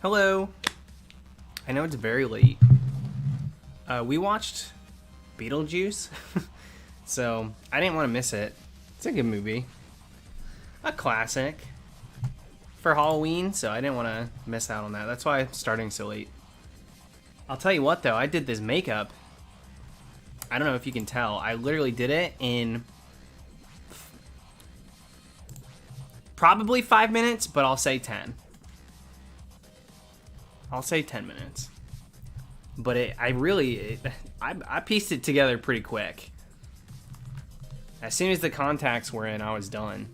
Hello. I know it's very late. We watched Beetlejuice, so I didn't want to miss it. It's a good movie. A classic for Halloween, so I didn't want to miss out on that. That's why I'm starting so late. I'll tell you what, though. I did this makeup. I don't know if you can tell. I literally did it in probably 5 minutes, but I'll say 10. I'll say 10 minutes. But I pieced it together pretty quick. As soon as the contacts were in, I was done.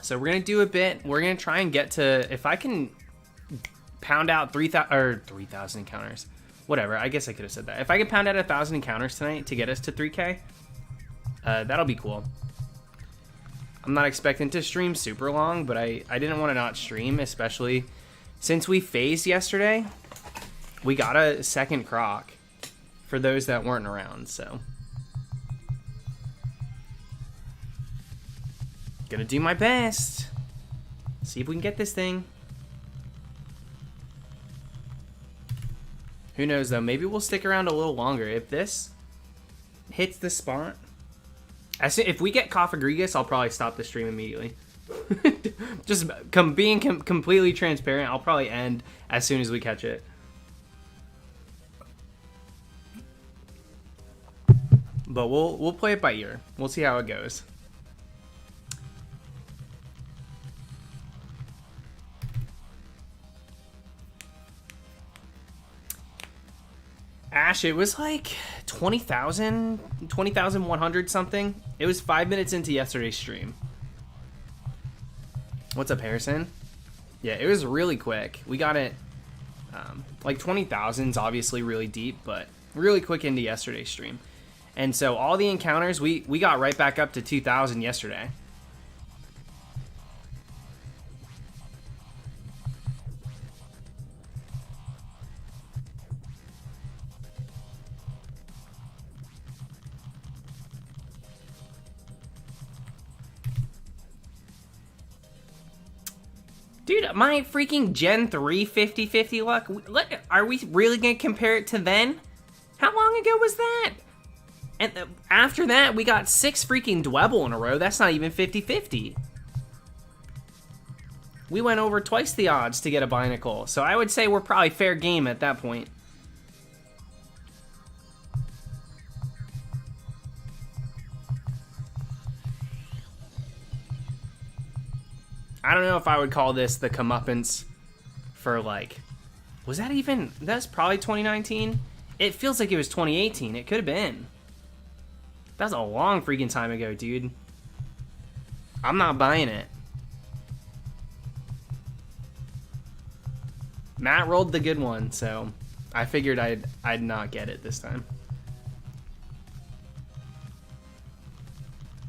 So we're gonna do a bit. We're gonna try and get to, if I can pound out 3,000 encounters. Whatever, I guess I could have said that. If I can pound out 1,000 encounters tonight to get us to 3K, that'll be cool. I'm not expecting to stream super long, but I didn't want to not stream, especially since we phased yesterday. We got a second croc for those that weren't around, so. Gonna do my best. See if we can get this thing. Who knows, though? Maybe we'll stick around a little longer. If this hits the spot, if we get Cofagrigus, I'll probably stop the stream immediately. Just being completely transparent, I'll probably end as soon as we catch it. But we'll play it by ear. We'll see how it goes. Ash, it was like 20,100 something. It was 5 minutes into yesterday's stream. What's up, Harrison? Yeah, it was really quick. We got it, like 20,000's obviously really deep, but really quick into yesterday's stream. And so all the encounters, we got right back up to 2,000 yesterday. Dude, my freaking Gen 3 50-50 luck. Are we really going to compare it to then? How long ago was that? And after that, we got 6 freaking Dwebble in a row. That's not even 50-50. We went over twice the odds to get a Binacle. So I would say we're probably fair game at that point. I don't know if I would call this the comeuppance for, like, that's probably 2019? It feels like it was 2018. It could have been. That was a long freaking time ago, dude. I'm not buying it. Matt rolled the good one, so I figured I'd not get it this time.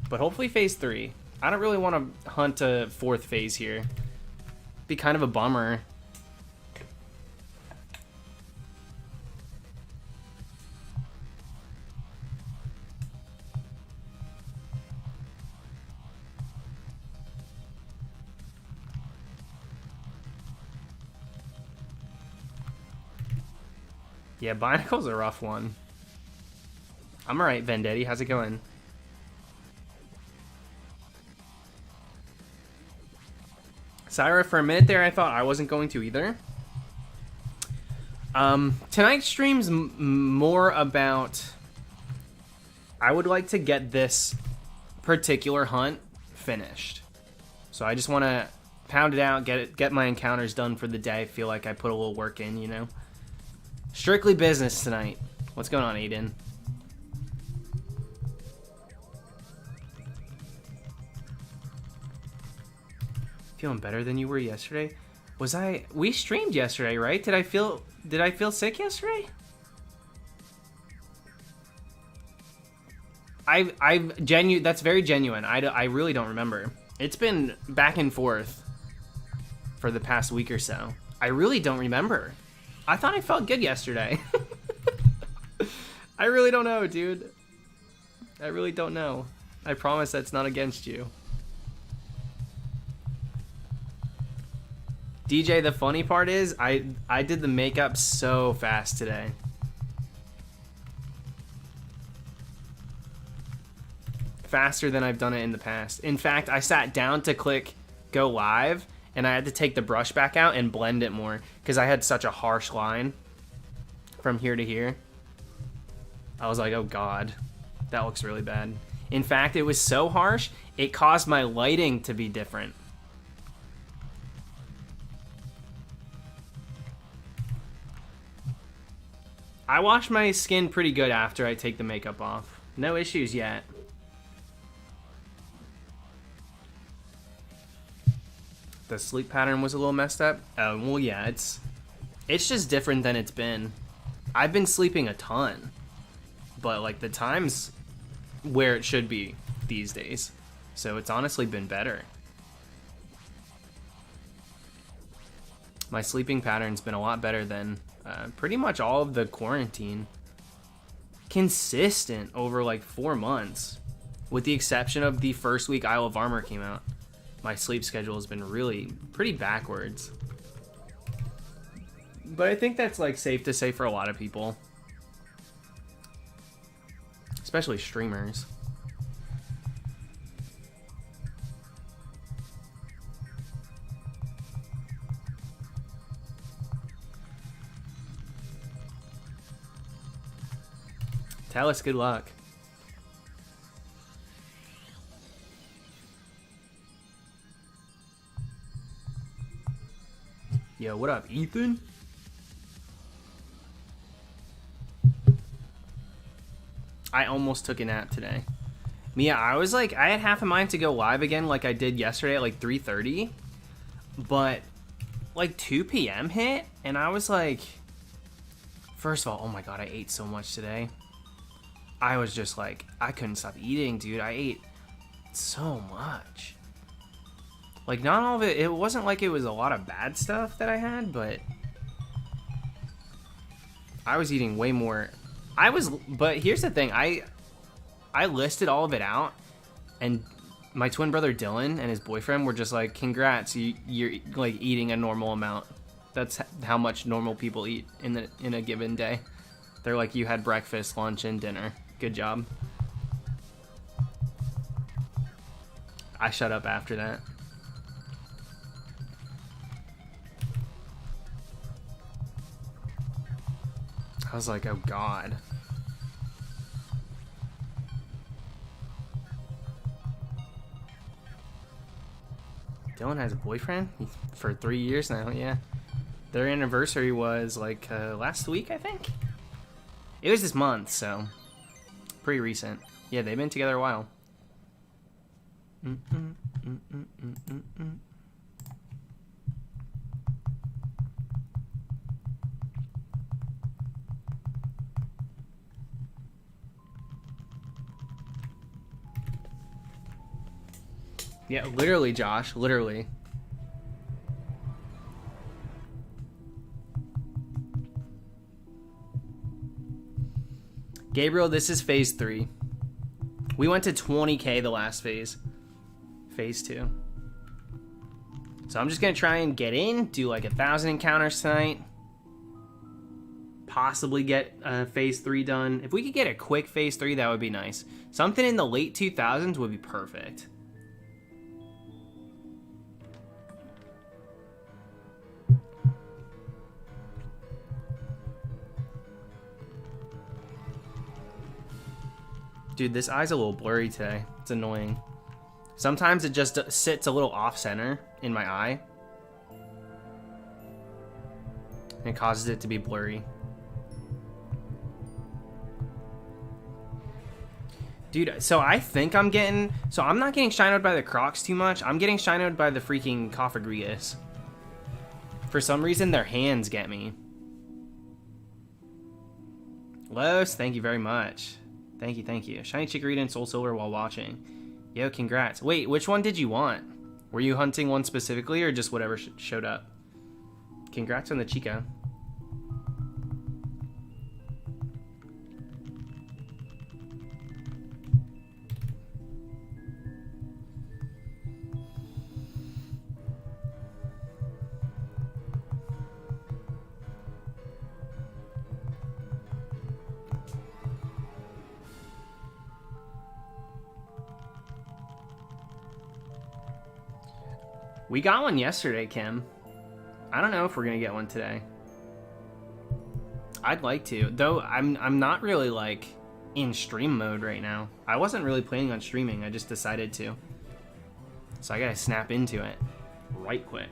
But hopefully phase 3. I don't really want to hunt a 4th phase here. Be kind of a bummer. Yeah, Binacle's a rough one. I'm alright, Vendetti. How's it going? Syra, for a minute there, I thought I wasn't going to either. Tonight's stream's more about... I would like to get this particular hunt finished. So I just want to pound it out, get my encounters done for the day. Feel like I put a little work in, you know? Strictly business tonight. What's going on, Aiden? Feeling better than you were yesterday? We streamed yesterday, right? Did I feel sick yesterday? That's very genuine. I really don't remember. It's been back and forth for the past week or so. I really don't remember. I thought I felt good yesterday. I really don't know, dude. I really don't know. I promise that's not against you. DJ, the funny part is I did the makeup so fast today. Faster than I've done it in the past. In fact, I sat down to click go live and I had to take the brush back out and blend it more because I had such a harsh line from here to here. I was like, oh God, that looks really bad. In fact, it was so harsh, it caused my lighting to be different. I wash my skin pretty good after I take the makeup off. No issues yet. The sleep pattern was a little messed up. Well, yeah, it's just different than it's been. I've been sleeping a ton, but like the time's where it should be these days. So it's honestly been better. My sleeping pattern's been a lot better than pretty much all of the quarantine. Consistent over like 4 months, with the exception of the first week Isle of Armor came out. My sleep schedule has been really pretty backwards. But I think that's like safe to say for a lot of people. Especially streamers. Tell us good luck. Yo, what up, Ethan? I almost took a nap today. Mia, I was like, I had half a mind to go live again like I did yesterday at like 3:30. But like 2 p.m. hit and I was like, first of all, oh my God, I ate so much today. I was just like, I couldn't stop eating, dude. I ate so much. Like, not all of it, it wasn't like it was a lot of bad stuff that I had, but I was eating way more. But here's the thing, I listed all of it out, and my twin brother Dylan and his boyfriend were just like, congrats, you're like eating a normal amount. That's how much normal people eat in a given day. They're like, you had breakfast, lunch, and dinner. Good job. I shut up after that. I was like, oh God. Dylan has a boyfriend for 3 years now, yeah. Their anniversary was like last week, I think. It was this month, so pretty recent. Yeah, they've been together a while. Yeah, literally, Josh, literally. Gabriel, this is phase 3. We went to 20k the last phase. Phase 2. So I'm just gonna try and get in, do like 1,000 encounters tonight. Possibly get phase 3 done. If we could get a quick phase 3, that would be nice. Something in the late 2000s would be perfect. Dude, this eye's a little blurry today. It's annoying. Sometimes it just sits a little off-center in my eye. And it causes it to be blurry. Dude, so I think I'm getting... So I'm not getting shinoed by the Crocs too much. I'm getting shinoed by the freaking Cofagrigus. For some reason, their hands get me. Los, thank you very much. Thank you, thank you. Shiny Chikorita and Soul Silver while watching. Yo, congrats. Wait, which one did you want? Were you hunting one specifically or just whatever showed up? Congrats on the Chica. We got one yesterday, Kim. I don't know if we're gonna get one today. I'd like to, though. I'm not really like in stream mode right now. I wasn't really planning on streaming. I just decided to. So I gotta snap into it right quick.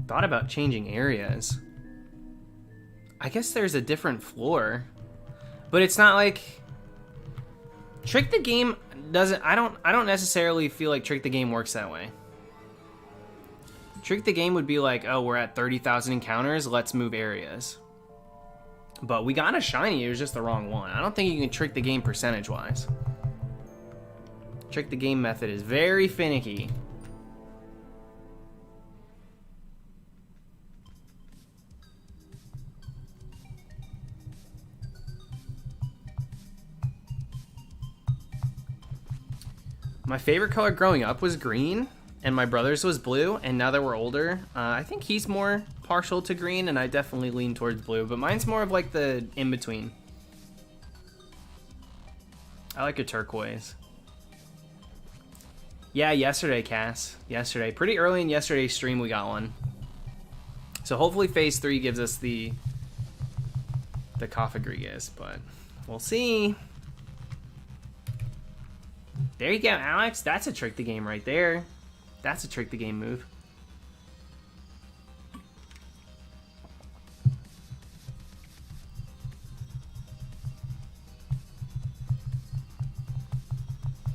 Thought about changing areas. I guess there's a different floor, but it's not like Trick the Game doesn't. I don't necessarily feel like Trick the Game works that way. Trick the Game would be like, oh, we're at 30,000 encounters, let's move areas. But we got a shiny, it was just the wrong one. I don't think you can trick the game percentage wise. Trick the Game method is very finicky. My favorite color growing up was green, and my brother's was blue, and now that we're older, I think he's more partial to green, and I definitely lean towards blue, but mine's more of like the in-between. I like a turquoise. Yeah, yesterday, Cass. Yesterday. Pretty early in yesterday's stream we got one. So hopefully Phase 3 gives us the Cofagrigus, but we'll see. There you go, Alex. That's a Trick the Game right there. That's a Trick the Game move.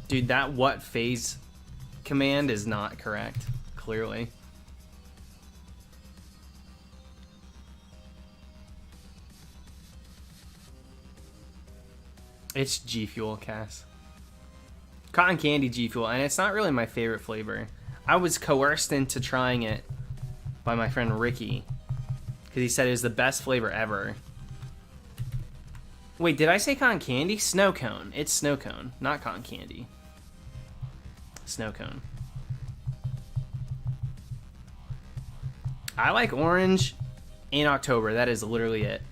Dude, that what phase command is not correct, clearly. It's G Fuel, Cass. Cotton candy G Fuel, and it's not really my favorite flavor. I was coerced into trying it by my friend Ricky because he said it was the best flavor ever. Wait, did I say cotton candy? Snow cone. It's snow cone, not cotton candy. Snow cone. I like orange in October. That is literally it.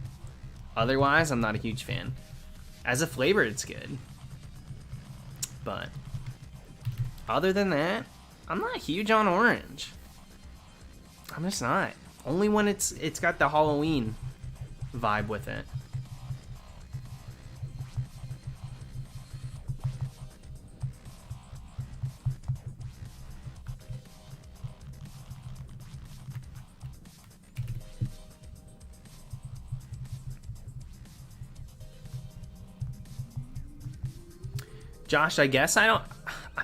Otherwise, I'm not a huge fan. As a flavor, it's good. But other than that, I'm not huge on orange. I'm just not. Only when it's got the Halloween vibe with it. Josh, I guess I'm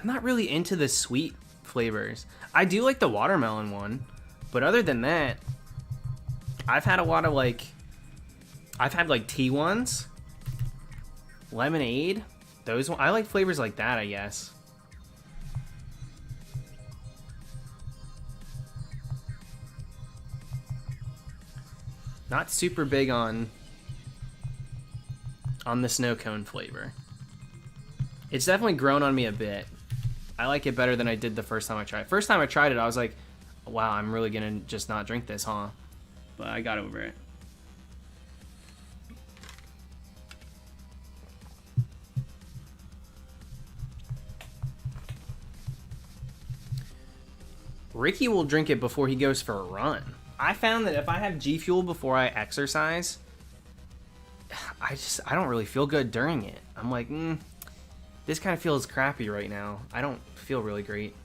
not really into the sweet flavors. I do like the watermelon one, but other than that, I've had a lot of I've had like tea ones, lemonade, those I like flavors like that, I guess. Not super big on the snow cone flavor. It's definitely grown on me a bit. I like it better than I did the first time I tried it. First time I tried it, I was like, wow, I'm really gonna just not drink this, huh? But I got over it. Ricky will drink it before he goes for a run. I found that if I have G Fuel before I exercise, I don't really feel good during it. I'm like, this kind of feels crappy right now. I don't feel really great.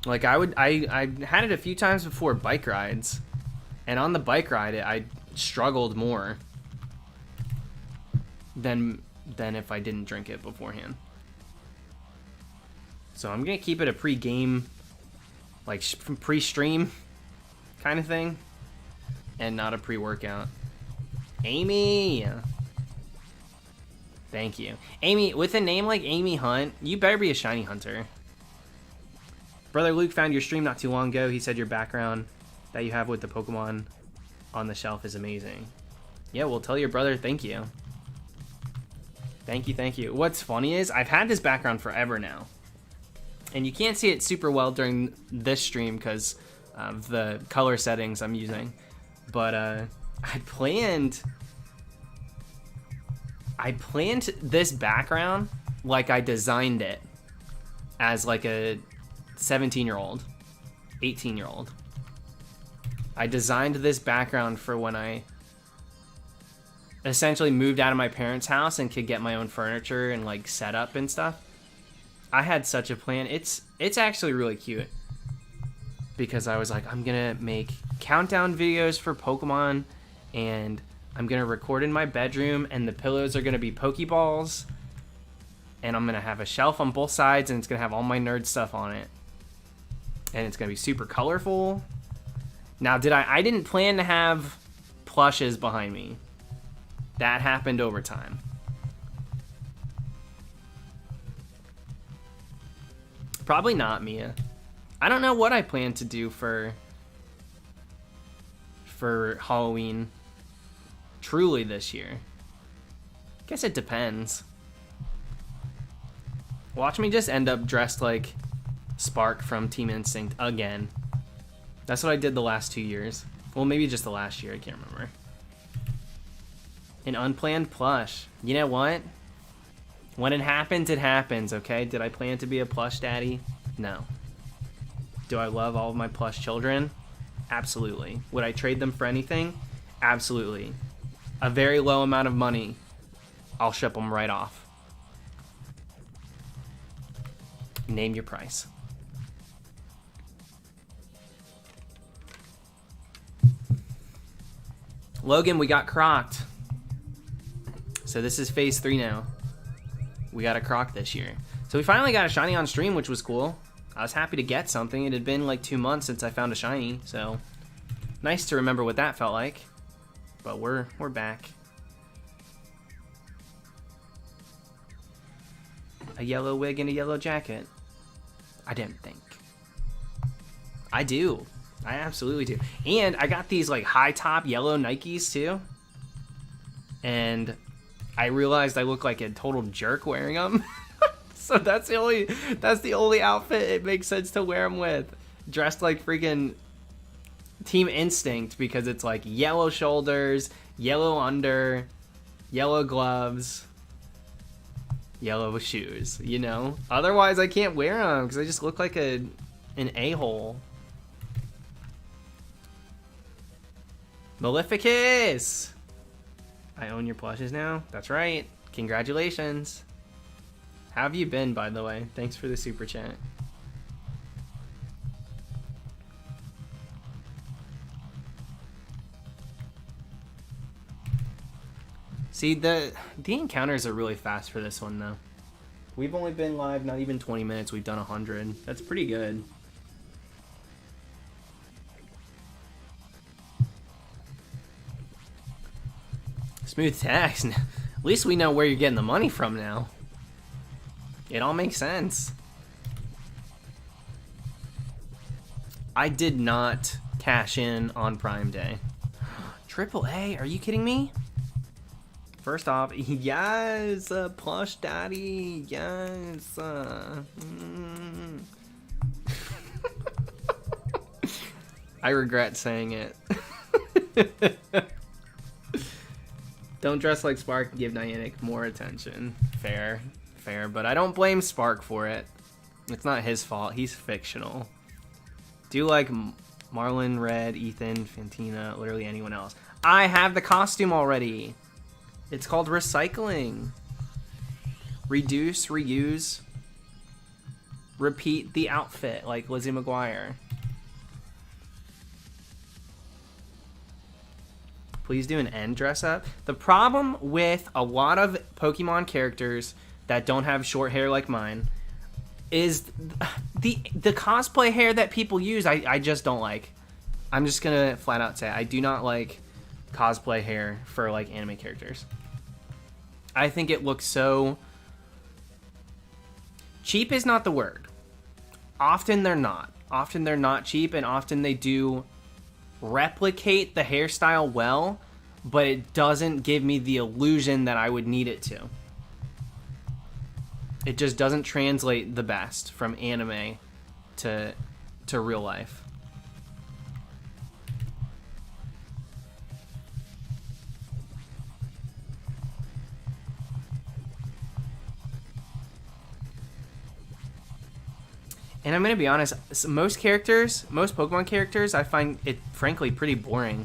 Like I had it a few times before bike rides, and on the bike ride I struggled more than if I didn't drink it beforehand. So I'm gonna keep it a pre-game, like pre-stream kind of thing, and not a pre-workout. Amy. Thank you. Amy, with a name like Amy Hunt, you better be a shiny hunter. Brother Luke found your stream not too long ago. He said your background that you have with the Pokemon on the shelf is amazing. Yeah, well, tell your brother thank you. Thank you, thank you. What's funny is I've had this background forever now. And you can't see it super well during this stream because of the color settings I'm using. But I planned this background like I designed it as like a 17-year-old, 18-year-old. I designed this background for when I essentially moved out of my parents' house and could get my own furniture and like setup and stuff. I had such a plan. It's actually really cute because I was like, I'm gonna make countdown videos for Pokemon and I'm gonna record in my bedroom and the pillows are gonna be Pokeballs and I'm gonna have a shelf on both sides and it's gonna have all my nerd stuff on it and it's gonna be super colorful. Now, I didn't plan to have plushes behind me. That happened over time. Probably not, Mia. I don't know what I plan to do for Halloween truly this year. Guess it depends. Watch me just end up dressed like Spark from Team Instinct again. That's what I did the last 2 years. Well, maybe just the last year, I can't remember. An unplanned plush. You know what? When it happens, okay? Did I plan to be a plush daddy? No. Do I love all of my plush children? Absolutely. Would I trade them for anything? Absolutely. A very low amount of money, I'll ship them right off. Name your price. Logan, we got crocked. So this is phase 3 now. We got a croc this year. So we finally got a shiny on stream, which was cool. I was happy to get something. It had been like 2 months since I found a shiny, so nice to remember what that felt like. But we're back. A yellow wig and a yellow jacket. I didn't think. I do. I absolutely do. And I got these like high top yellow Nikes too. And I realized I look like a total jerk wearing them. So that's the only outfit it makes sense to wear them with. Dressed like freaking Team Instinct because it's like yellow shoulders, yellow under, yellow gloves, yellow shoes, you know? Otherwise I can't wear them because I just look like an a-hole. Maleficus! I own your plushes now? That's right. Congratulations. How have you been, by the way? Thanks for the super chat. See, the encounters are really fast for this one, though. We've only been live not even 20 minutes. We've done 100. That's pretty good. Smooth tax. At least we know where you're getting the money from now. It all makes sense. I did not cash in on Prime Day. AAA? Are you kidding me? First off, yes, plush daddy, yes. I regret saying it. Don't dress like Spark, give Niantic more attention. Fair, but I don't blame Spark for it. It's not his fault, he's fictional. Do like Marlon, Red, Ethan, Fantina, literally anyone else. I have the costume already. It's called recycling. Reduce, reuse, repeat the outfit like Lizzie McGuire. Please do an end dress up. The problem with a lot of Pokemon characters that don't have short hair like mine is the cosplay hair that people use. I just don't like. I'm just gonna flat out say I do not like cosplay hair for like anime characters. I think it looks so cheap is not the word. Often they're not cheap, and often they do replicate the hairstyle well, but it doesn't give me the illusion that I would need it to. It just doesn't translate the best from anime to real life. And I'm going to be honest, most Pokemon characters, I find it frankly pretty boring.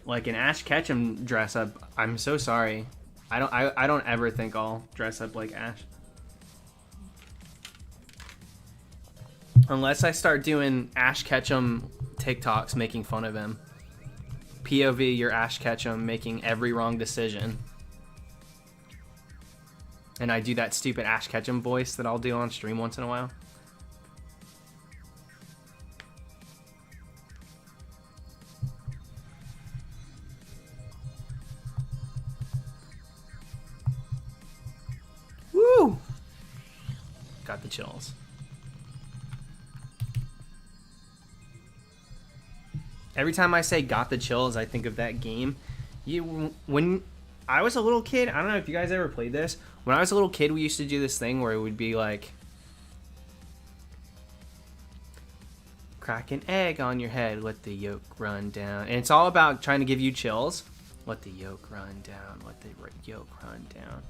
Like an Ash Ketchum dress up, I'm so sorry. I don't ever think I'll dress up like Ash. Unless I start doing Ash Ketchum TikToks making fun of him. POV, you're Ash Ketchum making every wrong decision. And I do that stupid Ash Ketchum voice that I'll do on stream once in a while. Woo! Got the chills. Every time I say got the chills, I think of that game. When I was a little kid, I don't know if you guys ever played this. When I was a little kid, we used to do this thing where it would be like, crack an egg on your head, let the yolk run down. And it's all about trying to give you chills. Let the yolk run down, let the yolk run down.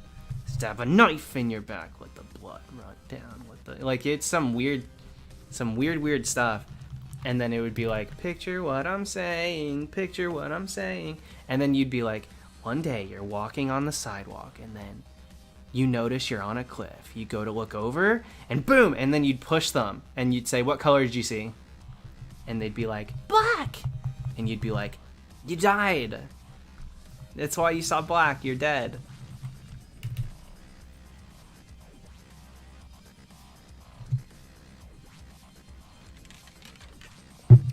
Stab a knife in your back, let the blood run down. Like, it's some weird stuff. And then it would be like, picture what I'm saying, picture what I'm saying. And then you'd be like, one day you're walking on the sidewalk and then you notice you're on a cliff. You go to look over and boom, and then you'd push them and you'd say, what color did you see? And they'd be like, black. And you'd be like, you died. That's why you saw black. You're dead.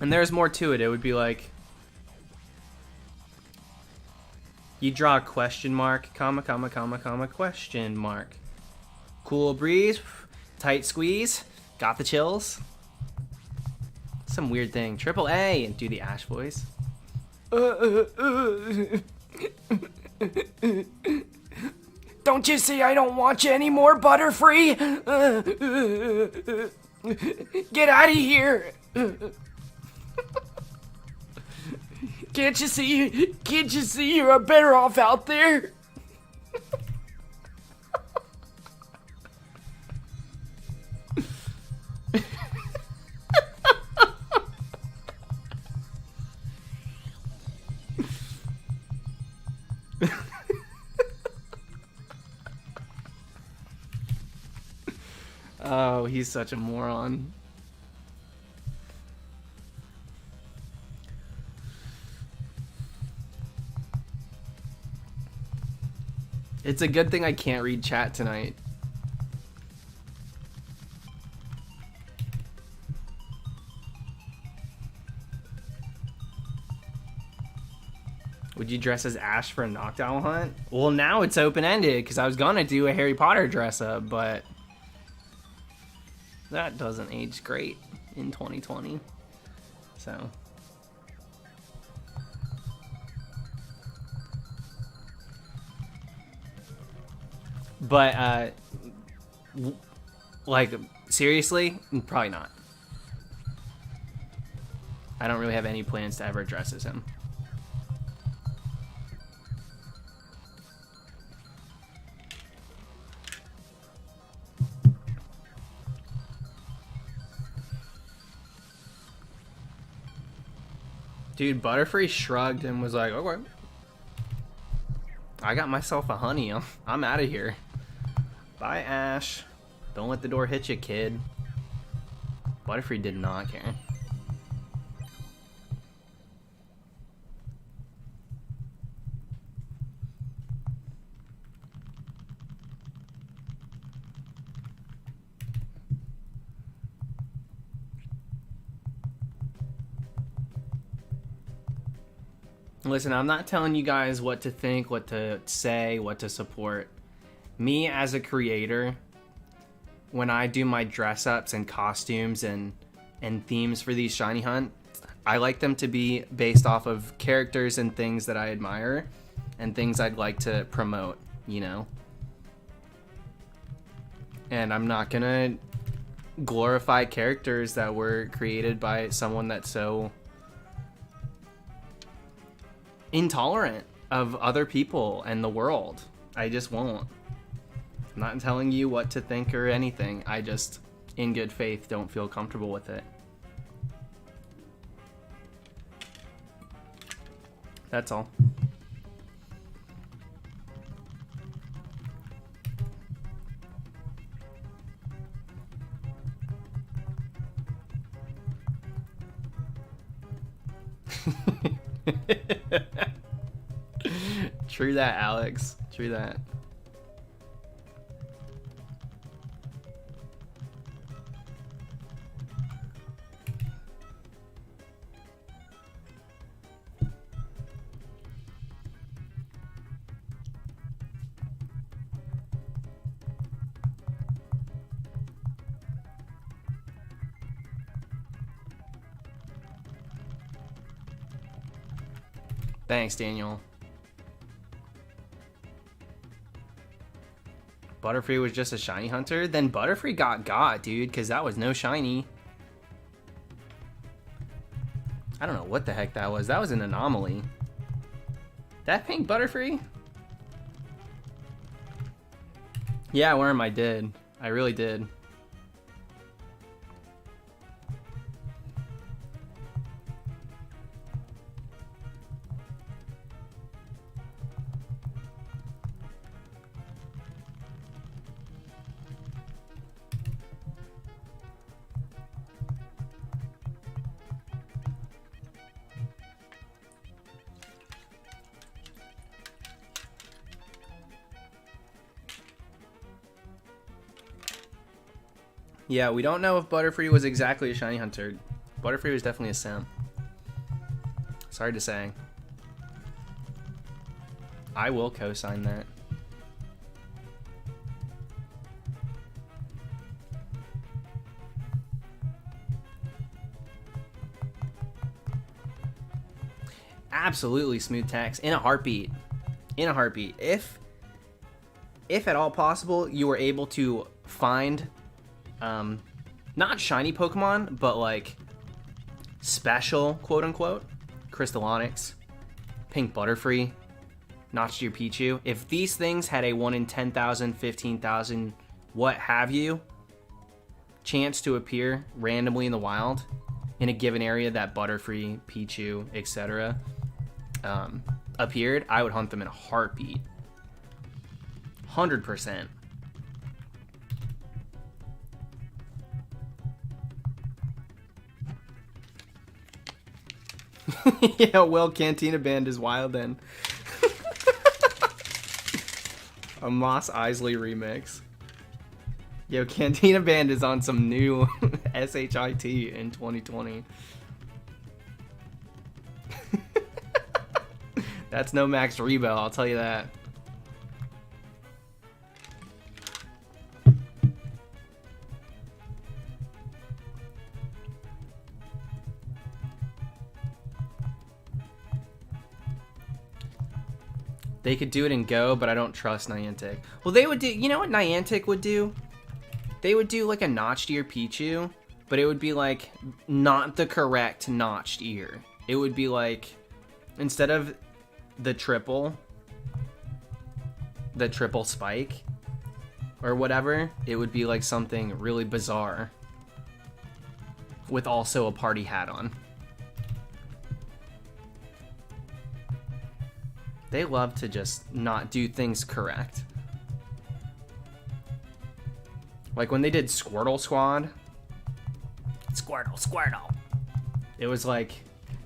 And there's more to it. It would be like, you draw a question mark, comma, comma, comma, comma, question mark. Cool breeze, tight squeeze, got the chills. Some weird thing. Triple A, and do the Ash voice. Don't you see I don't want you anymore, Butterfree? Get out of here. Can't you see you're better off out there? Oh, he's such a moron. It's a good thing I can't read chat tonight. Would you dress as Ash for a Noctowl hunt? Well, now it's open-ended because I was gonna do a Harry Potter dress up, but that doesn't age great in 2020. So. But, like, seriously? Probably not. I don't really have any plans to ever dress as him. Dude, Butterfree shrugged and was like, okay. I got myself a honey. I'm out of here. Bye, Ash. Don't let the door hit you, kid. Butterfree did not care. Listen, I'm not telling you guys what to think, what to say, what to support. Me as a creator, when I do my dress ups and costumes and themes for these shiny hunt, I like them to be based off of characters and things that I admire and things I'd like to promote, you know? And I'm not gonna glorify characters that were created by someone that's so intolerant of other people and the world. I just won't. I'm not telling you what to think or anything. I just, in good faith, don't feel comfortable with it. That's all. True that, Alex. True that. Thanks, Daniel. Butterfree was just a shiny hunter? Then Butterfree got, dude, because that was no shiny. I don't know what the heck that was. That was an anomaly. That pink Butterfree? Yeah, Worm, I did. I really did. Yeah, we don't know if Butterfree was exactly a shiny hunter. Butterfree was definitely a sim. Sorry to say. I will co-sign that. Absolutely, Smooth Tax. In a heartbeat. In a heartbeat. If at all possible, you were able to find not shiny Pokemon, but like special, quote unquote, Crystallonix, Pink Butterfree, Notched Ear Pichu. If these things had a 1 in 10,000, 15,000, what have you, chance to appear randomly in the wild in a given area that Butterfree, Pichu, etc. Appeared, I would hunt them in a heartbeat. 100%. Yeah, well, Cantina Band is wild then. A Moss Isley remix. Yo, Cantina Band is on some new SHIT in 2020. That's no Max Rebel, I'll tell you that. They could do it in Go, but I don't trust Niantic. Well, they would do... You know what Niantic would do? They would do like a Notched Ear Pichu, but it would be like not the correct Notched Ear. It would be like... Instead of the triple spike or whatever, it would be like something really bizarre with also a party hat on. They love to just not do things correct. Like when they did Squirtle Squad. Squirtle. It was like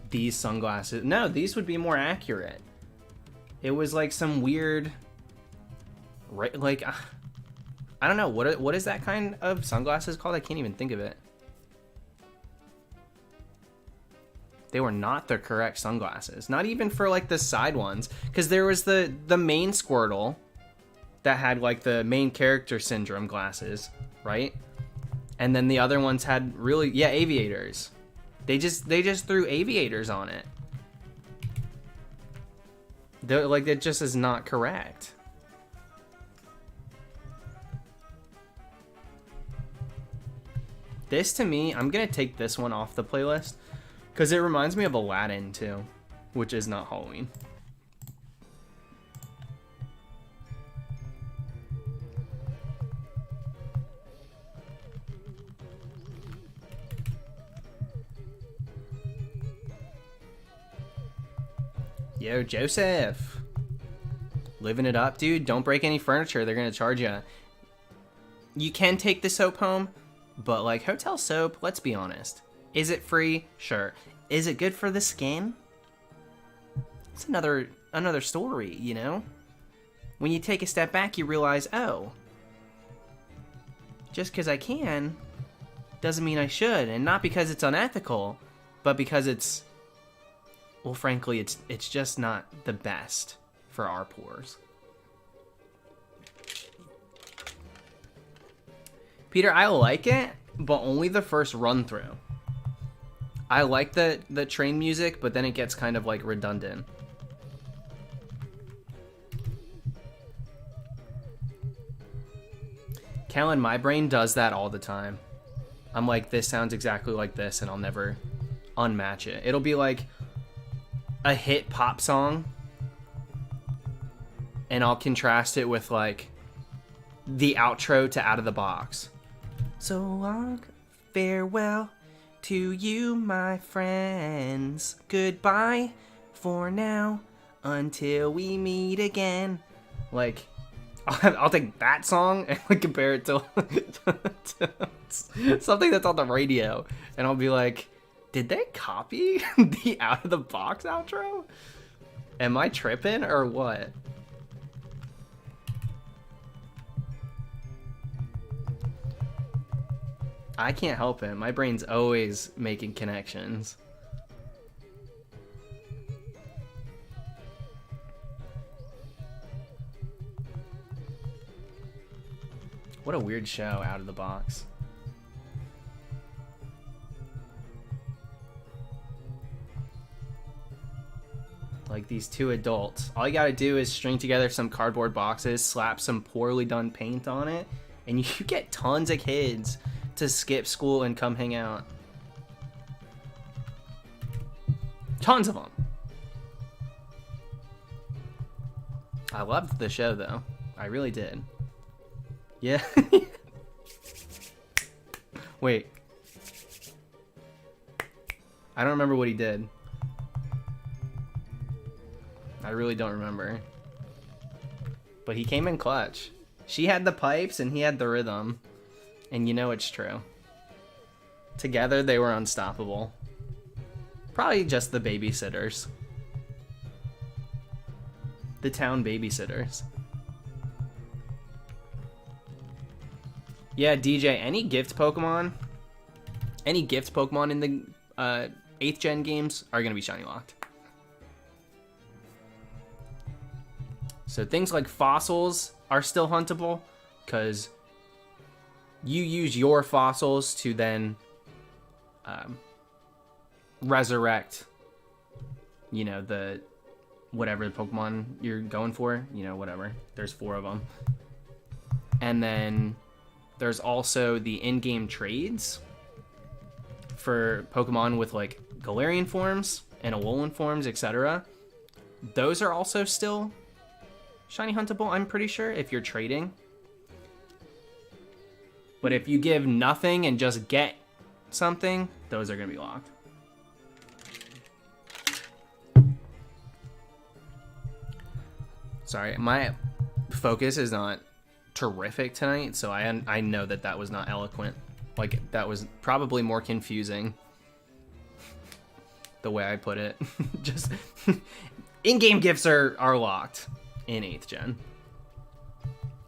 these sunglasses. No, these would be more accurate. It was like some weird, right? Like, I don't know. What is that kind of sunglasses called? I can't even think of it. They were not the correct sunglasses. Not even for like the side ones. Because there was the main Squirtle that had like the main character syndrome glasses. right? And then the other ones had really, yeah, aviators. They just threw aviators on it. Like, that just is not correct. This, to me, I'm gonna take this one off the playlist because it reminds me of Aladdin too, which is not Halloween. Yo, Joseph. Living it up, dude. Don't break any furniture. They're going to charge you. You can take the soap home, but like hotel soap, let's be honest. Is it free? Sure. Is it good for the skin? It's another story, you know? When you take a step back, you realize, oh, just because I can doesn't mean I should. And not because it's unethical, but because it's, well, frankly, it's just not the best for our pores. Peter, I like it, but only the first run through. I like the train music, but then it gets kind of like redundant. Kellen, my brain does that all the time. I'm like, this sounds exactly like this, and I'll never unmatch it. It'll be like a hit pop song, and I'll contrast it with like the outro to Out of the Box. So long, farewell to you, my friends. Goodbye for now until we meet again. Like, I'll take that song and like compare it to something that's on the radio, and I'll be like, did they copy the Out of the Box outro? Am I tripping or what? I can't help it. My brain's always making connections. What a weird show, Out of the Box. Like these two adults. All you gotta do is string together some cardboard boxes, slap some poorly done paint on it, and you get tons of kids to skip school and come hang out. Tons of them. I loved the show though. I really did. Yeah. Wait. I don't remember what he did. I really don't remember. But he came in clutch. She had the pipes and he had the rhythm. And you know it's true. Together they were unstoppable. Probably just the babysitters. The town babysitters. Yeah, DJ, any gift Pokemon in the 8th gen games are going to be shiny locked. So things like fossils are still huntable because you use your fossils to then resurrect, you know, the whatever the Pokemon you're going for, you know, whatever. There's 4 of them. And then there's also the in-game trades for Pokemon with like Galarian forms and Alolan forms, etc. Those are also still shiny huntable, I'm pretty sure, if you're trading. But if you give nothing and just get something, those are going to be locked. Sorry, my focus is not terrific tonight, so I know that was not eloquent. Like, that was probably more confusing the way I put it. Just in-game gifts are locked in 8th gen.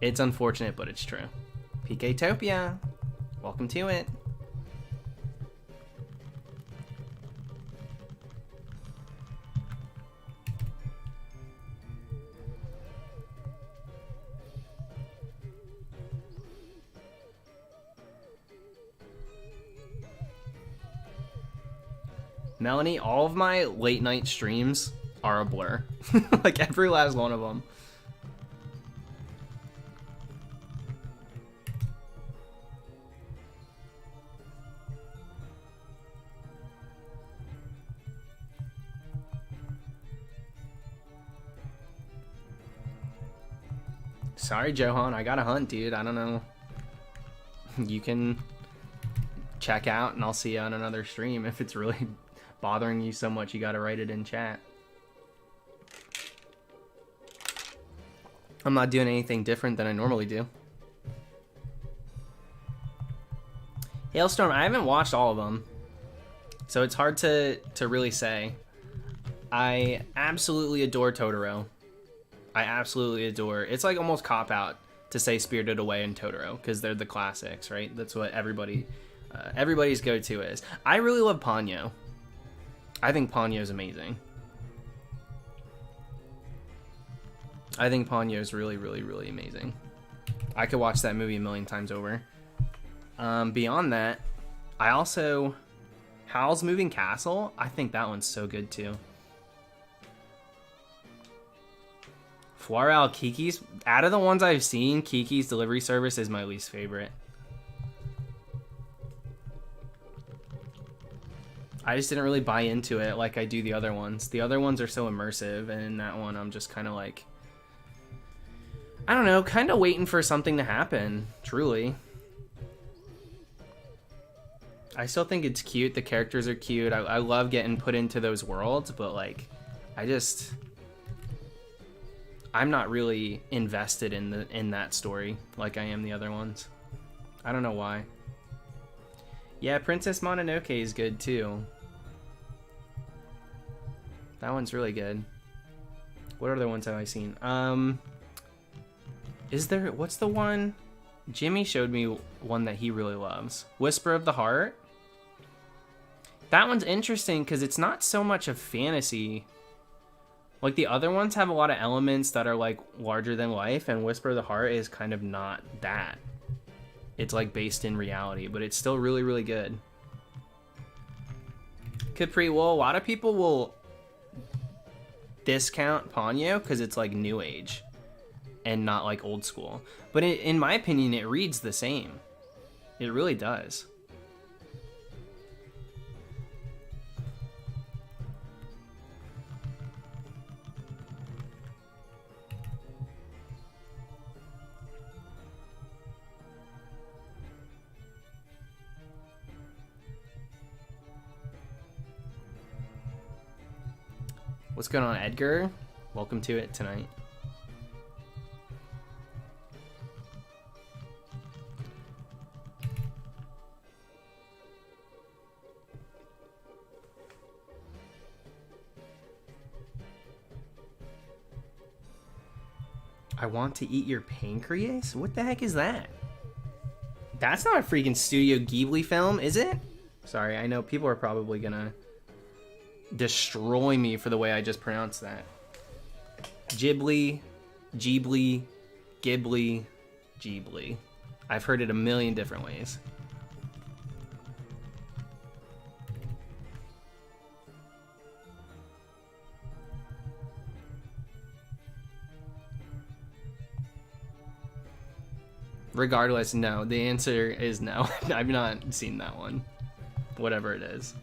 It's unfortunate, but it's true. PKtopia, welcome to it. Melanie, all of my late night streams are a blur. Like every last one of them. Sorry, Johan, I gotta hunt, dude. I don't know. You can check out and I'll see you on another stream. If it's really bothering you so much, you gotta write it in chat. I'm not doing anything different than I normally do. Hailstorm, I haven't watched all of them, so it's hard to really say. I absolutely adore Totoro. I absolutely adore. It's like almost cop out to say Spirited Away and Totoro because they're the classics, right? That's what everybody's go-to is. I really love Ponyo. I think Ponyo's amazing. I think Ponyo's really, really, really amazing. I could watch that movie a million times over. Beyond that, I also Howl's Moving Castle. I think that one's so good too. Floral Kiki's, out of the ones I've seen, Kiki's Delivery Service is my least favorite. I just didn't really buy into it like I do the other ones. The other ones are so immersive, and in that one I'm just kind of like, I don't know, kind of waiting for something to happen, truly. I still think it's cute, the characters are cute, I love getting put into those worlds, but like, I'm not really invested in that story like I am the other ones. I don't know why. Yeah, Princess Mononoke is good too. That one's really good. What other ones have I seen? What's the one? Jimmy showed me one that he really loves. Whisper of the Heart. That one's interesting because it's not so much of fantasy. Like the other ones have a lot of elements that are like larger than life, and Whisper of the Heart is kind of not that. It's like based in reality, but it's still really, really good. Capri, well, a lot of people will discount Ponyo because it's like new age and not like old school. But in my opinion, it reads the same. It really does. What's going on, Edgar? Welcome to it tonight. I want to eat your pancreas? What the heck is that? That's not a freaking Studio Ghibli film, is it? Sorry, I know people are probably gonna destroy me for the way I just pronounced that. Ghibli, Ghibli, Ghibli, Ghibli. I've heard it a million different ways. Regardless, no. The answer is no. I've not seen that one. Whatever it is.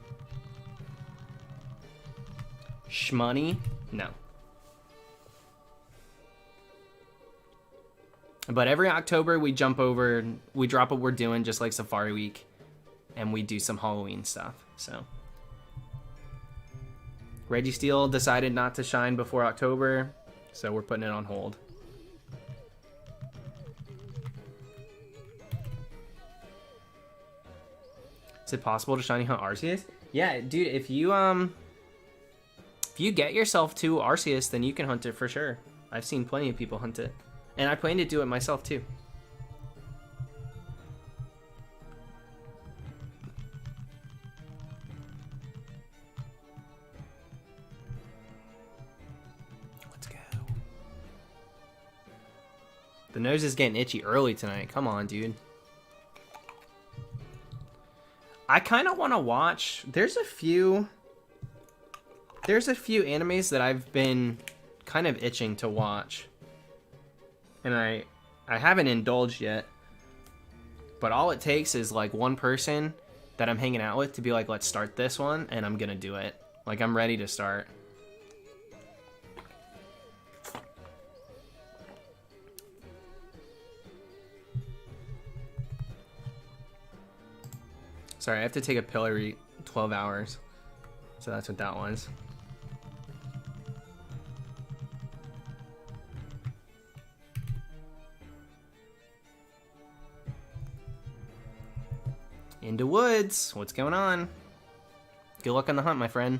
Shmoney? No. But every October we jump over, we drop what we're doing just like Safari Week, and we do some Halloween stuff, so. Reggie Steele decided not to shine before October, so we're putting it on hold. Is it possible to shiny hunt Arceus? Yeah, dude, if you get yourself to Arceus, then you can hunt it for sure. I've seen plenty of people hunt it. And I plan to do it myself too. Let's go. The nose is getting itchy early tonight. Come on, dude. I kind of want to watch. There's a few There's a few animes that I've been kind of itching to watch. And I haven't indulged yet. But all it takes is like one person that I'm hanging out with to be like, let's start this one, and I'm gonna do it. Like, I'm ready to start. Sorry, I have to take a pill every 12 hours. So that's what that was. Into woods. What's going on? Good luck on the hunt, my friend.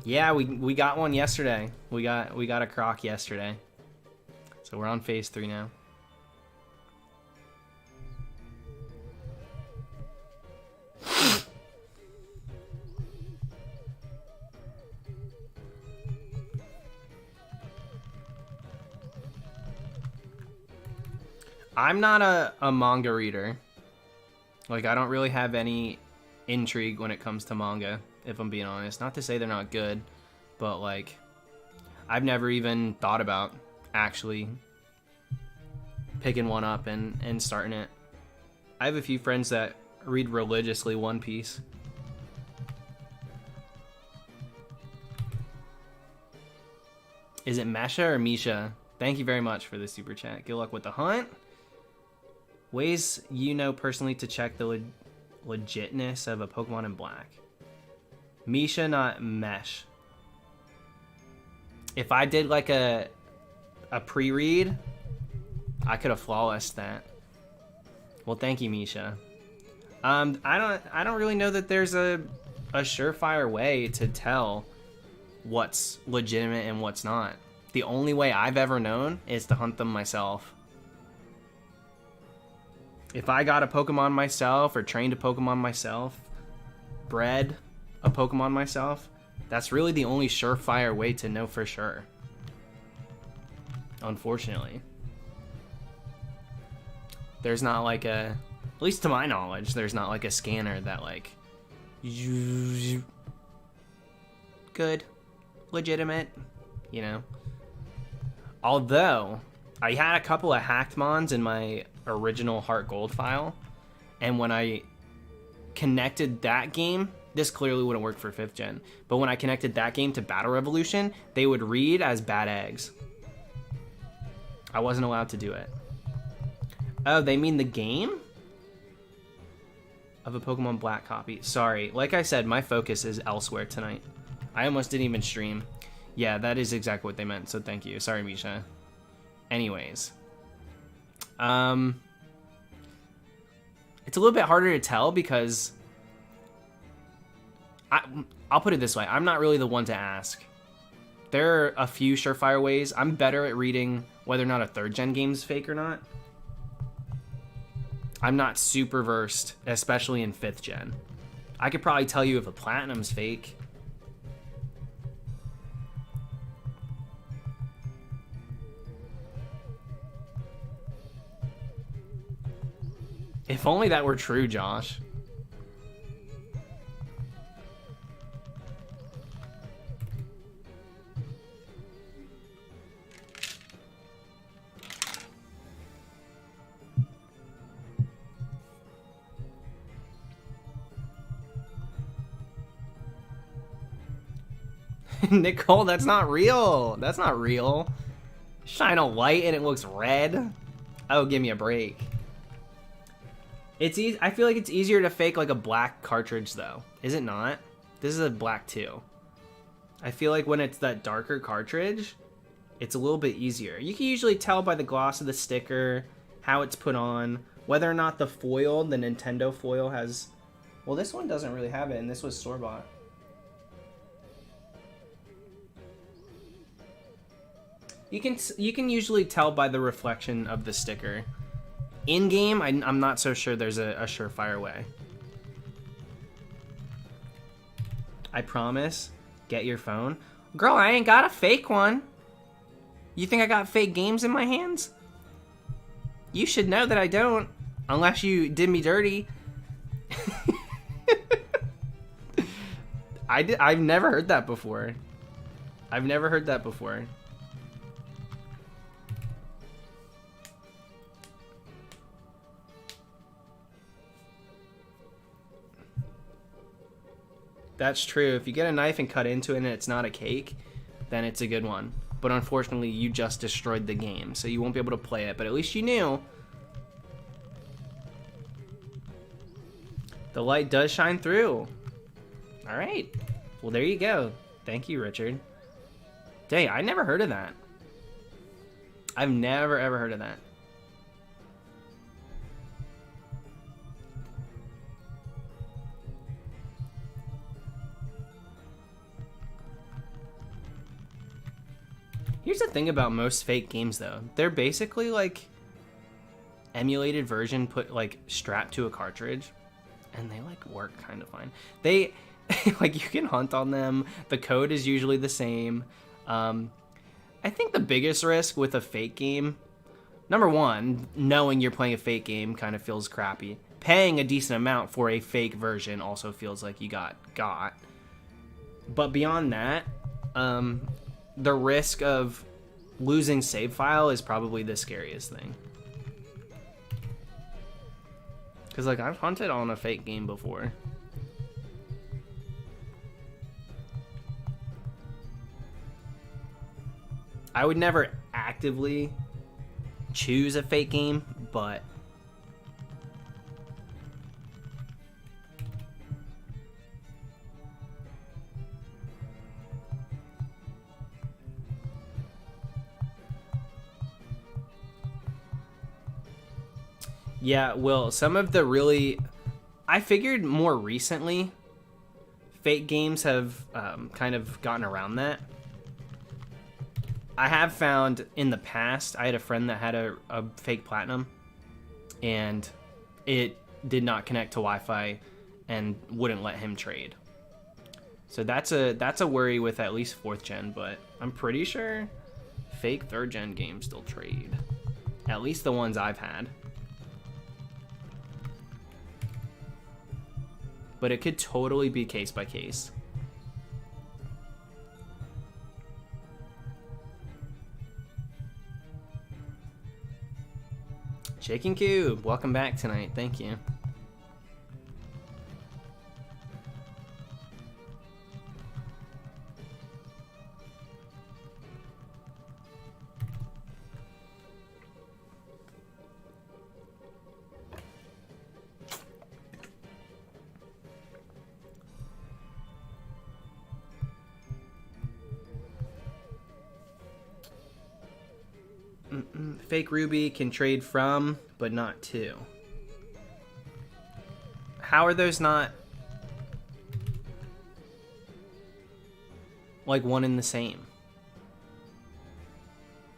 Yeah, we got one yesterday. We got a croc yesterday. So we're on phase 3 now. I'm not a manga reader. Like, I don't really have any intrigue when it comes to manga, if I'm being honest. Not to say they're not good, but like, I've never even thought about actually picking one up and starting it. I have a few friends that read religiously One Piece. Is it Mesha or Misha? Thank you very much for the super chat. Good luck with the hunt. Ways you know personally to check the legitness of a Pokemon in black. Misha, not Mesh. If I did like a pre-read, I could have flawlessed that. Well, thank you, Misha. I don't really know that there's a surefire way to tell what's legitimate and what's not. The only way I've ever known is to hunt them myself. If I got a Pokemon myself or trained a Pokemon myself, bred a Pokemon myself, that's really the only surefire way to know for sure. Unfortunately. There's not like at least to my knowledge, there's not like a scanner that like, good, legitimate, you know? Although, I had a couple of hacked mons in my original Heart Gold file, and when I connected that game, this clearly wouldn't work for 5th gen, but when I connected that game to Battle Revolution, they would read as bad eggs. I wasn't allowed to do it. Oh, they mean the game? Of a Pokemon Black copy. Sorry, like I said, my focus is elsewhere tonight. I almost didn't even stream. Yeah, that is exactly what they meant, so thank you. Sorry, Misha. Anyways. It's a little bit harder to tell because I'll put it this way. I'm not really the one to ask. There are a few surefire ways. I'm better at reading whether or not a 3rd gen game is fake or not. I'm not super versed, especially in 5th gen. I could probably tell you if a Platinum's fake. If only that were true, Josh. Nicole, that's not real. That's not real. Shine a light and it looks red. Oh, give me a break. It's easy. I feel like it's easier to fake like a black cartridge though. Is it not? This is a black too. I feel like when it's that darker cartridge, it's a little bit easier. You can usually tell by the gloss of the sticker, how it's put on, whether or not the foil, the Nintendo foil has... Well, this one doesn't really have it, and this was store-bought. You can usually tell by the reflection of the sticker. In-game, I'm not so sure there's a surefire way. I promise. Get your phone. Girl, I ain't got a fake one. You think I got fake games in my hands? You should know that I don't, unless you did me dirty. I've never heard that before. I've never heard that before. That's true. If you get a knife and cut into it and it's not a cake, then it's a good one. But unfortunately, you just destroyed the game, so you won't be able to play it. But at least you knew. The light does shine through. All right. Well, there you go. Thank you, Richard. Dang, I never heard of that. I've never, ever heard of that. Here's the thing about most fake games, though. They're basically like emulated version put like strapped to a cartridge, and they like work kind of fine. They like you can hunt on them. The code is usually the same. I think the biggest risk with a fake game, number one, knowing you're playing a fake game kind of feels crappy. Paying a decent amount for a fake version also feels like you got. But beyond that, the risk of losing save file is probably the scariest thing. Because, like, I've hunted on a fake game before. I would never actively choose a fake game, but yeah, well, some of the really... I figured more recently, fake games have kind of gotten around that. I have found in the past, I had a friend that had a fake Platinum, and it did not connect to Wi-Fi and wouldn't let him trade. So that's a worry with at least 4th gen, but I'm pretty sure fake 3rd gen games still trade. At least the ones I've had. But it could totally be case by case. Shaking Cube, welcome back tonight. Thank you. Fake Ruby can trade from, but not to. How are those not like one and the same?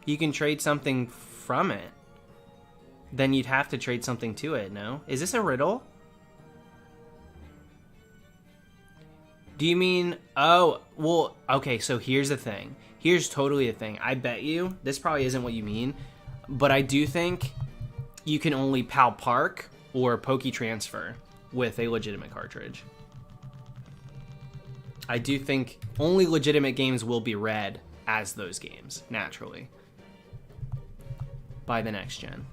You can trade something from it, then you'd have to trade something to it, no? Is this a riddle? Do you mean, oh, well, okay, so here's the thing. Here's totally the thing. I bet you, this probably isn't what you mean, but I do think you can only PAL Park or Poke Transfer with a legitimate cartridge. I do think only legitimate games will be read as those games, naturally, by the next gen.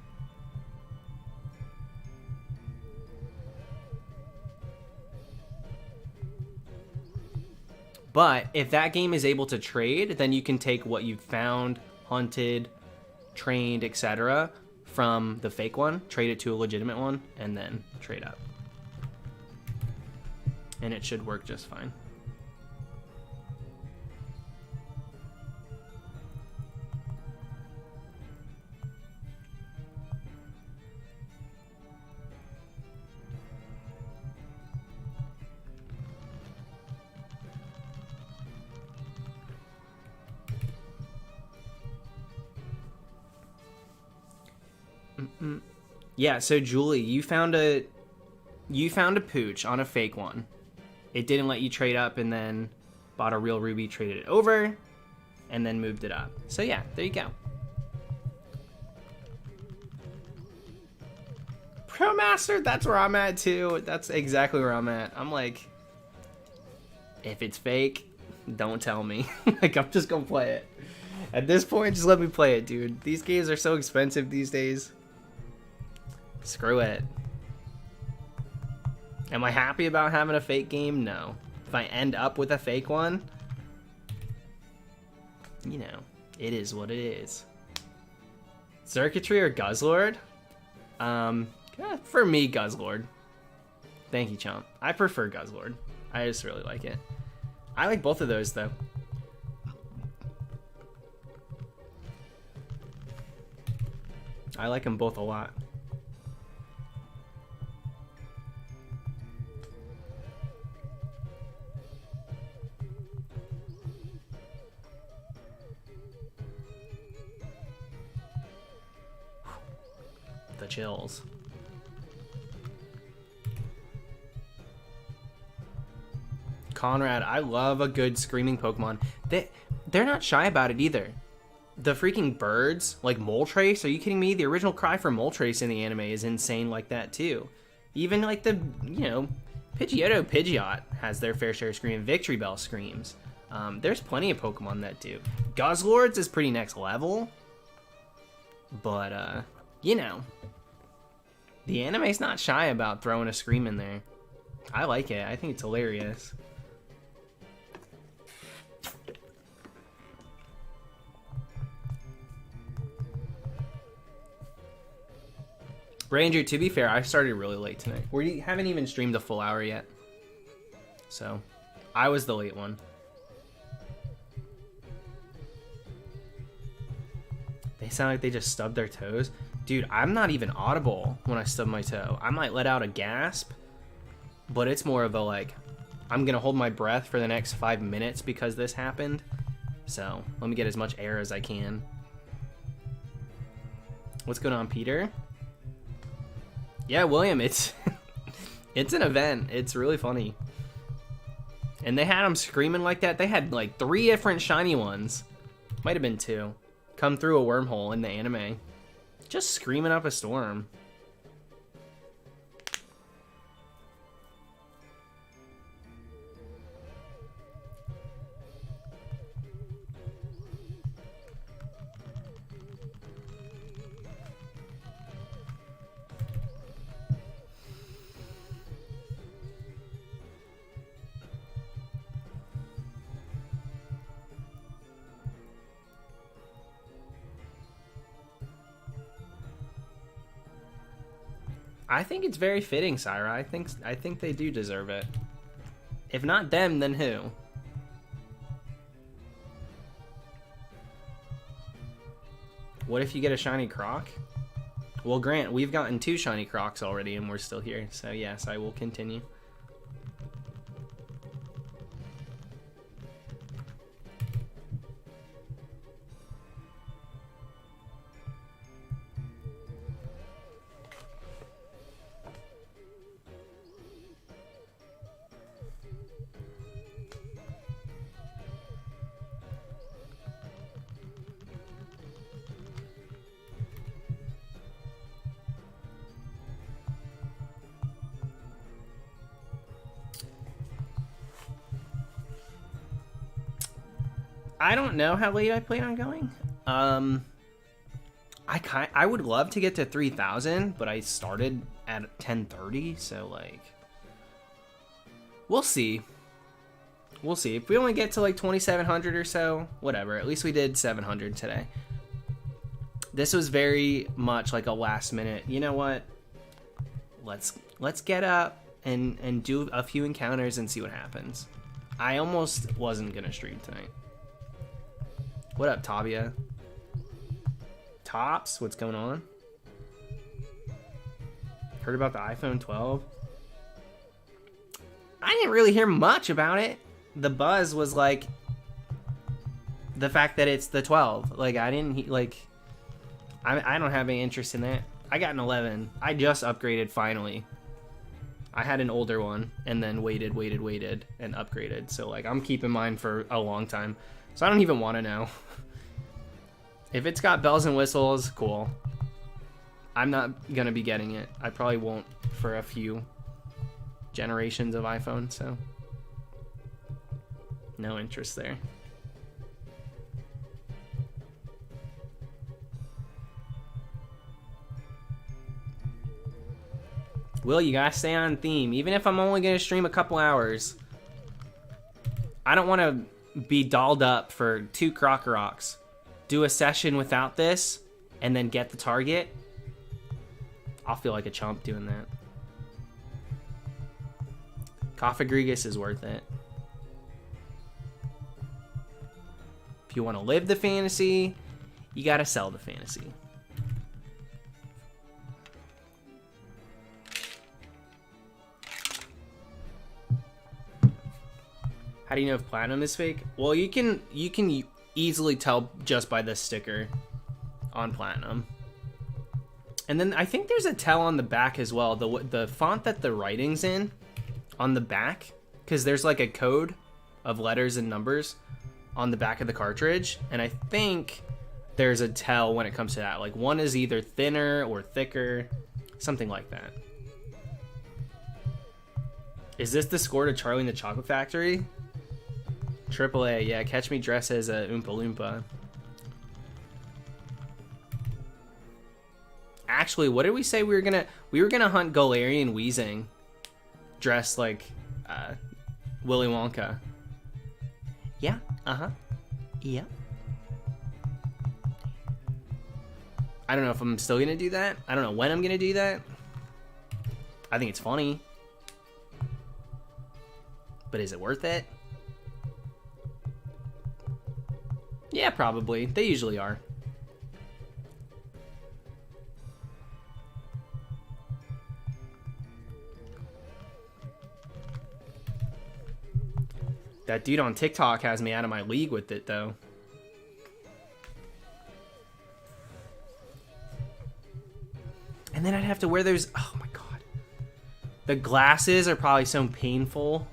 But if that game is able to trade, then you can take what you've found, hunted, trained, etc. from the fake one, trade it to a legitimate one, and then trade up. And it should work just fine. Yeah, so Julie, you found a pooch on a fake one. It didn't let you trade up, and then bought a real ruby, traded it over, and then moved it up. So yeah, there you go. Master, that's where I'm at too. That's exactly where I'm at. I'm like, if it's fake, don't tell me. Like, I'm just gonna play it. At this point, just let me play it, dude. These games are so expensive these days. Screw it. Am I happy about having a fake game? No. If I end up with a fake one, you know, it is what it is. Circuitry or Guzzlord? For me, Guzzlord. Thank you, Chomp. I prefer Guzzlord. I just really like it. I like both of those, though. I like them both a lot. The chills. Conrad, I love a good screaming Pokemon. They're not shy about it either. The freaking birds, like Moltres, are you kidding me? The original cry for Moltres in the anime is insane like that too. Even like the, you know, Pidgeot has their fair share of screaming. Victory Bell screams. There's plenty of Pokemon that do. Guzzlords is pretty next level. But, you know, the anime's not shy about throwing a scream in there. I like it. I think it's hilarious. Ranger, to be fair, I started really late tonight. We haven't even streamed a full hour yet. So, I was the late one. They sound like they just stubbed their toes. Dude, I'm not even audible when I stub my toe. I might let out a gasp, but it's more of a like, I'm gonna hold my breath for the next 5 minutes because this happened. So, let me get as much air as I can. What's going on, Peter? Yeah, William, it's it's an event. It's really funny. And they had them screaming like that. They had like 3 different shiny ones. Might have been 2. Come through a wormhole in the anime. Just screaming up a storm. I think it's very fitting, Syra. I think they do deserve it. If not them, then who? What if you get a shiny Croc? Well, Grant, we've gotten 2 shiny Crocs already and we're still here. So yes, I will continue. I don't know how late I plan on going. I would love to get to 3,000, but I started at 10:30, so like, we'll see. We'll see. If we only get to like 2,700 or so, whatever. At least we did 700 today. This was very much like a last minute. You know what? Let's get up and do a few encounters and see what happens. I almost wasn't gonna stream tonight. What up, Tabia? Tops, what's going on? Heard about the iPhone 12? I didn't really hear much about it. The buzz was like the fact that it's the 12. Like, I didn't like. I don't have any interest in that. I got an 11. I just upgraded finally. I had an older one and then waited and upgraded. So like, I'm keeping mine for a long time. So I don't even want to know. If it's got bells and whistles, cool. I'm not gonna be getting it. I probably won't for a few generations of iPhone, so no interest there. Will, you gotta stay on theme. Even if I'm only gonna stream a couple hours, I don't want to be dolled up for 2 Crocker Rocks. Do a session without this, and then get the target. I'll feel like a chump doing that. Cofagrigus is worth it. If you want to live the fantasy, you gotta sell the fantasy. How do you know if platinum is fake? Well, you can easily tell just by the sticker on platinum. And then I think there's a tell on the back as well. The font that the writing's in on the back, because there's like a code of letters and numbers on the back of the cartridge. And I think there's a tell when it comes to that. Like one is either thinner or thicker, something like that. Is this the score to Charlie and the Chocolate Factory? AAA, yeah, catch me dressed as a Oompa Loompa. Actually, what did we say we were gonna hunt Galarian Weezing dressed like Willy Wonka. Yeah, yeah. I don't know if I'm still gonna do that. I don't know when I'm gonna do that. I think it's funny. But is it worth it? Yeah, probably. They usually are. That dude on TikTok has me out of my league with it, though. And then I'd have to wear those... Oh, my God. The glasses are probably so painful.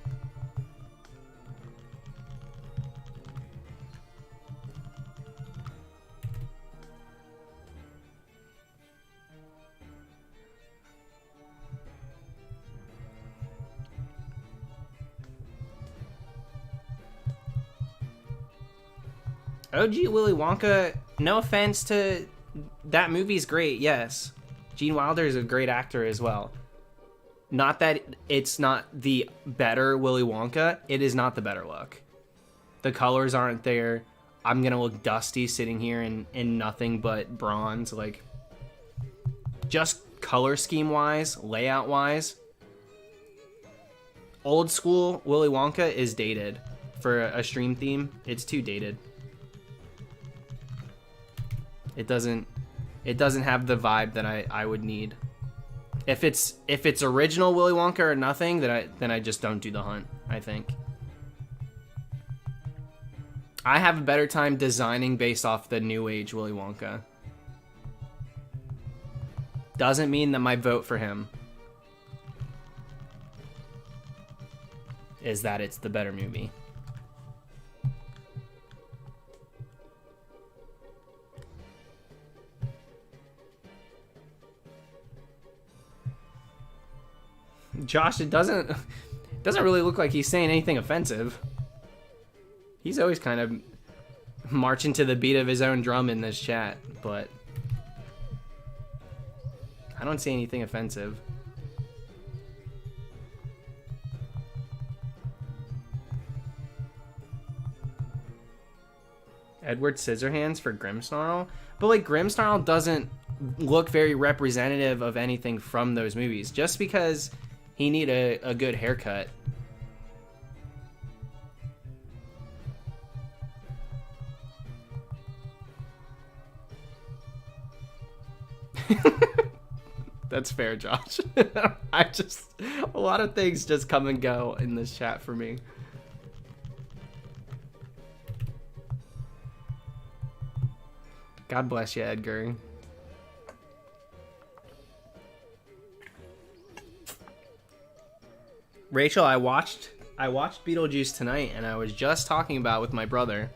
OG Willy Wonka, no offense to that movie's great, yes. Gene Wilder is a great actor as well. Not that it's not the better Willy Wonka, it is not the better look. The colors aren't there. I'm gonna look dusty sitting here in nothing but bronze. Like, just color scheme wise, layout wise, old school Willy Wonka is dated for a stream theme. It's too dated. It doesn't have the vibe that I would need. If it's original Willy Wonka or nothing, then I just don't do the hunt, I think. I have a better time designing based off the new age Willy Wonka. Doesn't mean that my vote for him is that it's the better movie. Josh, it doesn't really look like he's saying anything offensive. He's always kind of marching to the beat of his own drum in this chat, but I don't see anything offensive. Edward Scissorhands for Grimmsnarl, but like Grimmsnarl doesn't look very representative of anything from those movies. Just because he need a good haircut. That's fair, Josh. A lot of things just come and go in this chat for me. God bless you, Edgar. Rachel, I watched Beetlejuice tonight, and I was just talking about with my brother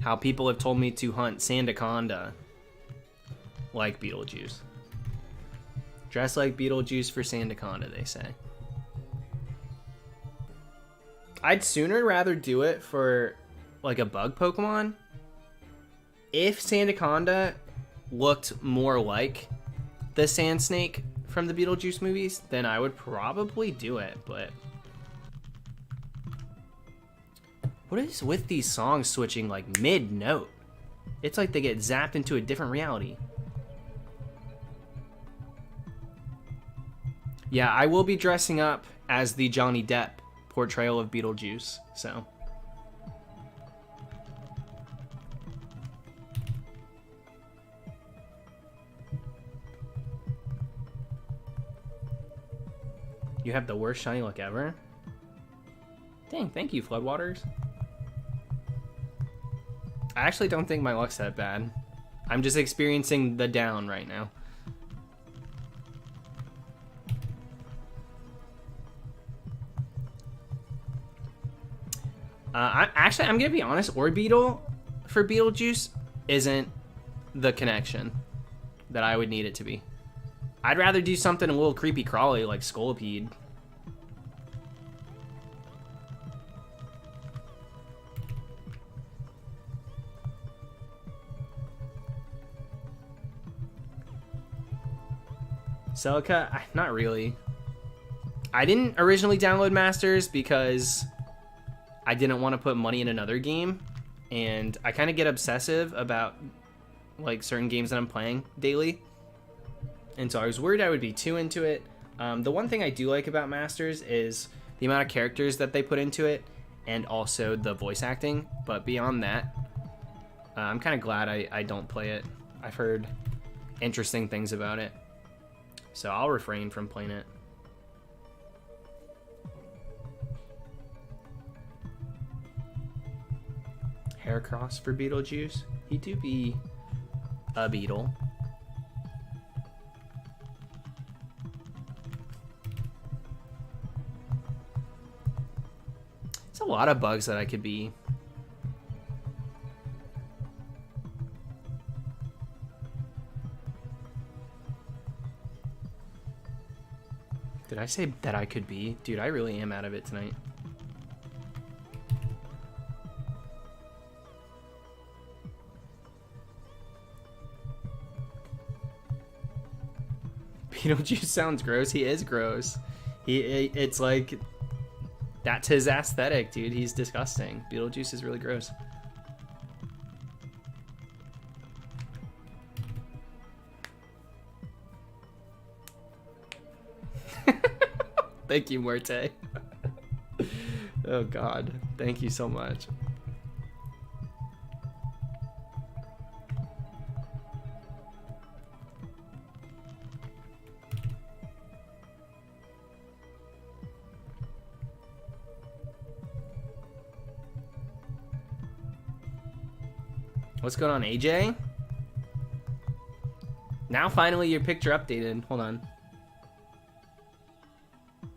how people have told me to hunt Sandaconda like Beetlejuice. Dress like Beetlejuice for Sandaconda, they say. I'd sooner rather do it for like a bug Pokemon. If Sandaconda looked more like the Sand Snake from the Beetlejuice movies, then I would probably do it, but what is with these songs switching like mid-note? It's like they get zapped into a different reality. Yeah, I will be dressing up as the Johnny Depp portrayal of Beetlejuice, so. You have the worst shiny luck ever? Dang, thank you, Floodwaters. I actually don't think my luck's that bad. I'm just experiencing the down right now. I'm gonna be honest, Orbeetle for Beetlejuice isn't the connection that I would need it to be. I'd rather do something a little creepy crawly like Scolipede. Celica? Not really. I didn't originally download Masters because I didn't want to put money in another game, and I kind of get obsessive about like certain games that I'm playing daily, and so I was worried I would be too into it. The one thing I do like about Masters is the amount of characters that they put into it, and also the voice acting, but beyond that, I'm kind of glad I don't play it. I've heard interesting things about it, so I'll refrain from playing it. Heracross for Beetlejuice. He do be a beetle. It's a lot of bugs that I could be. Did I say that I could be? Dude, I really am out of it tonight. Beetlejuice sounds gross. He is gross. It's like, that's his aesthetic, dude. He's disgusting. Beetlejuice is really gross. Thank you, Muerte. Oh God, thank you so much. What's going on, AJ? Now finally your picture updated. Hold on.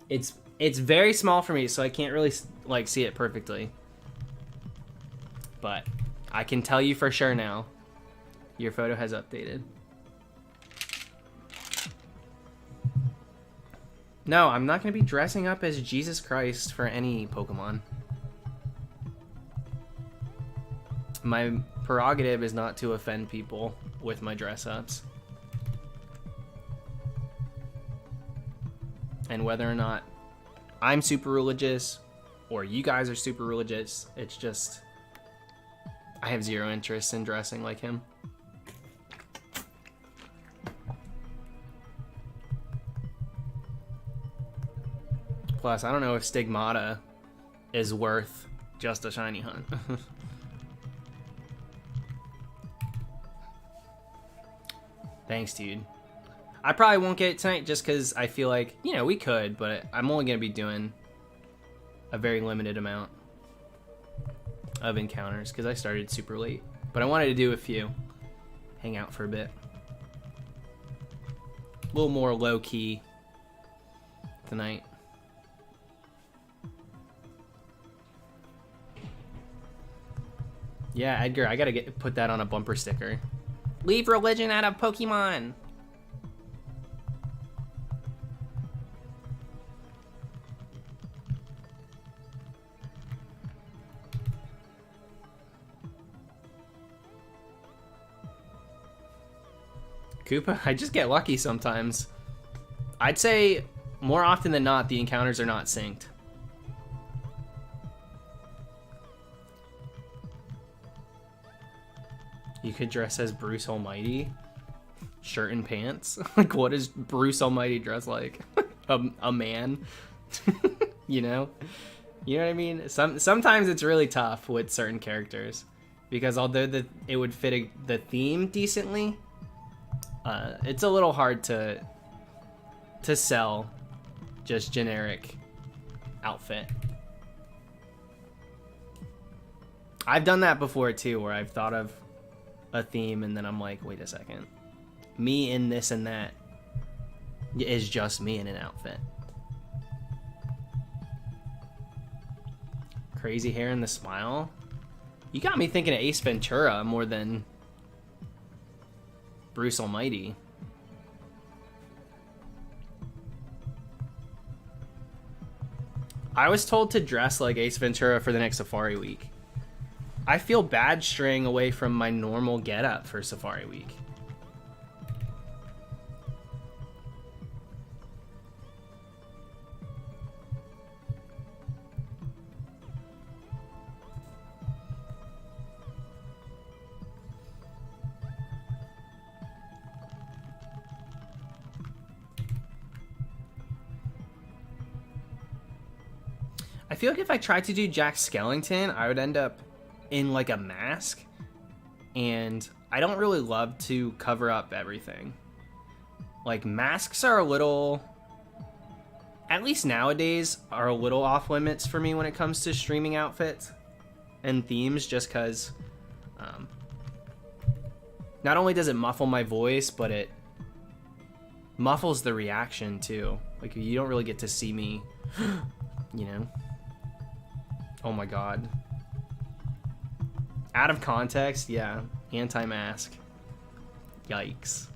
It's very small for me, so I can't really like see it perfectly. But I can tell you for sure now. Your photo has updated. No, I'm not going to be dressing up as Jesus Christ for any Pokemon. My prerogative is not to offend people with my dress-ups. And whether or not I'm super religious or you guys are super religious, it's just I have zero interest in dressing like him. Plus, I don't know if Stigmata is worth just a shiny hunt. Thanks, dude. I probably won't get it tonight just because I feel like, you know, we could, but I'm only going to be doing a very limited amount of encounters because I started super late. But I wanted to do a few. Hang out for a bit. A little more low-key tonight. Yeah, Edgar, I gotta put that on a bumper sticker. Leave religion out of Pokemon! Koopa, I just get lucky sometimes. I'd say more often than not, the encounters are not synced. You could dress as Bruce Almighty. Shirt and pants. Like, what does Bruce Almighty dress like? a man? You know? You know what I mean? Sometimes it's really tough with certain characters. Because although it would fit the theme decently, it's a little hard to sell just generic outfit. I've done that before too, where I've thought of a theme and then I'm like, wait a second, me in this and that is just me in an outfit. Crazy hair and the smile. You got me thinking of Ace Ventura more than Bruce Almighty. I was told to dress like Ace Ventura for the next Safari Week. I feel bad straying away from my normal getup for Safari Week. I feel like if I tried to do Jack Skellington, I would end up in like a mask, and I don't really love to cover up everything. Like, masks are a little, at least nowadays, are a little off limits for me when it comes to streaming outfits and themes, just because not only does it muffle my voice, but it muffles the reaction too. Like, you don't really get to see me, you know? Oh my god. Out of context, yeah. Anti-mask. Yikes.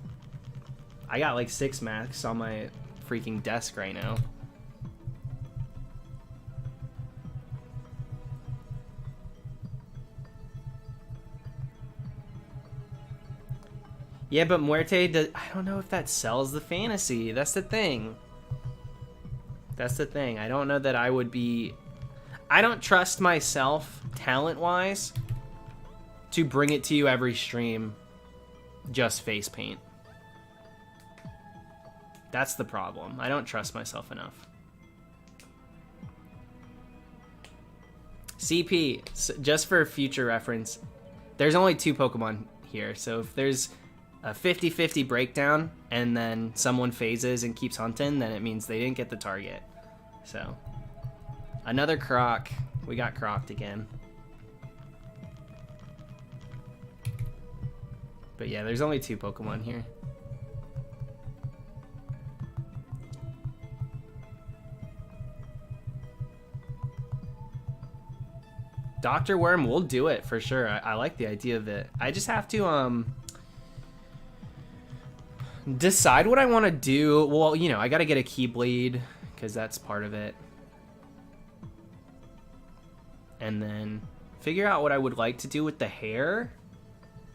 I got like 6 masks on my freaking desk right now. Yeah, but Muerte, I don't know if that sells the fantasy. That's the thing. That's the thing. I don't know that I would be... I don't trust myself, talent-wise, to bring it to you every stream just face paint. That's the problem. I don't trust myself enough. CP, just for future reference, there's only 2 Pokemon here, so if there's a 50-50 breakdown and then someone phases and keeps hunting, then it means they didn't get the target. So... another Croc. We got crocked again. But yeah, there's only 2 Pokemon here. Dr. Worm, we'll do it for sure. I like the idea of it. I just have to decide what I want to do. Well, you know, I got to get a Keyblade because that's part of it. And then figure out what I would like to do with the hair.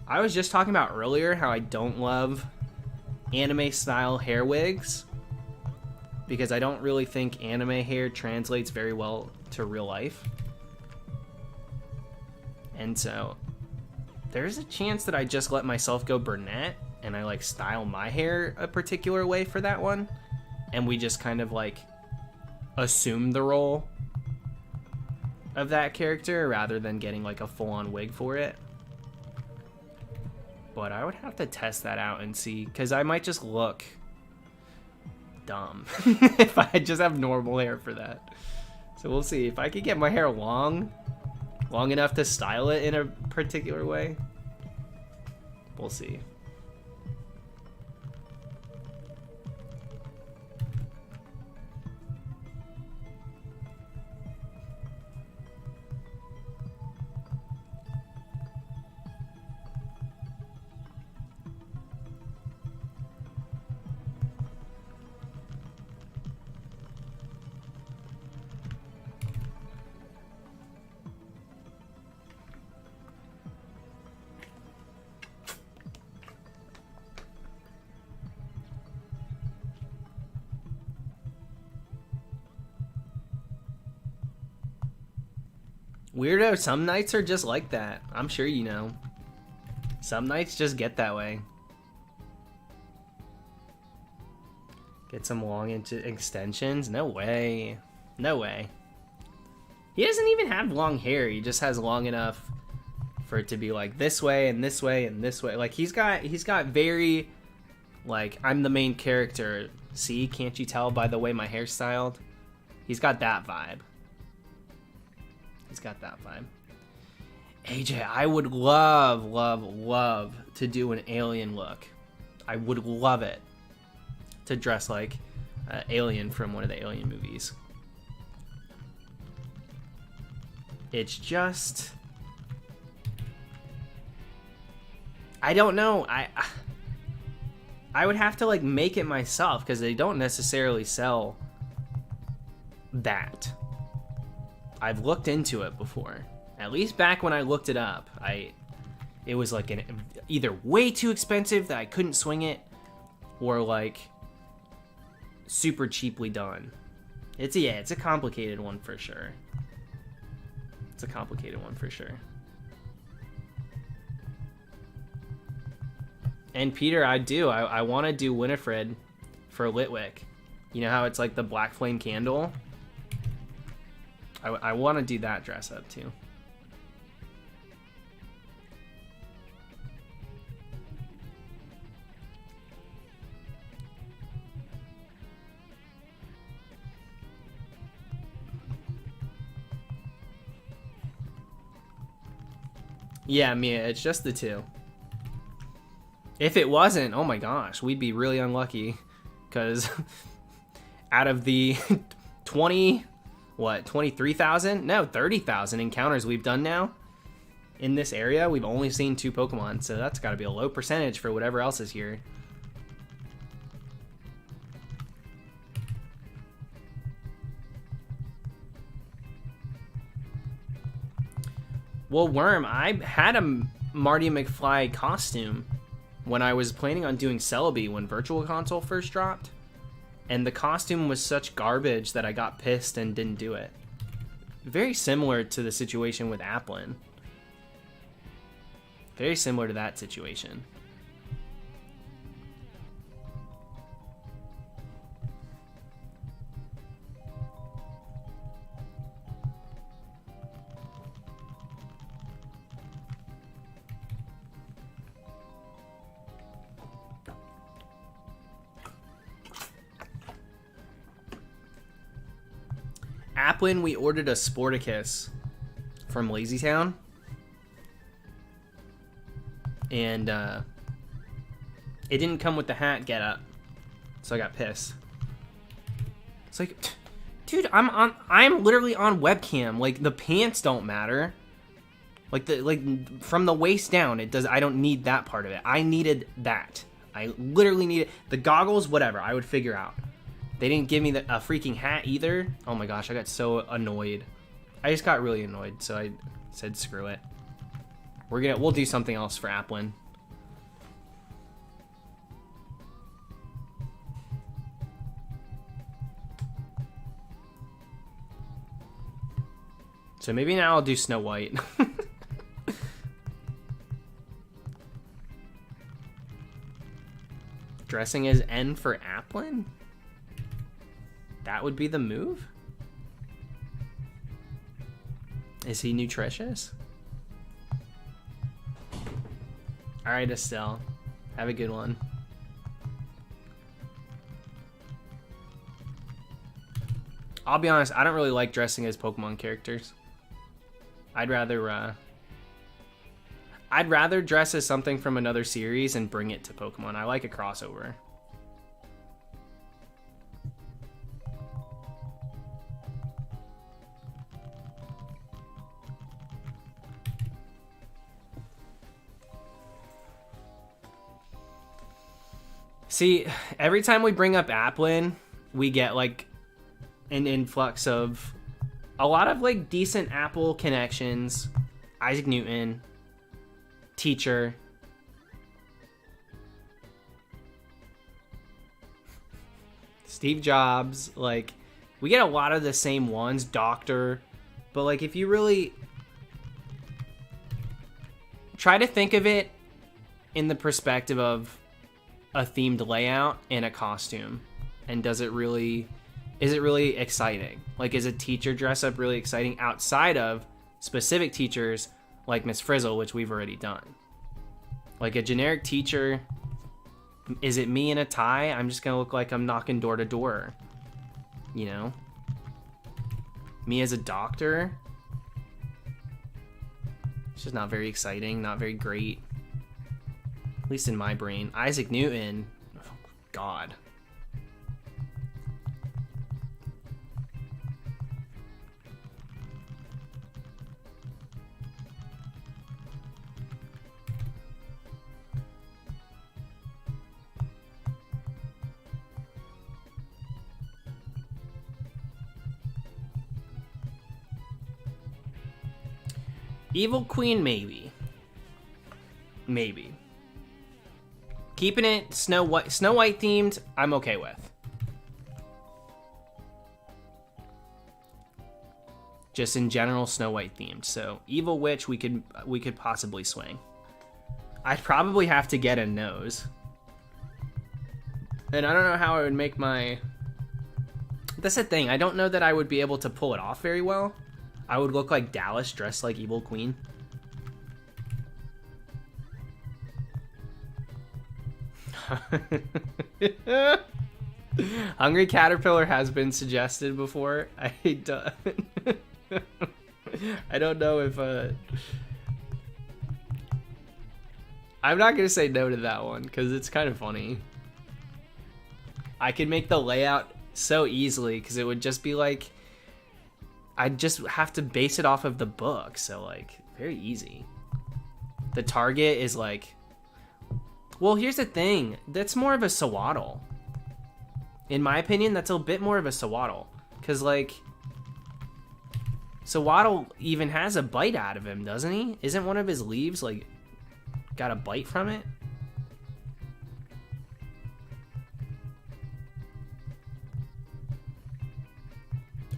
I was just talking about earlier how I don't love anime style hair wigs because I don't really think anime hair translates very well to real life. And so there's a chance that I just let myself go brunette and I like style my hair a particular way for that one, and we just kind of like assume the role of that character rather than getting like a full-on wig for it. But I would have to test that out and see, because I might just look dumb if I just have normal hair for that. So we'll see. If I could get my hair long enough to style it in a particular way, we'll see. Weirdo, some nights are just like that. I'm sure you know. Some nights just get that way. Get some long extensions? No way. No way. He doesn't even have long hair. He just has long enough for it to be like this way and this way and this way. Like he's got very, like, I'm the main character. See, can't you tell by the way my hair's styled? He's got that vibe. He's got that vibe. AJ, I would love, love, love to do an alien look. I would love it. To dress like Alien from one of the Alien movies. It's just... I don't know. I would have to like make it myself because they don't necessarily sell that. I've looked into it before. At least back when I looked it up, it was like either way too expensive that I couldn't swing it, or like super cheaply done. It's a complicated one for sure. It's a complicated one for sure. And Peter, I want to do Winifred for Litwick. You know how it's like the black flame candle? I want to do that dress up too. Yeah, Mia, it's just the two. If it wasn't, oh my gosh, we'd be really unlucky. Because out of the 23,000? No, 30,000 encounters we've done now in this area, we've only seen 2 Pokemon. So that's got to be a low percentage for whatever else is here. Well, Worm, I had a Marty McFly costume when I was planning on doing Celebi when Virtual Console first dropped. And the costume was such garbage that I got pissed and didn't do it. Very similar to the situation with Applin. Very similar to that situation. Applin, we ordered a Sporticus from Lazy Town. And it didn't come with the hat getup. So I got pissed. It's like, dude, I'm literally on webcam. Like, the pants don't matter. Like from the waist down, I don't need that part of it. I needed that. I literally needed the goggles, whatever, I would figure out. They didn't give me a freaking hat either. Oh my gosh, I got so annoyed. I just got really annoyed, so I said screw it. We'll do something else for Applin. So maybe now I'll do Snow White. Dressing as N for Applin? That would be the move? Is he nutritious? Alright, Estelle. Have a good one. I'll be honest, I don't really like dressing as Pokemon characters. I'd rather dress as something from another series and bring it to Pokemon. I like a crossover. See, every time we bring up Applin, we get like an influx of a lot of like decent Apple connections. Isaac Newton, teacher. Steve Jobs, like we get a lot of the same ones, doctor. But like if you really try to think of it in the perspective of a themed layout and a costume. And is it really exciting? Like, is a teacher dress up really exciting outside of specific teachers like Miss Frizzle, which we've already done? Like a generic teacher, is it me in a tie? I'm just gonna look like I'm knocking door to door, you know? Me as a doctor, it's just not very exciting, not very great. At least in my brain. Isaac Newton, oh, God. Evil Queen, maybe. Maybe. Keeping it Snow White themed, I'm okay with. Just in general, Snow White themed. So Evil Witch, we could possibly swing. I'd probably have to get a nose. And I don't know how I would make my... That's the thing. I don't know that I would be able to pull it off very well. I would look like Dallas dressed like Evil Queen. Hungry Caterpillar has been suggested before. I don't know if I'm not gonna say no to that one because it's kind of funny. I could make the layout so easily because it would just be like, I'd just have to base it off of the book, so like very easy. The target is like, well, here's the thing, that's more of a Sawaddle. In my opinion, that's a bit more of a Sawaddle, because like Sawaddle even has a bite out of him, doesn't he? Isn't one of his leaves like got a bite from it?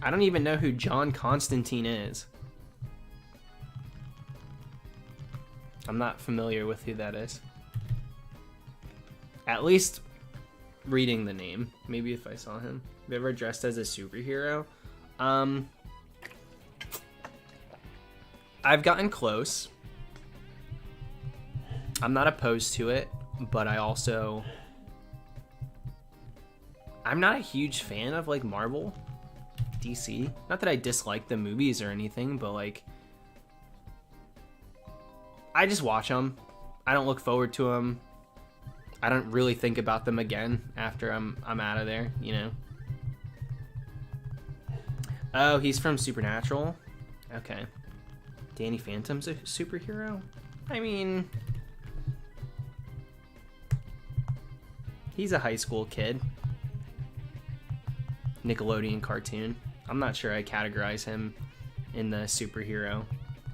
I don't even know who John Constantine is. I'm not familiar with who that is. At least reading the name. Maybe if I saw him. Have you ever dressed as a superhero? I've gotten close. I'm not opposed to it, but I'm not a huge fan of like Marvel. DC. Not that I dislike the movies or anything, but like I just watch them. I don't look forward to them. I don't really think about them again after I'm out of there, you know. Oh, he's from Supernatural. Okay. Danny Phantom's a superhero? I mean, he's a high school kid. Nickelodeon cartoon. I'm not sure I categorize him in the superhero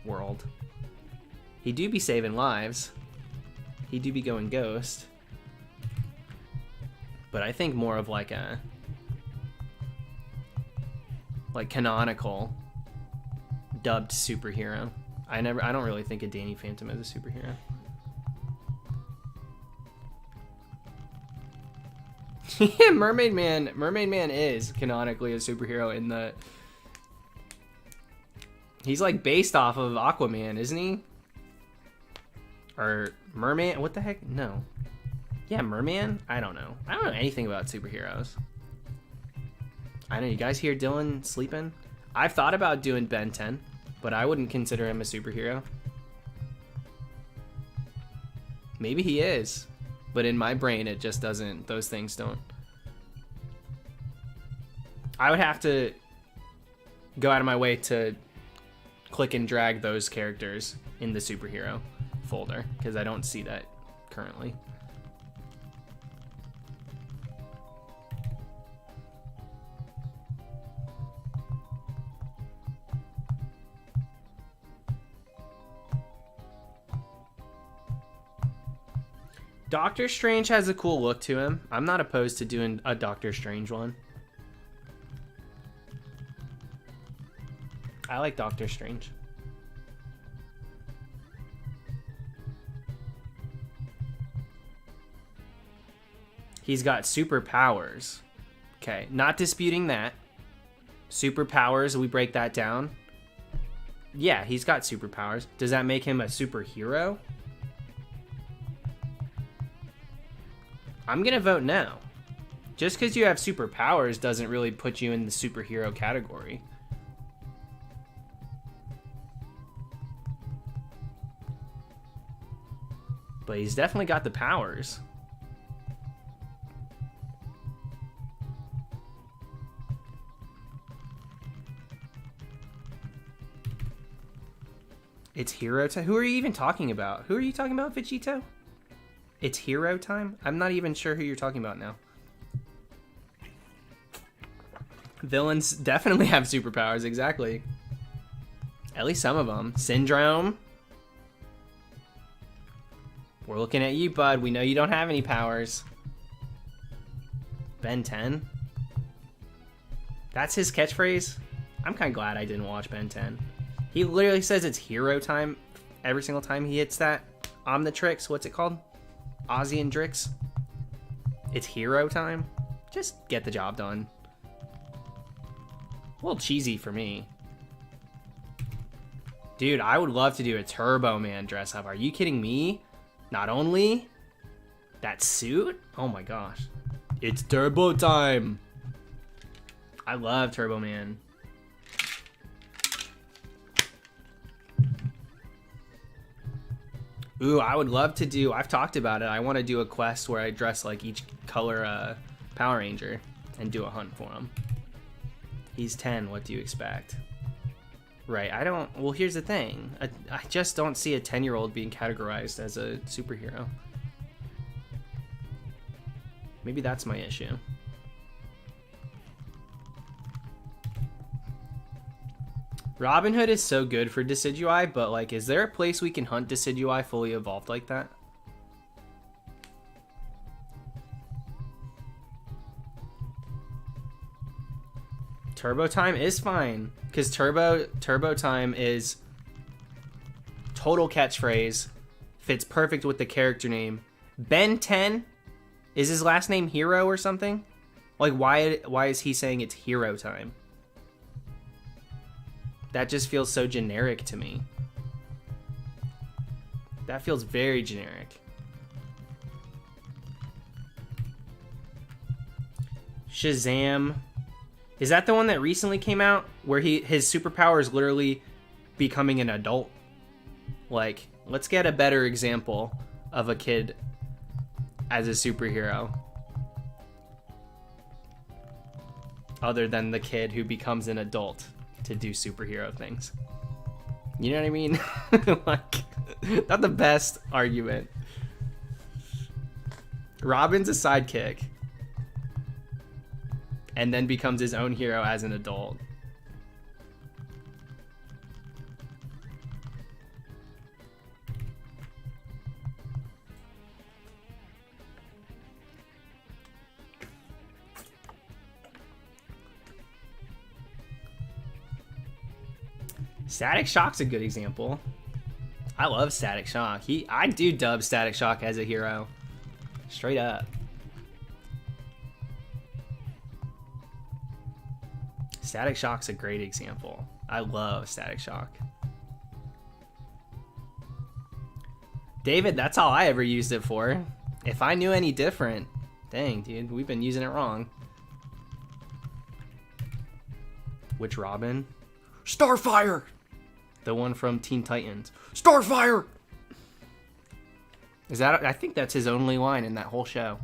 world. He do be saving lives. He do be going ghost. But I think more of like a canonical dubbed superhero. I don't really think of Danny Phantom as a superhero. Yeah, Mermaid Man is canonically a superhero in the... He's like based off of Aquaman, isn't he? Or Merman? What the heck? No. Yeah, Merman? I don't know. I don't know anything about superheroes. I know, you guys hear Dylan sleeping? I've thought about doing Ben 10, but I wouldn't consider him a superhero. Maybe he is, but in my brain it just doesn't, those things don't. I would have to go out of my way to click and drag those characters in the superhero folder, because I don't see that currently. Doctor Strange has a cool look to him. I'm not opposed to doing a Doctor Strange one. I like Doctor Strange. He's got superpowers. Okay, not disputing that. Superpowers, we break that down. Yeah, he's got superpowers. Does that make him a superhero? I'm gonna vote no. Just because you have superpowers doesn't really put you in the superhero category. But he's definitely got the powers. It's hero time? Who are you even talking about? Who are you talking about, Vegito? It's hero time? I'm not even sure who you're talking about now. Villains definitely have superpowers, exactly. At least some of them. Syndrome. We're looking at you, bud. We know you don't have any powers. Ben 10. That's his catchphrase? I'm kind of glad I didn't watch Ben 10. He literally says it's hero time every single time he hits that Omnitrix. What's it called? Ozzy and Drix. It's hero time. Just get the job done. A little cheesy for me. Dude, I would love to do a Turbo Man dress up. Are you kidding me? Not only that suit. Oh my gosh. It's Turbo time. I love Turbo Man. Ooh, I would love to do, I've talked about it, I want to do a quest where I dress like each color Power Ranger and do a hunt for him. He's 10, what do you expect? Right, I don't, well here's the thing, I just don't see a 10-year-old being categorized as a superhero. Maybe that's my issue. Robin Hood is so good for Decidueye, but like, is there a place we can hunt Decidueye fully evolved like that? Turbo Time is fine, because Turbo Time is total catchphrase, fits perfect with the character name. Ben 10, is his last name Hero or something? Like, why is he saying it's Hero Time? That just feels so generic to me. That feels very generic. Shazam. Is that the one that recently came out? Where his superpower is literally becoming an adult? Like, let's get a better example of a kid as a superhero. Other than the kid who becomes an adult to do superhero things. You know what I mean? Like, not the best argument. Robin's a sidekick and then becomes his own hero as an adult. Static Shock's a good example. I love Static Shock. I do dub Static Shock as a hero. Straight up. Static Shock's a great example. I love Static Shock. David, that's all I ever used it for. If I knew any different, dang, dude, we've been using it wrong. Which Robin? Starfire! The one from Teen Titans. Starfire! Is that? I think that's his only line in that whole show.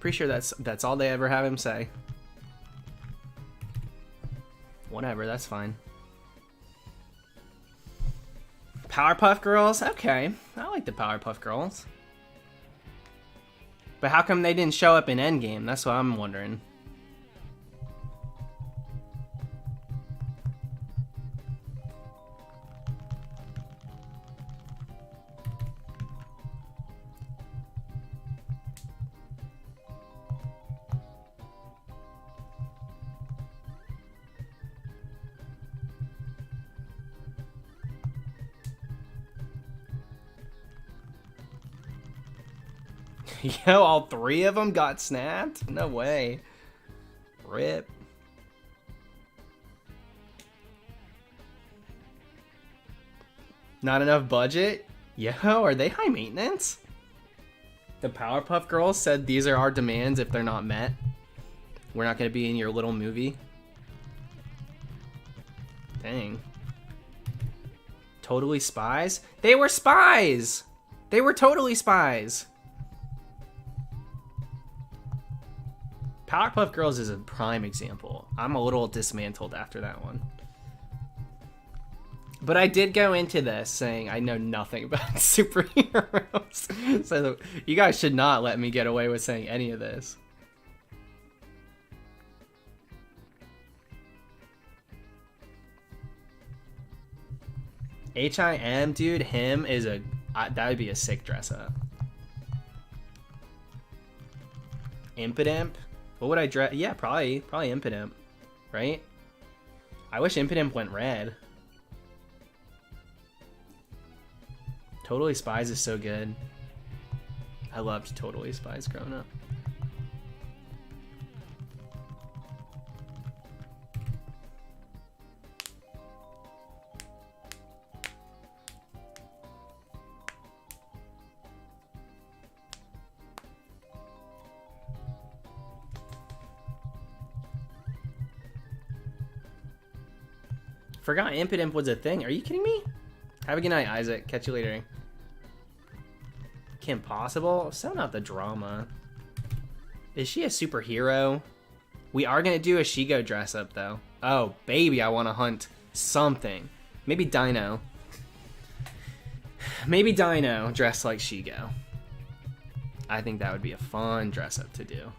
Pretty sure that's all they ever have him say. Whatever, that's fine. Powerpuff Girls? Okay, I like the Powerpuff Girls. But how come they didn't show up in Endgame? That's what I'm wondering. Yo, all 3 of them got snapped? No way. Rip. Not enough budget? Yo, are they high maintenance? The Powerpuff Girls said these are our demands if they're not met. We're not going to be in your little movie. Dang. Totally Spies? They were spies! They were totally spies! Powerpuff Girls is a prime example. I'm a little dismantled after that one. But I did go into this saying I know nothing about superheroes. So you guys should not let me get away with saying any of this. HIM, dude, him is a... that would be a sick dress up. Impidimp? What would I dress? Yeah, probably Impidimp, right? I wish Impidimp went red. Totally Spies is so good. I loved Totally Spies growing up. Forgot Impidimp was a thing. Are you kidding me? Have a good night, Isaac. Catch you later. Kim Possible? Sound out the drama. Is she a superhero? We are going to do a Shigo dress up, though. Oh, baby, I want to hunt something. Maybe Dino. Maybe Dino dressed like Shigo. I think that would be a fun dress up to do.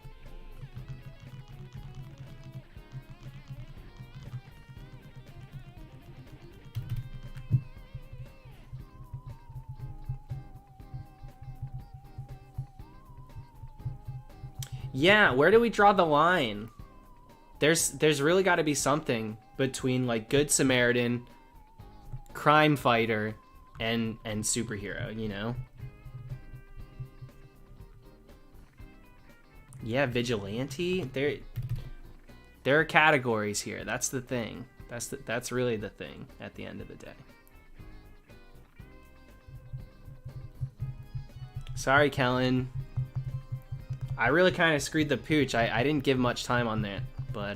Yeah, where do we draw the line? There's really got to be something between like Good Samaritan, crime fighter, and superhero, you know? Yeah, vigilante. There are categories here. That's the thing. That's really the thing at the end of the day. Sorry, Kellen. I really kind of screwed the pooch. I didn't give much time on that, but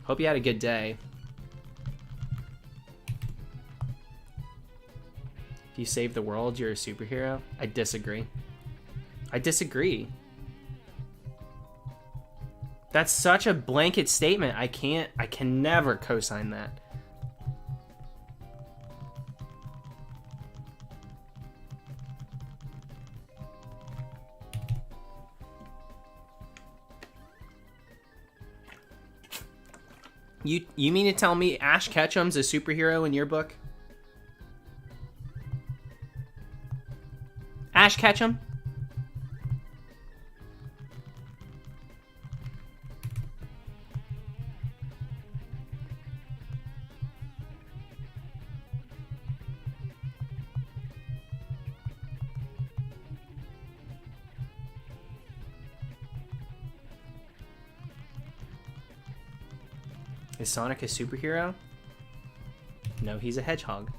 hope you had a good day. If you save the world, you're a superhero? I disagree. I disagree. That's such a blanket statement. I can never co-sign that. You mean to tell me Ash Ketchum's a superhero in your book? Ash Ketchum? Is Sonic a superhero? No, he's a hedgehog.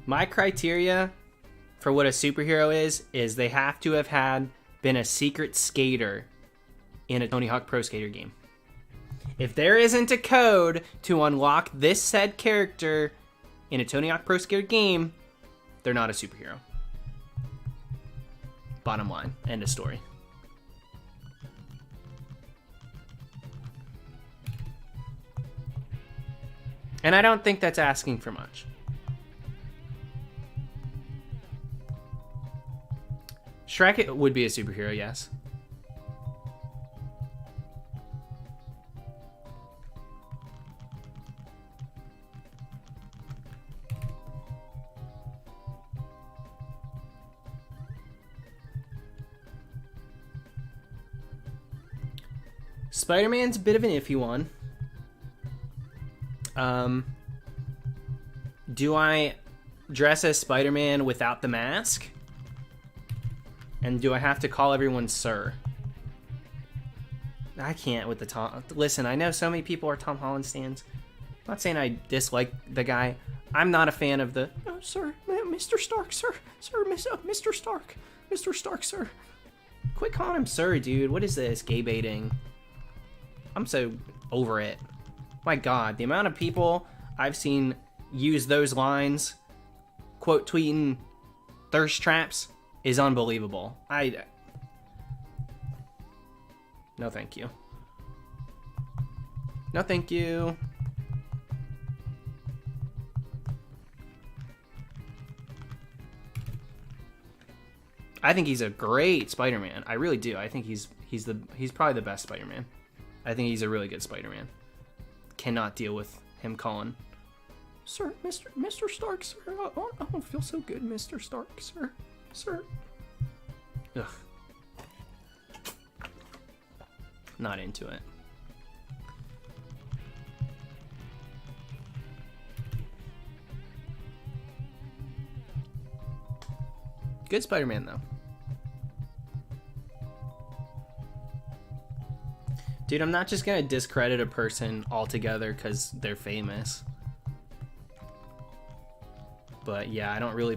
My criteria for what a superhero is they have to have been a secret skater in a Tony Hawk Pro Skater game. If there isn't a code to unlock this said character in a Tony Hawk Pro Skater game, they're not a superhero. Bottom line, end of story. And I don't think that's asking for much. Shrek would be a superhero, yes. Spider-Man's a bit of an iffy one. Do I dress as Spider-Man without the mask? And do I have to call everyone sir? I can't with the Tom. Listen, I know so many people are Tom Holland stans. I'm not saying I dislike the guy. I'm not a fan of the, oh, sir, Mr. Stark, sir, Mr. Stark, Mr. Stark, sir. Quit calling him sir, dude. What is this? Gay baiting. I'm so over it. My God, the amount of people I've seen use those lines, quote tweeting thirst traps, is unbelievable. No, thank you. No, thank you. I think he's a great Spider-Man. I really do. I think he's probably the best Spider-Man. I think he's a really good Spider-Man. Cannot deal with him calling, sir, Mr. Stark, sir. I don't feel so good, Mr. Stark, sir. Ugh. Not into it. Good Spider-Man, though. Dude, I'm not just gonna discredit a person altogether because they're famous. But yeah, I don't really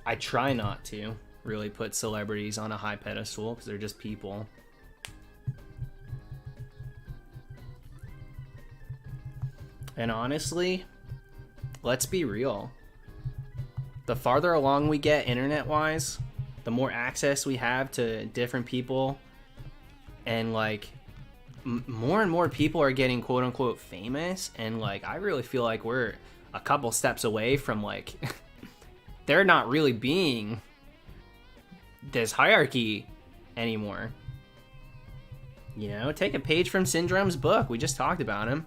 I try not to really put celebrities on a high pedestal because they're just people. And honestly, let's be real. The farther along we get internet-wise, the more access we have to different people, and like more and more people are getting quote-unquote famous, and like I really feel like we're a couple steps away from like there not really being this hierarchy anymore. You know, take a page from Syndrome's book. We just talked about him.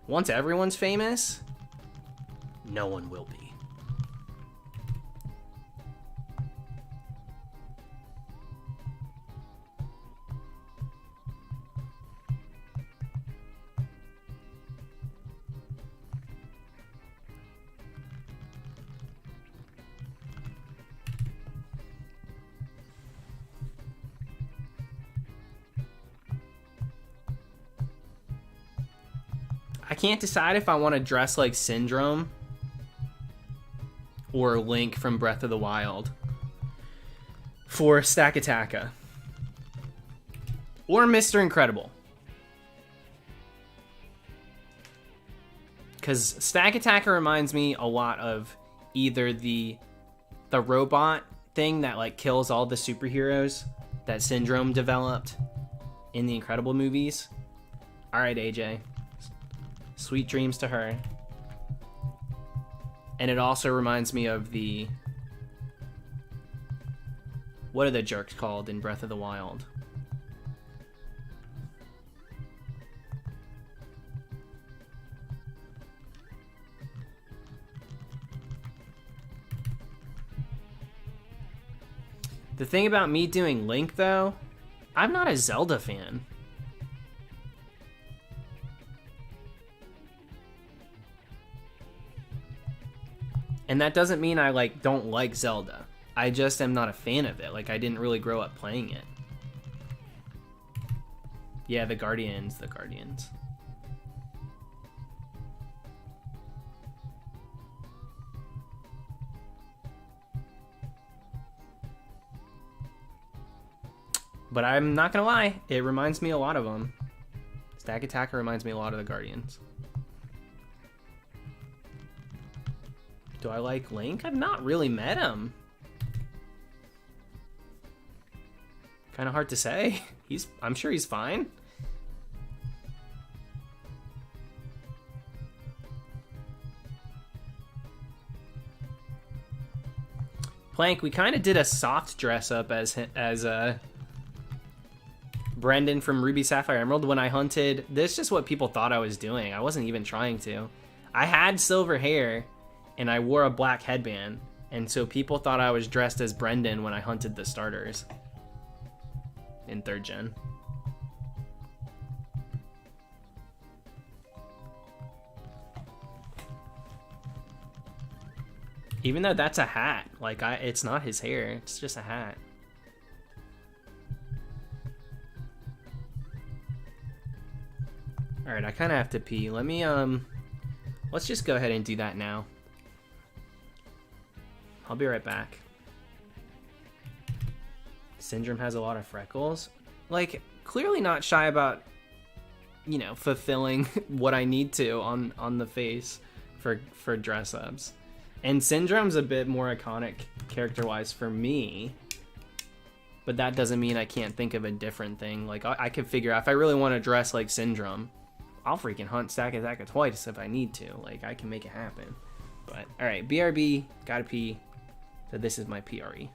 Once everyone's famous, no one will be. I can't decide if I want to dress like Syndrome or Link from Breath of the Wild for Stack Attacka or Mr. Incredible. Because Stack Attacka reminds me a lot of either the robot thing that like kills all the superheroes that Syndrome developed in the Incredible movies. All right, AJ. Sweet dreams to her. And it also reminds me of the... What are the jerks called in Breath of the Wild? The thing about me doing Link, though, I'm not a Zelda fan. And that doesn't mean I like don't like Zelda. I just am not a fan of it. Like I didn't really grow up playing it. Yeah, the Guardians. But I'm not gonna lie, it reminds me a lot of them. Stack Attacka reminds me a lot of the Guardians. Do I like Link? I've not really met him. Kind of hard to say. I'm sure he's fine. Plank, we kind of did a soft dress up as Brendan from Ruby Sapphire Emerald when I hunted. This is just what people thought I was doing. I wasn't even trying to. I had silver hair and I wore a black headband, and so people thought I was dressed as Brendan when I hunted the starters in 3rd gen. Even though that's a hat. Like, it's not his hair. It's just a hat. Alright, I kind of have to pee. Let me, let's just go ahead and do that now. I'll be right back. Syndrome has a lot of freckles. Like, clearly not shy about, you know, fulfilling what I need to on the face for dress ups. And Syndrome's a bit more iconic character-wise for me. But that doesn't mean I can't think of a different thing. Like, I could figure out, if I really want to dress like Syndrome, I'll freaking hunt Stack Attack twice if I need to. Like, I can make it happen. But, alright, BRB, gotta pee. So this is my PRE.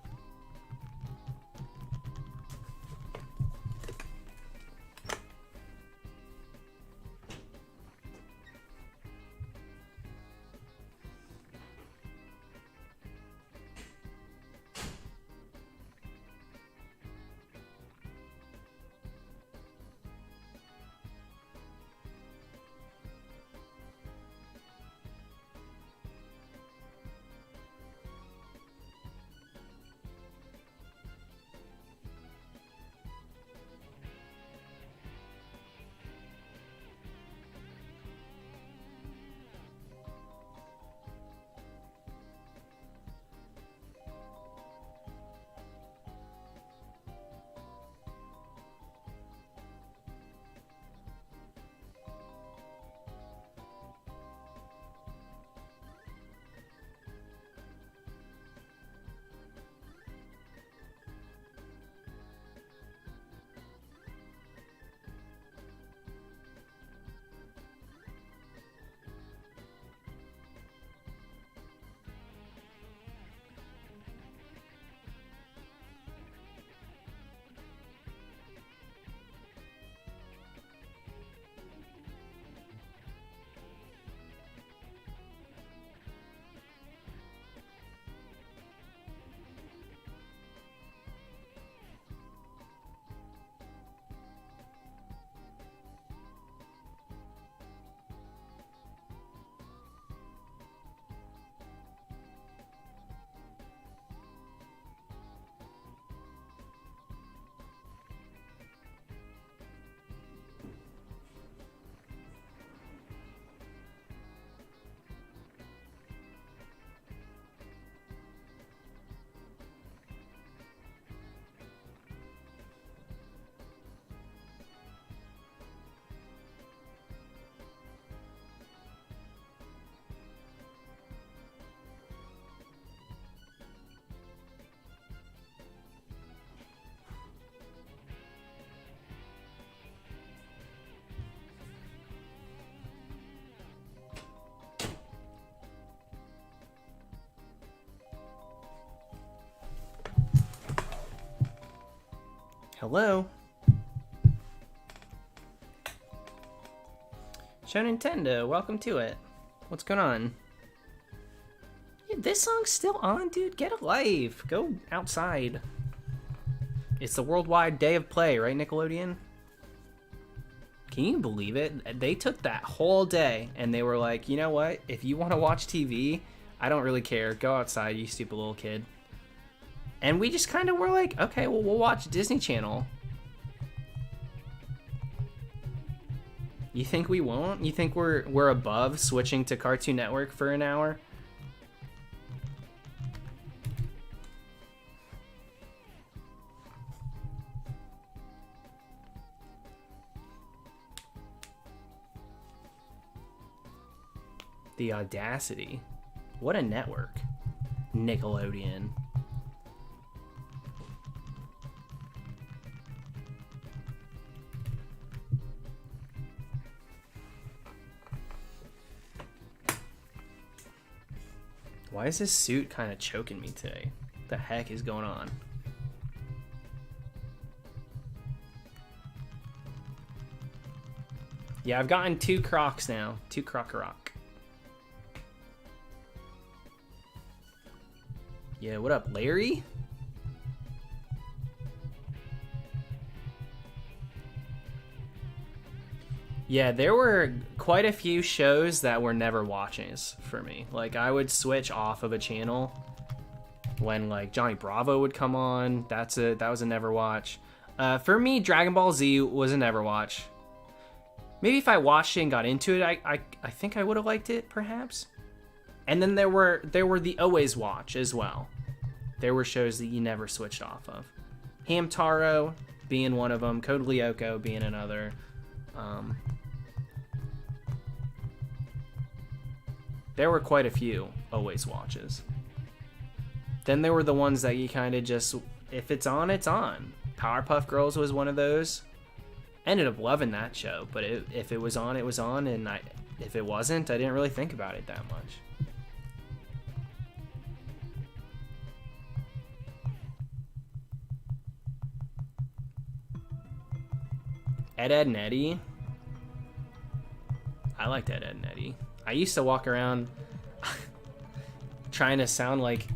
Hello? Show Nintendo, welcome to it. What's going on? Yeah, this song's still on, dude. Get a life. Go outside. It's the worldwide day of play, right, Nickelodeon? Can you believe it? They took that whole day and they were like, you know what? If you want to watch TV, I don't really care. Go outside, you stupid little kid. And we just kind of were like, okay, well, we'll watch Disney Channel. You think we won't? You think we're above switching to Cartoon Network for an hour? The audacity. What a network. Nickelodeon. Why is this suit kind of choking me today? What the heck is going on? Yeah, I've gotten 2 Crocs now. 2 Croc-a-Rock. Yeah, what up, Larry? Yeah, there were quite a few shows that were never watches for me. Like, I would switch off of a channel when, like, Johnny Bravo would come on. That was a never watch. For me, Dragon Ball Z was a never watch. Maybe if I watched it and got into it, I think I would have liked it, perhaps. And then there were the always watch as well. There were shows that you never switched off of. Hamtaro being one of them, Code Lyoko being another. There were quite a few always watches. Then there were the ones that you kind of just, if it's on, it's on. Powerpuff Girls was one of those. Ended up loving that show, but if it was on, it was on, and if it wasn't, I didn't really think about it that much. Ed, Edd n Eddy. I liked Ed, Edd n Eddy. I used to walk around trying to sound like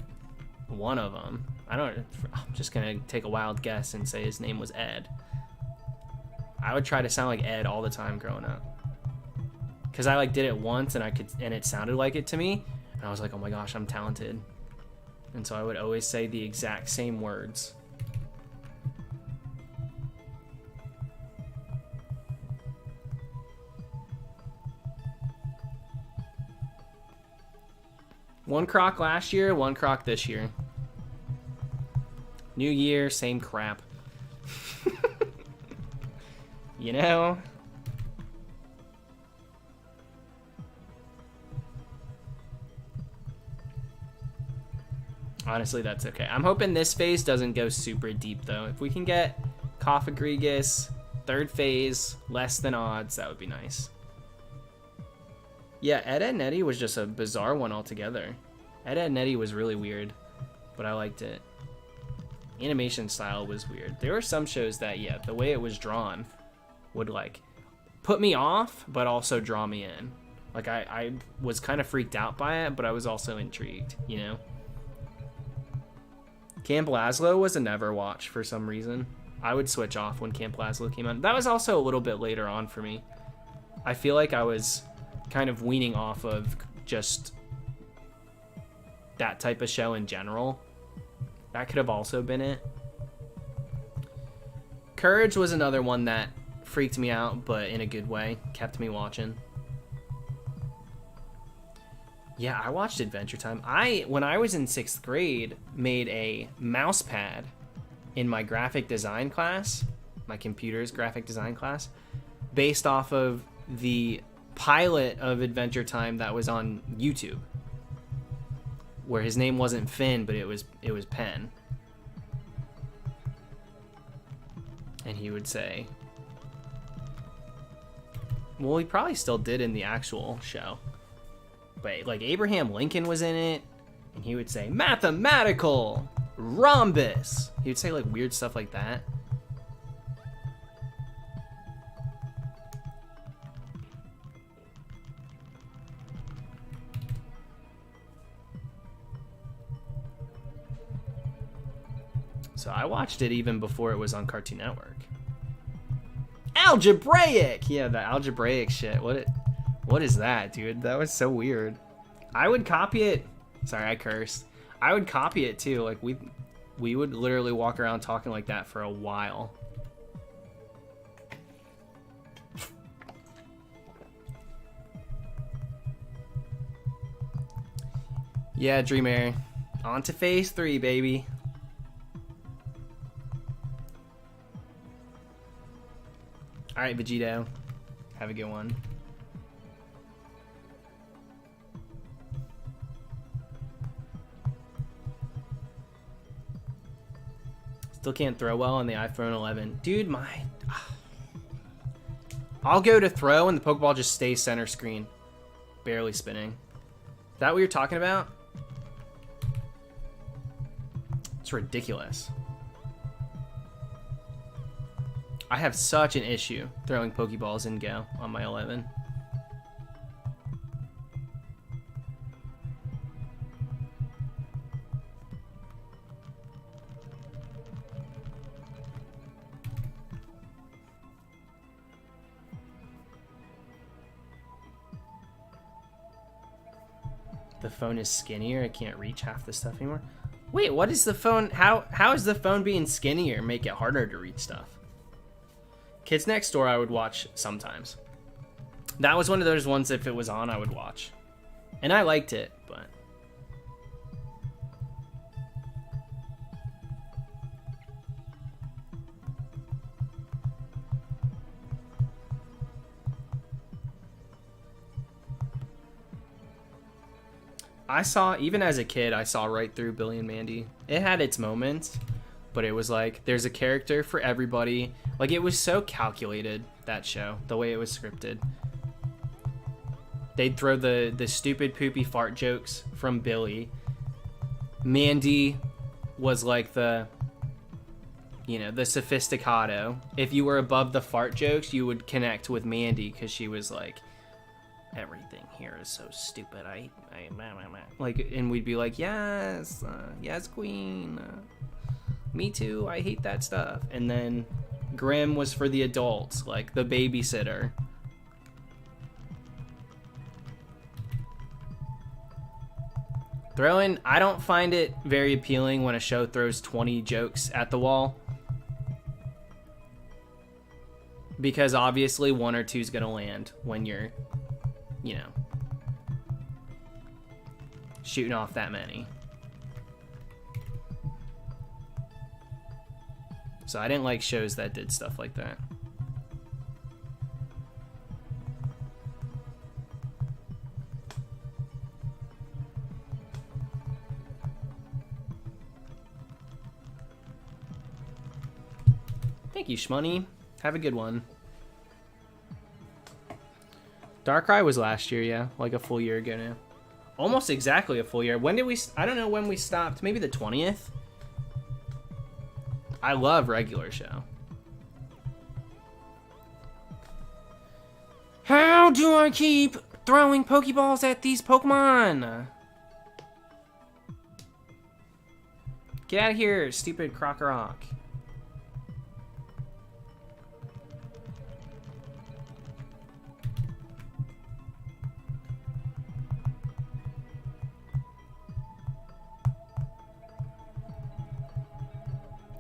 one of them. I'm just gonna take a wild guess and say his name was Ed. I would try to sound like Ed all the time growing up, because I like did it once and it sounded like it to me, and I was like, oh my gosh, I'm talented. And so I would always say the exact same words. One croc last year, one croc this year. New year, same crap. You know? Honestly, that's okay. I'm hoping this phase doesn't go super deep, though. If we can get Cofagrigus, third phase, less than odds, that would be nice. Yeah, Ed, Edd n Eddy was just a bizarre one altogether. Ed, Edd n Eddy was really weird, but I liked it. Animation style was weird. There were some shows that, yeah, the way it was drawn would, like, put me off, but also draw me in. Like, I was kind of freaked out by it, but I was also intrigued, you know? Camp Lazlo was a never watch for some reason. I would switch off when Camp Lazlo came out. That was also a little bit later on for me. I feel like I was kind of weaning off of just that type of show in general. That could have also been it. Courage was another one that freaked me out, but in a good way. Kept me watching. Yeah, I watched Adventure Time. When I was in 6th grade, made a mouse pad in my graphic design class, my computer's graphic design class, based off of the pilot of Adventure Time that was on YouTube, where his name wasn't Finn, but it was Penn. And he would say, well, he probably still did in the actual show, but like Abraham Lincoln was in it, and he would say mathematical rhombus. He would say like weird stuff like that. So I watched it even before it was on Cartoon Network. Algebraic! Yeah, the algebraic shit. What is that, dude? That was so weird. I would copy it. Sorry, I cursed. I would copy it too. Like we would literally walk around talking like that for a while. Yeah, Dreamer. On to phase 3, baby. Alright, Vegito. Have a good one. Still can't throw well on the iPhone 11. Dude, I'll go to throw and the Pokeball just stays center screen. Barely spinning. Is that what you're talking about? It's ridiculous. I have such an issue throwing Pokeballs in Go on my 11. The phone is skinnier. I can't reach half the stuff anymore. Wait, what is the phone? How is the phone being skinnier make it harder to reach stuff? Kids Next Door I would watch sometimes. That was one of those ones, if it was on, I would watch. And I liked it, but... I saw, even as a kid, I saw right through Billy and Mandy. It had its moments, but it was like, there's a character for everybody. Like, it was so calculated, that show, the way it was scripted. They'd throw the stupid poopy fart jokes from Billy. Mandy was like the, you know, the sophisticado. If you were above the fart jokes, you would connect with Mandy because she was like, everything here is so stupid. I like, and we'd be like, yes, yes, queen. Me too. I hate that stuff. And then Grimm was for the adults, like the babysitter. I don't find it very appealing when a show throws 20 jokes at the wall. Because obviously one or two's gonna land when you're, you know, shooting off that many. So I didn't like shows that did stuff like that. Thank you, Shmoney. Have a good one. Darkrai was last year, yeah. Like a full year ago now. Almost exactly a full year. When did we... I don't know when we stopped. Maybe the 20th? I love regular show. How do I keep throwing Pokeballs at these Pokemon? Get out of here, stupid Krokorok.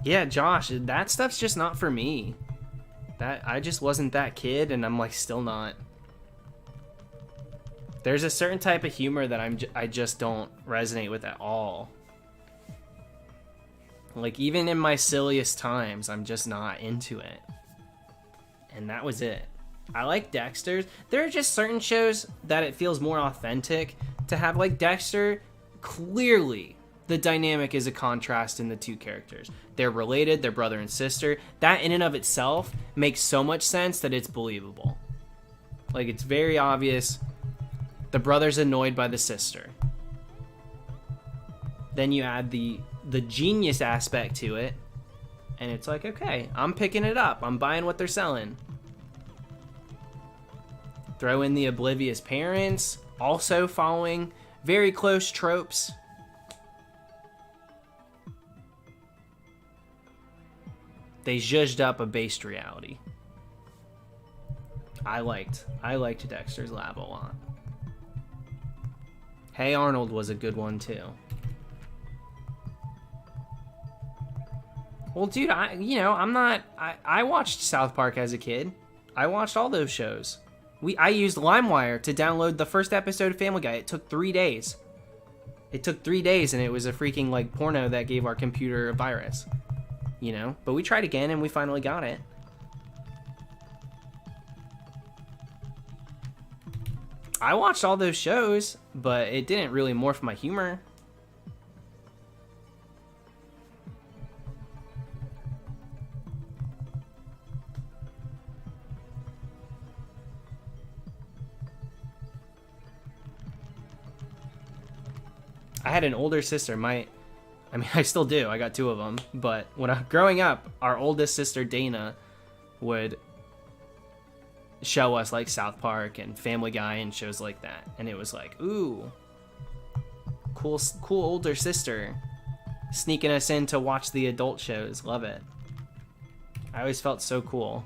Yeah, Josh, that stuff's just not for me. I just wasn't that kid, and I'm like still not. There's a certain type of humor that I just don't resonate with at all. Like, even in my silliest times, I'm just not into it. And that was it. I like Dexter's. There are just certain shows that it feels more authentic to have, like Dexter. Clearly, the dynamic is a contrast in the two characters. They're related, they're brother and sister. That in and of itself makes so much sense that it's believable. Like, it's very obvious the brother's annoyed by the sister. Then you add the genius aspect to it, and it's like, okay, I'm picking it up. I'm buying what they're selling. Throw in the oblivious parents, also following very close tropes. They zhuzhed up a based reality. I liked Dexter's Lab a lot. Hey Arnold was a good one too. Well, dude, I watched South Park as a kid. I watched all those shows. I used LimeWire to download the first episode of Family Guy. It took 3 days. It took 3 days, and it was a freaking, like, porno that gave our computer a virus. You know? But we tried again, and we finally got it. I watched all those shows, but it didn't really morph my humor. I had an older sister. I still do. I got 2 of them. But when growing up, our oldest sister, Dana, would show us like South Park and Family Guy and shows like that. And it was like, ooh, cool older sister sneaking us in to watch the adult shows. Love it. I always felt so cool.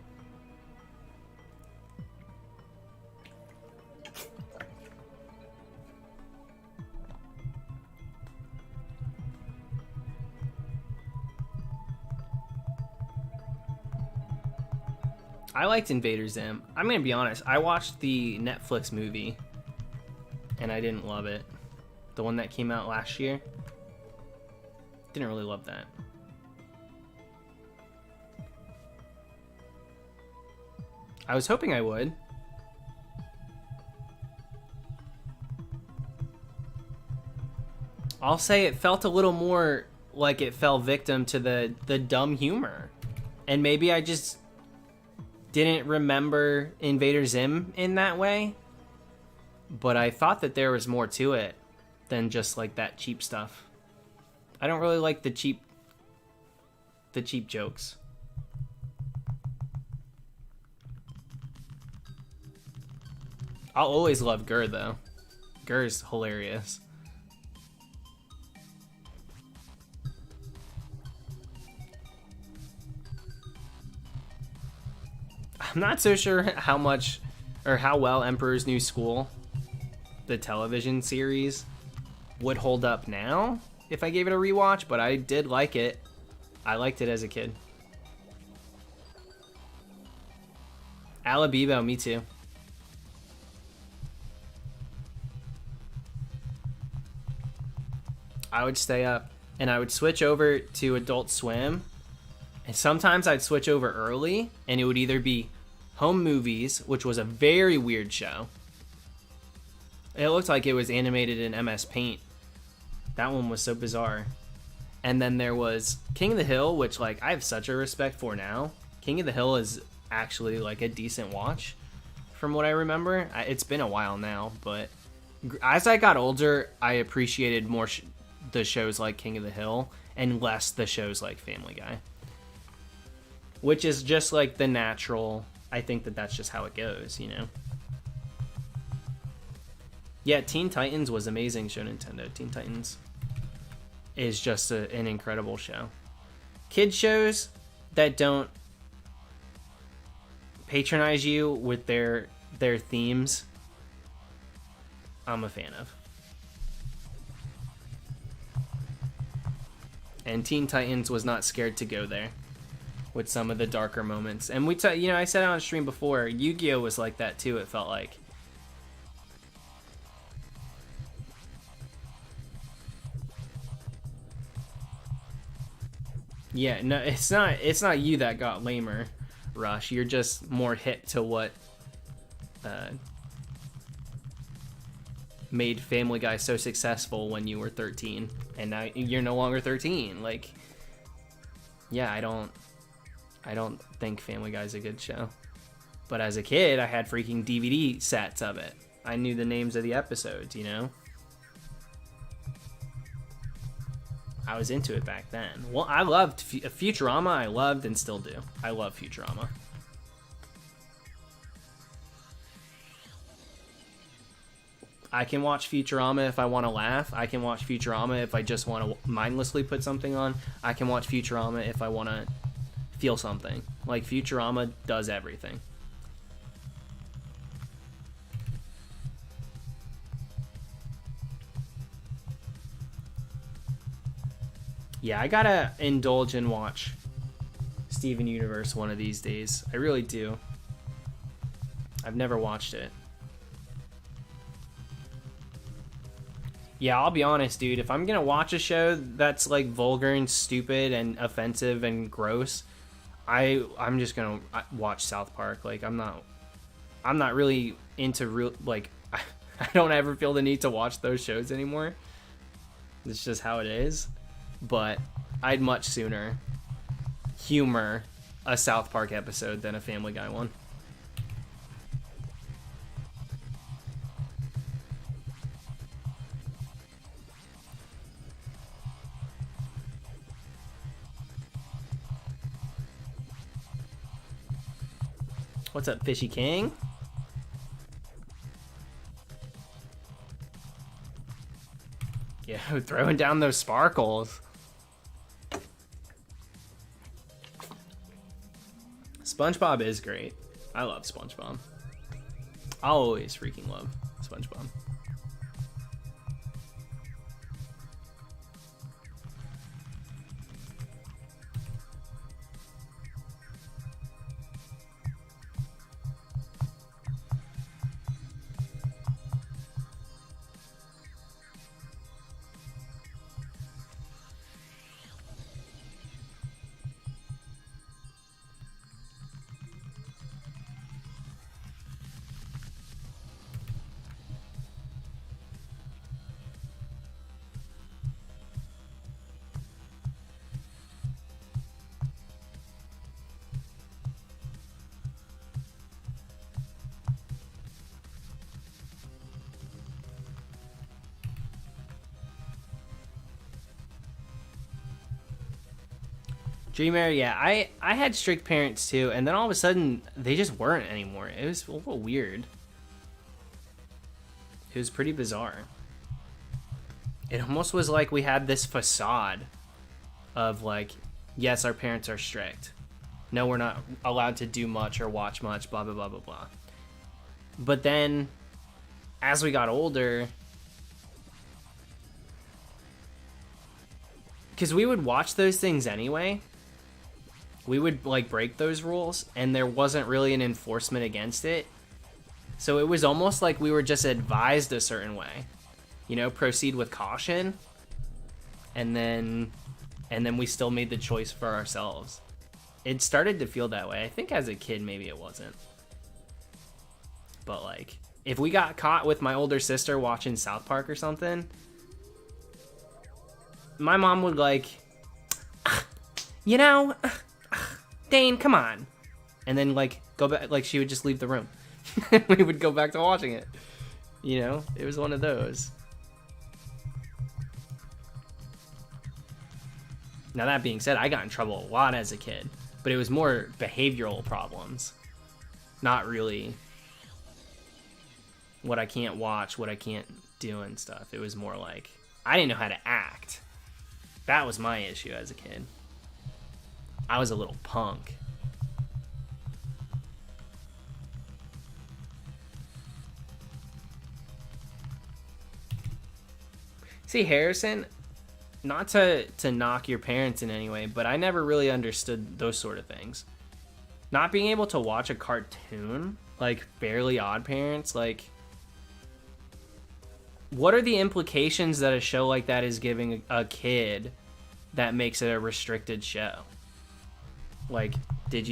I liked Invader Zim. I'm gonna be honest. I watched the Netflix movie, and I didn't love it. The one that came out last year. Didn't really love that. I was hoping I would. I'll say it felt a little more like it fell victim to the dumb humor. And maybe I just didn't remember Invader Zim in that way. But I thought that there was more to it than just like that cheap stuff. I don't really like the cheap jokes. I'll always love Gur though. Gur's hilarious. I'm not so sure how much or how well Emperor's New School, the television series, would hold up now if I gave it a rewatch, but I did like it. I liked it as a kid. Alabibo, me too. I would stay up and I would switch over to Adult Swim. And sometimes I'd switch over early and it would either be Home Movies, which was a very weird show. It looked like it was animated in MS Paint. That one was so bizarre. And then there was King of the Hill, which like I have such a respect for now. King of the Hill is actually like a decent watch from what I remember. It's been a while now, but as I got older, I appreciated more the shows like King of the Hill and less the shows like Family Guy. Which is just like the natural, I think that that's just how it goes, you know? Yeah, Teen Titans was amazing, Show Nintendo. Teen Titans is just an incredible show. Kid shows that don't patronize you with their themes, I'm a fan of. And Teen Titans was not scared to go there with some of the darker moments. And I said on stream before, Yu-Gi-Oh was like that too, it felt like. Yeah, no, it's not you that got lamer, Rush. You're just more hip to what made Family Guy so successful when you were 13, and now you're no longer 13. Like, yeah, I don't think Family Guy's a good show. But as a kid, I had freaking DVD sets of it. I knew the names of the episodes, you know? I was into it back then. Well, I loved Futurama. I loved and still do. I love Futurama. I can watch Futurama if I want to laugh. I can watch Futurama if I just want to mindlessly put something on. I can watch Futurama if I want to feel something. Like, Futurama does everything. Yeah, I gotta indulge and watch Steven Universe one of these days. I really do. I've never watched it. Yeah, I'll be honest, dude. If I'm gonna watch a show that's like vulgar and stupid and offensive and gross, I'm just gonna watch South Park. Like, I'm not really into real, like, I don't ever feel the need to watch those shows anymore. It's just how it is. But I'd much sooner humor a South Park episode than a Family Guy one. What's up, Fishy King? Yeah, throwing down those sparkles. SpongeBob is great. I love SpongeBob. I'll always freaking love SpongeBob. Dreamer, yeah, I had strict parents too, and then all of a sudden they just weren't anymore. It was a little weird. It was pretty bizarre. It almost was like we had this facade of like, yes, our parents are strict. No, we're not allowed to do much or watch much, blah, blah, blah, blah, blah. But then, as we got older, because we would watch those things anyway, we would like break those rules, and there wasn't really an enforcement against it. So it was almost like we were just advised a certain way, you know, proceed with caution, and then we still made the choice for ourselves. It started to feel that way. I think as a kid, maybe it wasn't. But like, if we got caught with my older sister watching South Park or something, my mom would like, you know, Dane, come on. And then like go back, like she would just leave the room. We would go back to watching it. You know, it was one of those. Now that being said, I got in trouble a lot as a kid, but it was more behavioral problems. Not really what I can't watch, what I can't do and stuff. It was more like, I didn't know how to act. That was my issue as a kid. I was a little punk. See, Harrison, not to knock your parents in any way, but I never really understood those sort of things. Not being able to watch a cartoon, like Fairly Odd Parents, like, what are the implications that a show like that is giving a kid that makes it a restricted show? Like, did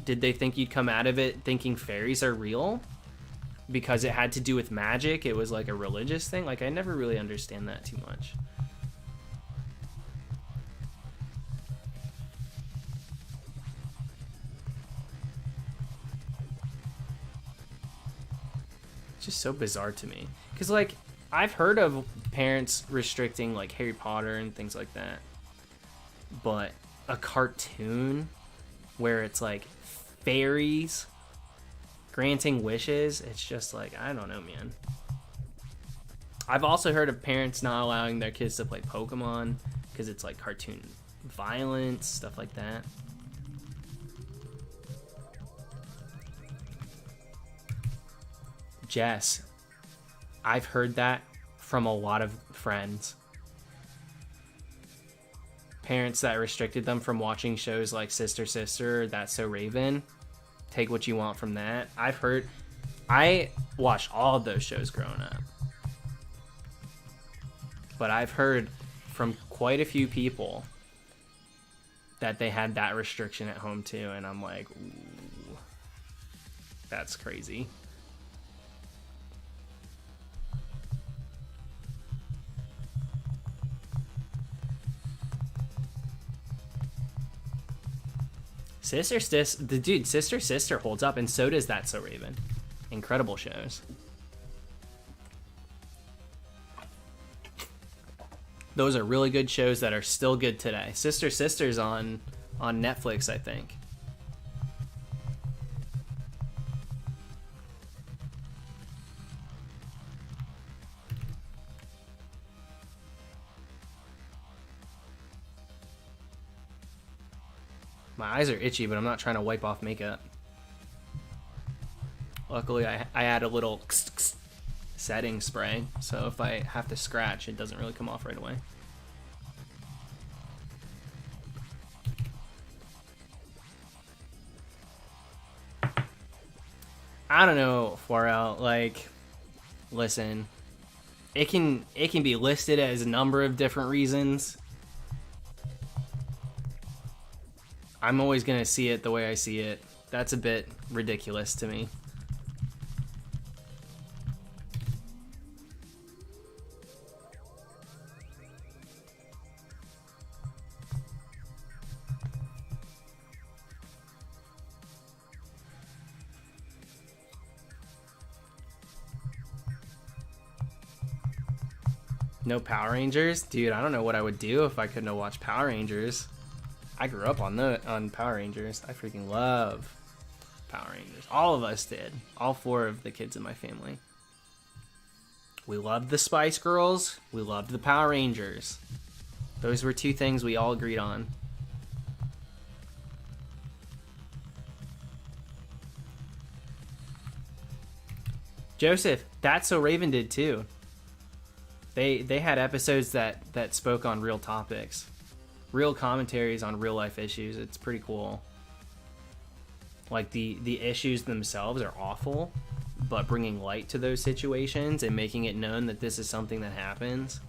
they think you'd come out of it thinking fairies are real? Because it had to do with magic, it was like a religious thing? Like, I never really understand that too much. It's just so bizarre to me. Because, like, I've heard of parents restricting, like, Harry Potter and things like that. But a cartoon where it's, like, fairies granting wishes, it's just like, I don't know, man. I've also heard of parents not allowing their kids to play Pokemon because it's, like, cartoon violence, stuff like that. Jess, I've heard that from a lot of friends. Parents that restricted them from watching shows like Sister Sister, That's So Raven. Take what you want from that. I watched all of those shows growing up. But I've heard from quite a few people that they had that restriction at home too, and I'm like, ooh, that's crazy. Sister Sister holds up, and so does That's So Raven. Incredible shows. Those are really good shows that are still good today. Sister Sister's on Netflix, I think. My eyes are itchy, but I'm not trying to wipe off makeup. Luckily, I add a little setting spray, so if I have to scratch, it doesn't really come off right away. I don't know, Forel, like, listen, it can be listed as a number of different reasons. I'm always going to see it the way I see it. That's a bit ridiculous to me. No Power Rangers? Dude, I don't know what I would do if I couldn't watch Power Rangers. I grew up on Power Rangers. I freaking love Power Rangers. All of us did. All 4 of the kids in my family. We loved the Spice Girls. We loved the Power Rangers. Those were 2 things we all agreed on. Joseph, That's So Raven did too. They had episodes that spoke on real topics. Real commentaries on real life issues. It's pretty cool. Like the issues themselves are awful, but bringing light to those situations and making it known that this is something that happens.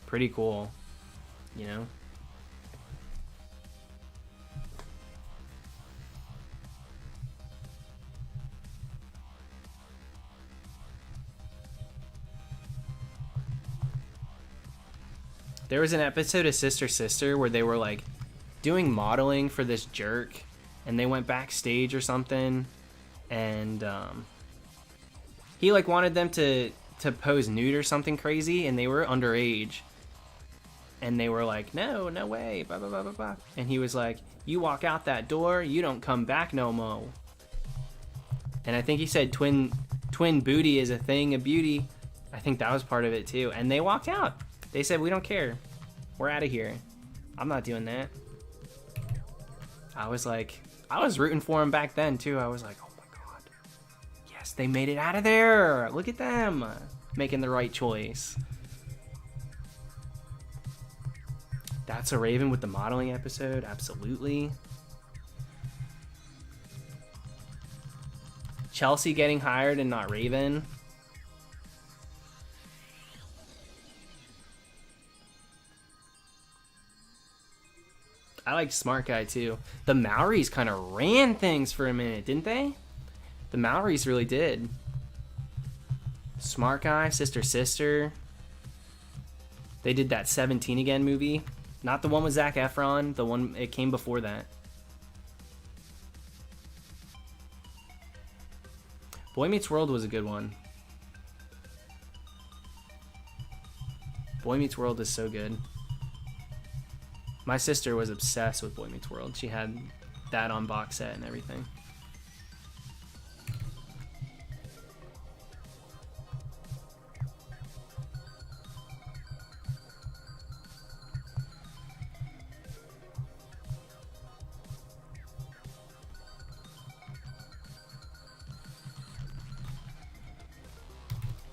Pretty cool, you know? There was an episode of Sister Sister where they were like doing modeling for this jerk, and they went backstage or something, and he like wanted them to pose nude or something crazy, and they were underage, and they were like, no way, blah blah blah blah blah, and he was like, you walk out that door, you don't come back no mo. And I think he said twin booty is a thing of beauty. I think that was part of it too, and they walked out. They said, we don't care. We're out of here. I'm not doing that. I was rooting for him back then, too. I was like, oh my God. Yes, they made it out of there. Look at them making the right choice. That's a Raven with the modeling episode. Absolutely. Chelsea getting hired and not Raven. I like Smart Guy too. The Maoris kind of ran things for a minute, didn't they? The Maoris really did. Smart Guy, Sister Sister. They did that 17 Again movie. Not the one with Zac Efron. The one, it came before that. Boy Meets World was a good one. Boy Meets World is so good. My sister was obsessed with Boy Meets World. She had that on box set and everything.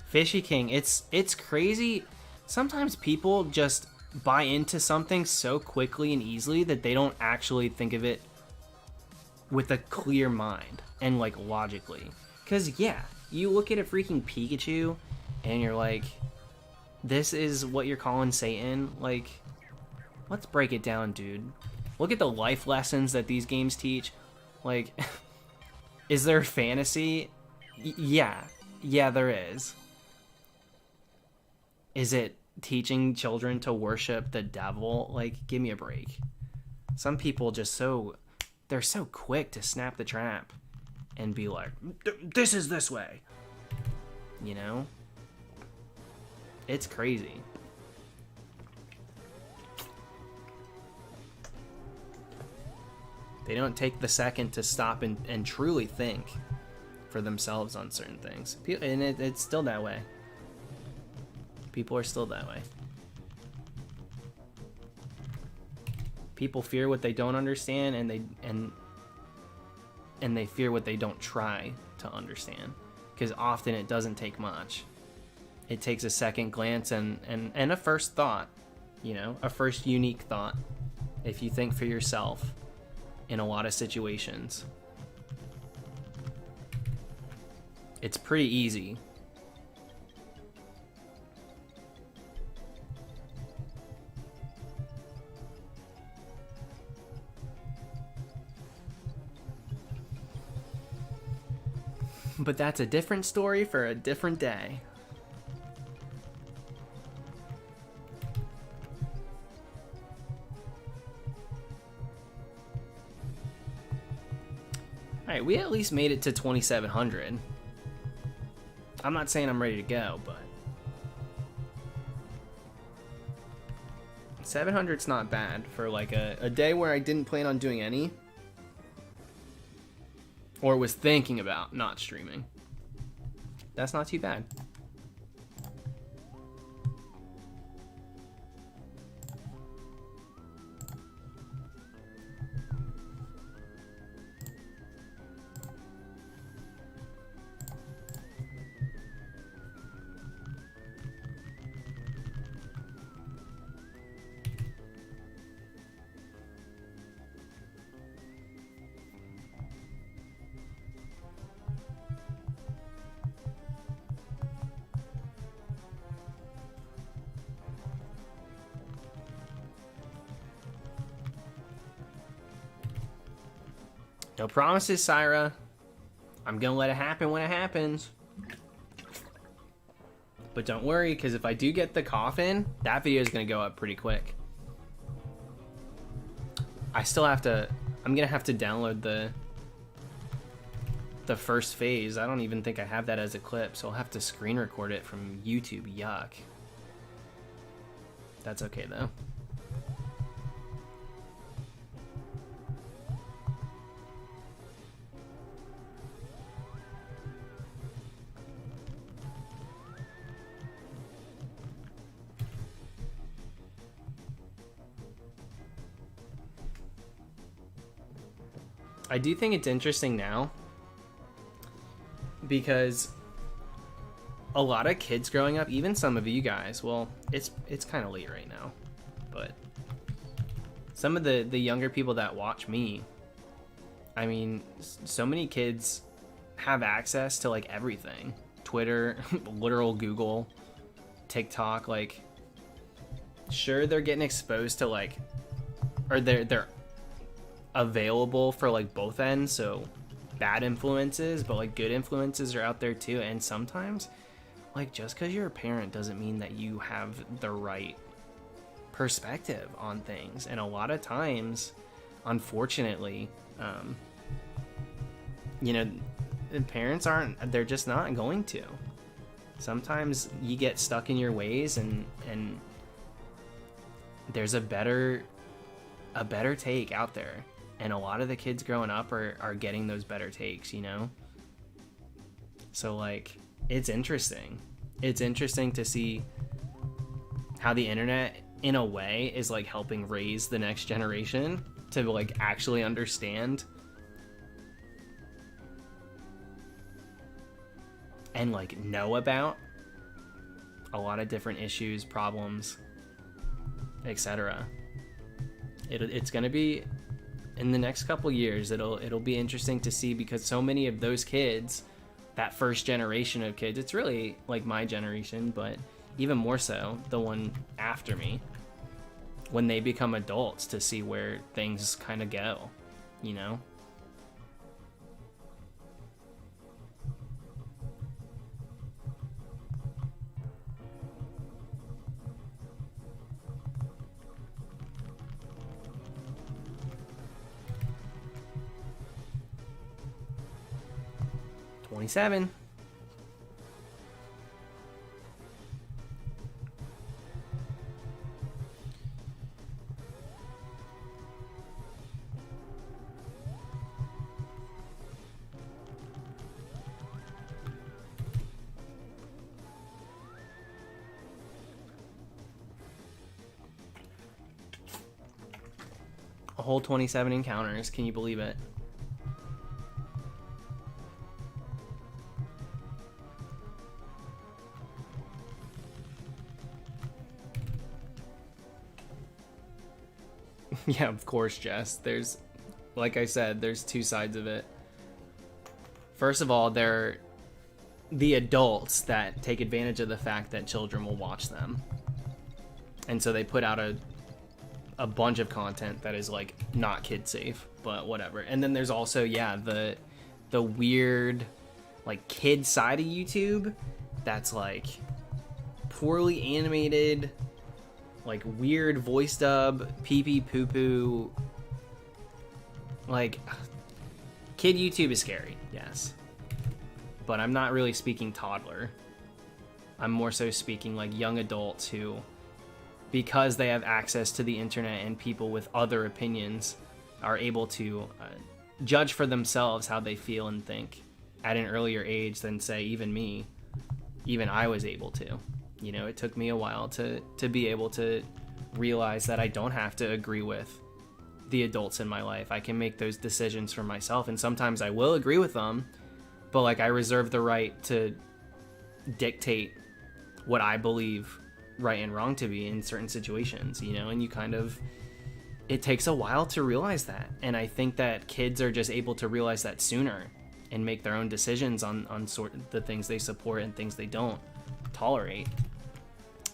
Fishy King, it's crazy. Sometimes people just buy into something so quickly and easily that they don't actually think of it with a clear mind and like logically. Cause yeah, you look at a freaking Pikachu and you're like, this is what you're calling Satan? Like, let's break it down, dude. Look at the life lessons that these games teach. Like, is there fantasy? Yeah, there is. Is it teaching children to worship the devil? Like, give me a break. Some people just they're so quick to snap the trap and be like, this is this way, you know? It's crazy. They don't take the second to stop and truly think for themselves on certain things, and it's still that way. People are still that way. People fear what they don't understand, and they fear what they don't try to understand. Because often it doesn't take much. It takes a second glance and a first thought, you know, a first unique thought. If you think for yourself in a lot of situations, it's pretty easy. But that's a different story for a different day. Alright, we at least made it to 2700. I'm not saying I'm ready to go, but 700's not bad for like a day where I didn't plan on doing any, or was thinking about not streaming. That's not too bad. No promises, Syra. I'm gonna let it happen when it happens. But don't worry, because if I do get the coffin, that video is gonna go up pretty quick. I still have to, I'm gonna have to download the first phase. I don't even think I have that as a clip, so I'll have to screen record it from YouTube. Yuck. That's okay though. I do think it's interesting now because a lot of kids growing up, even some of you guys, well, it's kind of late right now, but some of the younger people that watch me, I mean, so many kids have access to like everything. Twitter, literal Google, TikTok, like sure they're getting exposed to like, or they're available for like both ends, so bad influences, but like good influences are out there too. And sometimes like just because you're a parent doesn't mean that you have the right perspective on things, and a lot of times unfortunately you know, parents they're just not going to. Sometimes you get stuck in your ways and there's a better take out there. And a lot of the kids growing up are getting those better takes, you know? So, like, it's interesting. It's interesting to see how the internet, in a way, is, like, helping raise the next generation to, like, actually understand and, like, know about a lot of different issues, problems, etc. It's going to be... in the next couple years, it'll be interesting to see, because so many of those kids, that first generation of kids, it's really like my generation, but even more so the one after me, when they become adults, to see where things kind of go, you know? $27. A whole 27 encounters. Can you believe it? Yeah, of course, Jess. There's, like I said, there's two sides of it. First of all, they're the adults that take advantage of the fact that children will watch them. And so they put out a bunch of content that is, like, not kid safe, but whatever. And then there's also, yeah, the weird, like, kid side of YouTube that's, like, poorly animated, like weird voice dub, pee pee poo poo. Like, kid YouTube is scary, yes. But I'm not really speaking toddler. I'm more so speaking like young adults who because they have access to the internet and people with other opinions are able to judge for themselves how they feel and think at an earlier age than, say, even I was able to. You know, it took me a while to be able to realize that I don't have to agree with the adults in my life. I can make those decisions for myself, and sometimes I will agree with them, but like I reserve the right to dictate what I believe right and wrong to be in certain situations, you know, and it takes a while to realize that. And I think that kids are just able to realize that sooner and make their own decisions on sort of the things they support and things they don't tolerate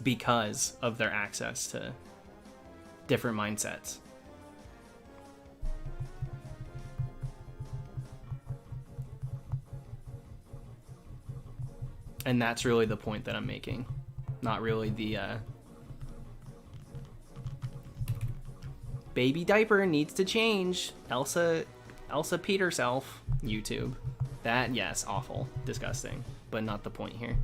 because of their access to different mindsets. And that's really the point that I'm making. Not really the baby diaper needs to change. Elsa peed herself. YouTube. That, yes, awful. Disgusting. But not the point here.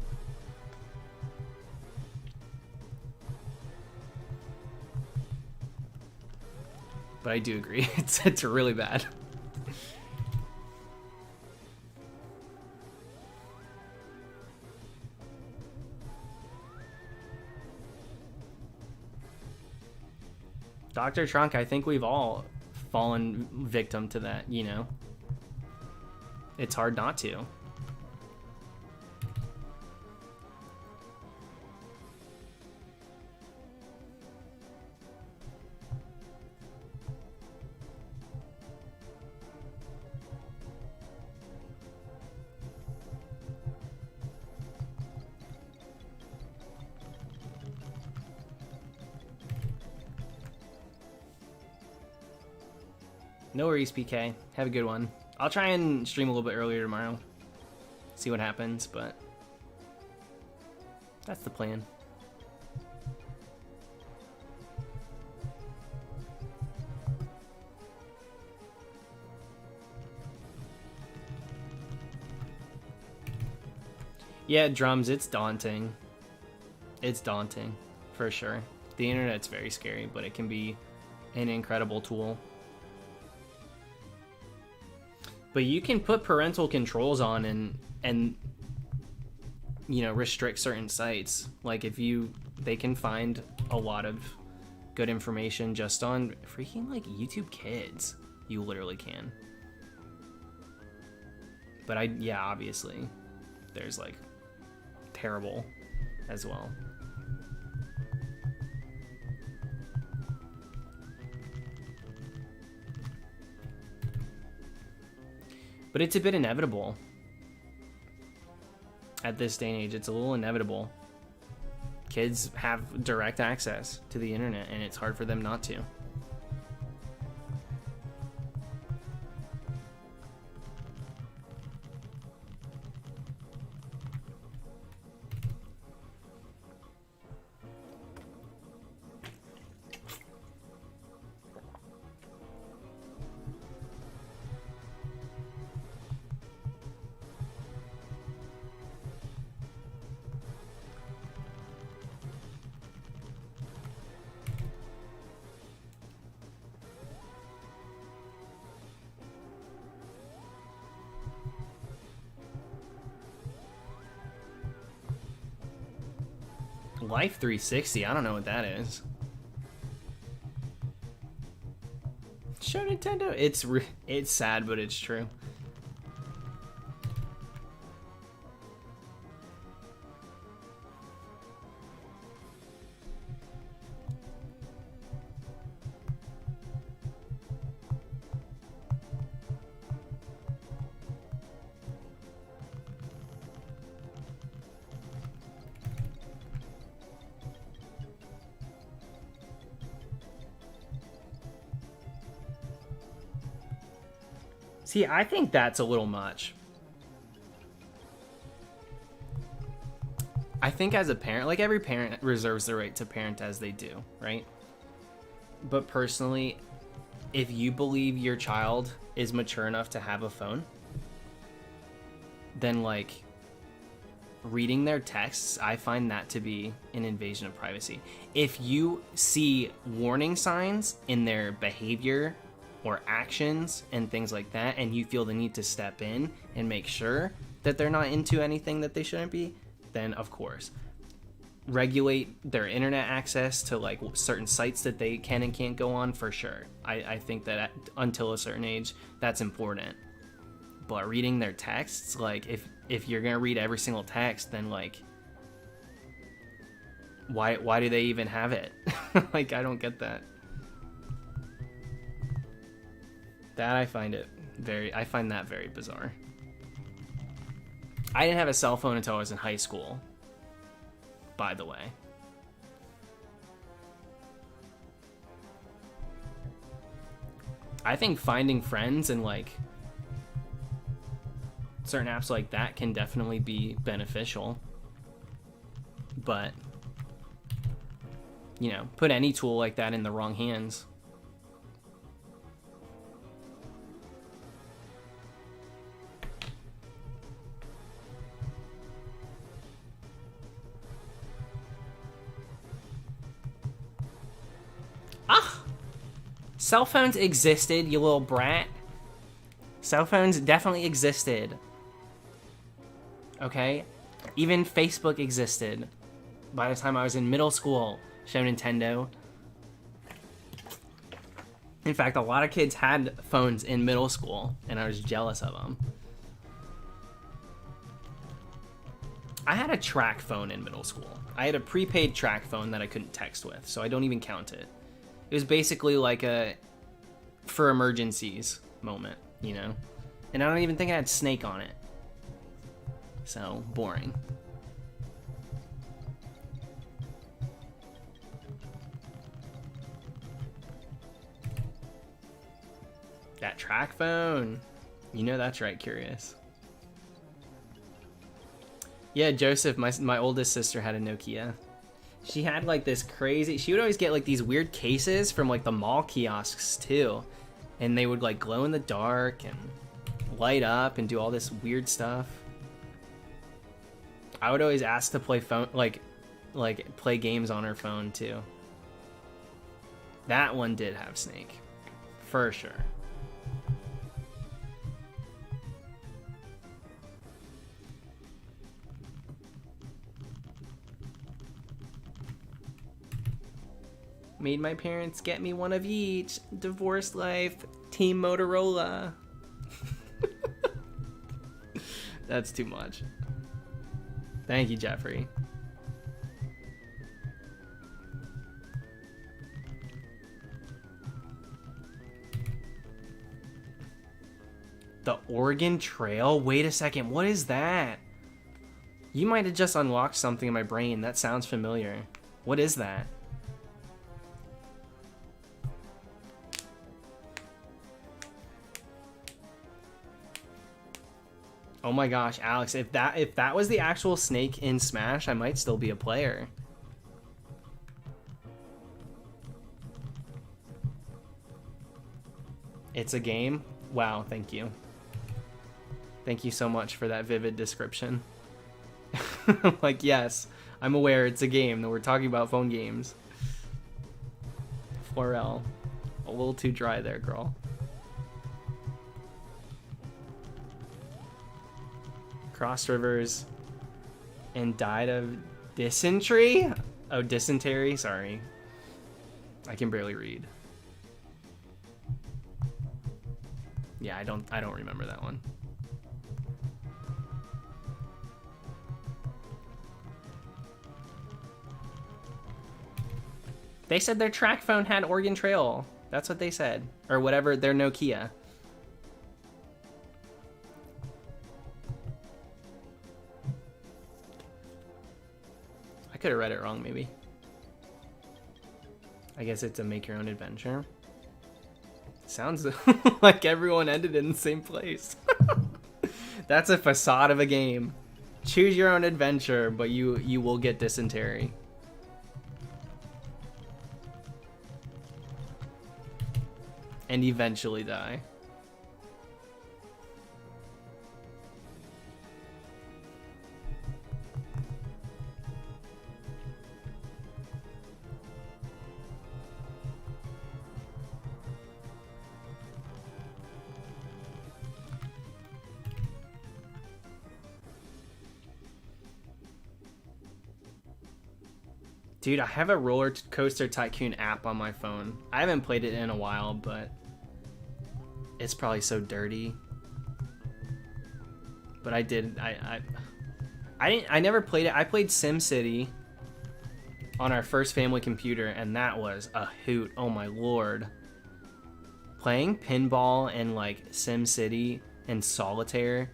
But I do agree. It's really bad. Dr. Trunk, I think we've all fallen victim to that, you know? It's hard not to. No worries, PK. Have a good one. I'll try and stream a little bit earlier tomorrow. See what happens, but that's the plan. Yeah, Drums, it's daunting. It's daunting, for sure. The internet's very scary, but it can be an incredible tool. But you can put parental controls on and you know, restrict certain sites. Like they can find a lot of good information just on freaking like YouTube Kids. You literally can. But obviously there's like terrible as well. But it's a bit inevitable. At this day and age, it's a little inevitable. Kids have direct access to the internet, and it's hard for them not to. Life 360, I don't know what that is. Show Nintendo. It's sad, but it's true. See, I think that's a little much. I think as a parent, like every parent reserves the right to parent as they do, right? But personally, if you believe your child is mature enough to have a phone, then like reading their texts, I find that to be an invasion of privacy. If you see warning signs in their behavior or actions and things like that, and you feel the need to step in and make sure that they're not into anything that they shouldn't be, then of course. Regulate their internet access to like certain sites that they can and can't go on, for sure. I think that until a certain age, that's important. But reading their texts, like if you're gonna read every single text, then like why do they even have it? Like, I don't get that. I find that very bizarre. I didn't have a cell phone until I was in high school, by the way. I think finding friends and like certain apps like that can definitely be beneficial, but you know, put any tool like that in the wrong hands. Cell phones existed, you little brat. Cell phones definitely existed. Okay? Even Facebook existed by the time I was in middle school. Show Nintendo. In fact, a lot of kids had phones in middle school, and I was jealous of them. I had a track phone in middle school. I had a prepaid track phone that I couldn't text with, so I don't even count it. It was basically like a for emergencies moment, you know? And I don't even think I had Snake on it. So, boring. That track phone. You know that's right, Curious. Yeah, Joseph, my oldest sister had a Nokia. She had like this crazy, she would always get like these weird cases from like the mall kiosks too. And they would like glow in the dark and light up and do all this weird stuff. I would always ask to play phone, like play games on her phone too. That one did have Snake, for sure. Made my parents get me one of each. Divorce life. Team Motorola. That's too much. Thank you, Jeffrey. The Oregon Trail? Wait a second. What is that? You might have just unlocked something in my brain. That sounds familiar. What is that? Oh my gosh, Alex, if that was the actual Snake in Smash, I might still be a player. It's a game? Wow, thank you. Thank you so much for that vivid description. Like, yes, I'm aware it's a game, that we're talking about phone games. Florel, a little too dry there, girl. Crossed rivers and died of dysentery? Oh, dysentery, sorry. I can barely read. Yeah, I don't remember that one. They said their track phone had Oregon Trail. That's what they said. Or whatever, their Nokia. I could have read it wrong, maybe. I guess it's a make your own adventure. Sounds like everyone ended in the same place. That's a facade of a game. Choose your own adventure, but you will get dysentery. And eventually die. Dude, I have a Roller Coaster Tycoon app on my phone. I haven't played it in a while, but it's probably so dirty. But I did. I never played it. I played SimCity on our first family computer, and that was a hoot. Oh my lord. Playing pinball and like SimCity and Solitaire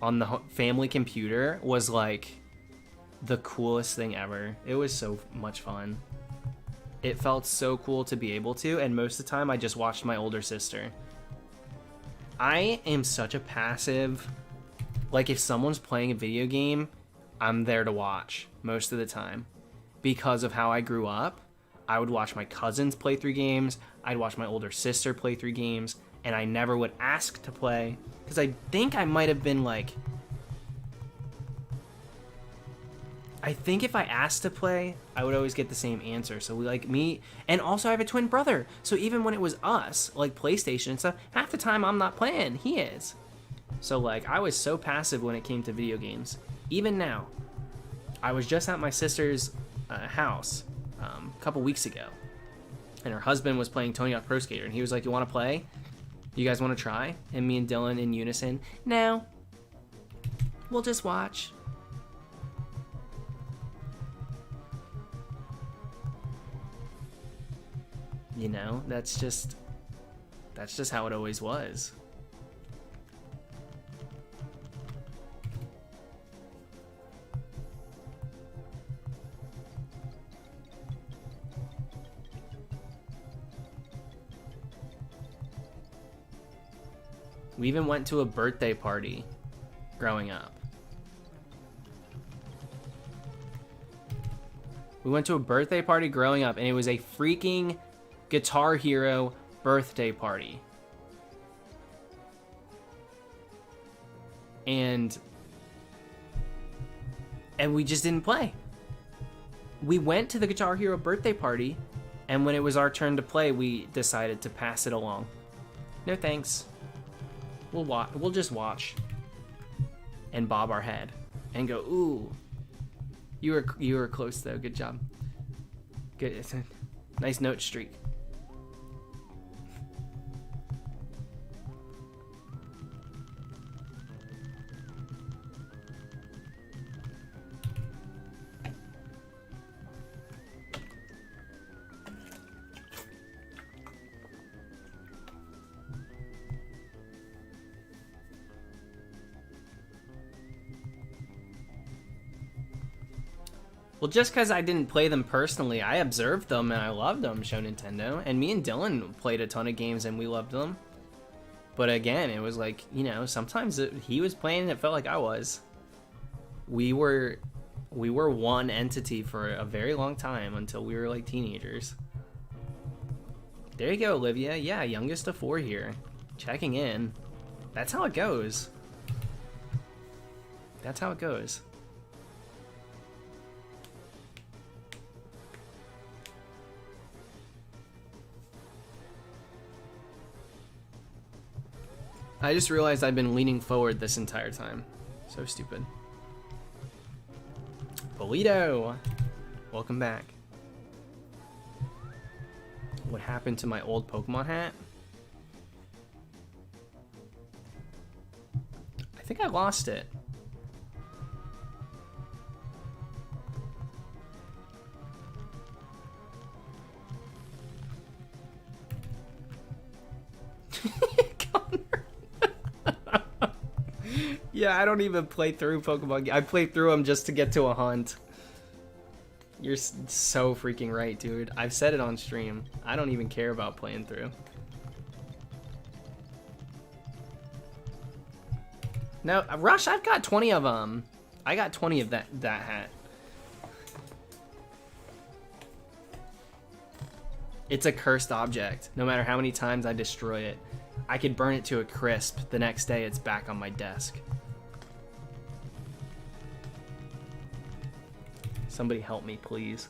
on the family computer was like the coolest thing ever. It was so much fun. It felt so cool to be able to, and most of the time I just watched my older sister. I am such a passive, like if someone's playing a video game, I'm there to watch most of the time. Because of how I grew up, I would watch my cousins play through games, I'd watch my older sister play through games, and I never would ask to play, because I think I might have been like, I think if I asked to play, I would always get the same answer. So we like me, and also I have a twin brother. So even when it was us, like PlayStation and stuff, half the time I'm not playing, he is. So like I was so passive when it came to video games. Even now, I was just at my sister's house a couple weeks ago, and her husband was playing Tony Hawk Pro Skater, and he was like, "You want to play? You guys want to try?" And me and Dylan in unison, "No, we'll just watch." You know, that's just how it always was. We even went to a birthday party growing up. We went to a birthday party growing up, and it was a freaking Guitar Hero birthday party. And we just didn't play. We went to the Guitar Hero birthday party, and when it was our turn to play, we decided to pass it along. No thanks. We'll just watch and bob our head and go, "Ooh, you were close though. Good job. Good, it's a nice note streak." Well, just because I didn't play them personally, I observed them and I loved them, Show Nintendo. And me and Dylan played a ton of games and we loved them. But again, it was like, you know, sometimes he was playing and it felt like I was. We were one entity for a very long time until we were like teenagers. There you go, Olivia. Yeah, youngest of 4 here. Checking in. That's how it goes. That's how it goes. I just realized I've been leaning forward this entire time. So stupid. Polito! Welcome back. What happened to my old Pokemon hat? I think I lost it. Yeah, I don't even play through Pokemon. I play through them just to get to a hunt. You're so freaking right, dude. I've said it on stream. I don't even care about playing through. No, Rush, I've got 20 of them. I got 20 of that hat. It's a cursed object. No matter how many times I destroy it, I could burn it to a crisp. The next day, it's back on my desk. Somebody help me, please.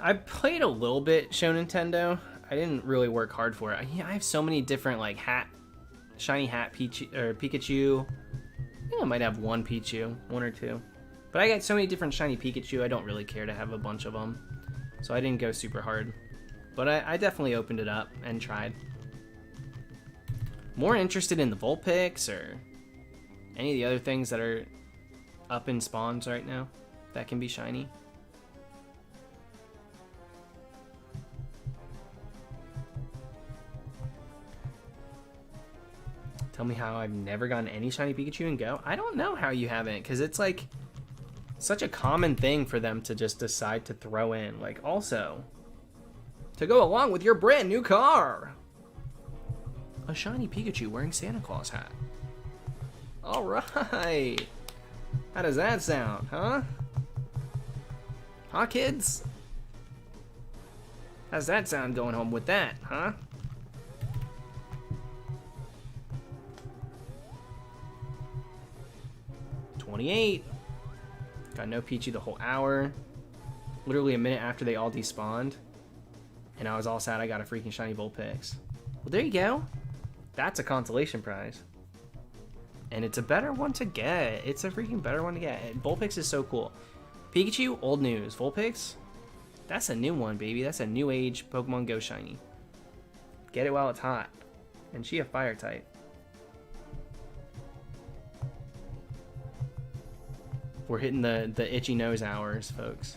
I played a little bit Show Nintendo. I didn't really work hard for it. I have so many different like shiny hat Pikachu. I think I might have one Pichu, one or two. But I got so many different shiny Pikachu, I don't really care to have a bunch of them. So I didn't go super hard. But I definitely opened it up and tried. More interested in the Vulpix or any of the other things that are up in spawns right now that can be shiny. Tell me how I've never gotten any shiny Pikachu in Go. I don't know how you haven't, because it's like such a common thing for them to just decide to throw in. Like, also, to go along with your brand new car, a shiny Pikachu wearing Santa Claus hat. All right. How does that sound, huh? Huh, kids? How's that sound going home with that, huh? $28. Got no Pichu the whole hour. Literally a minute after they all despawned. And I was all sad I got a freaking shiny Vulpix. Well, there you go. That's a consolation prize. And it's a better one to get. It's a freaking better one to get. Vulpix is so cool. Pikachu, old news. Vulpix, that's a new one, baby. That's a new age Pokemon Go shiny. Get it while it's hot. And she a fire type. We're hitting the itchy nose hours, folks.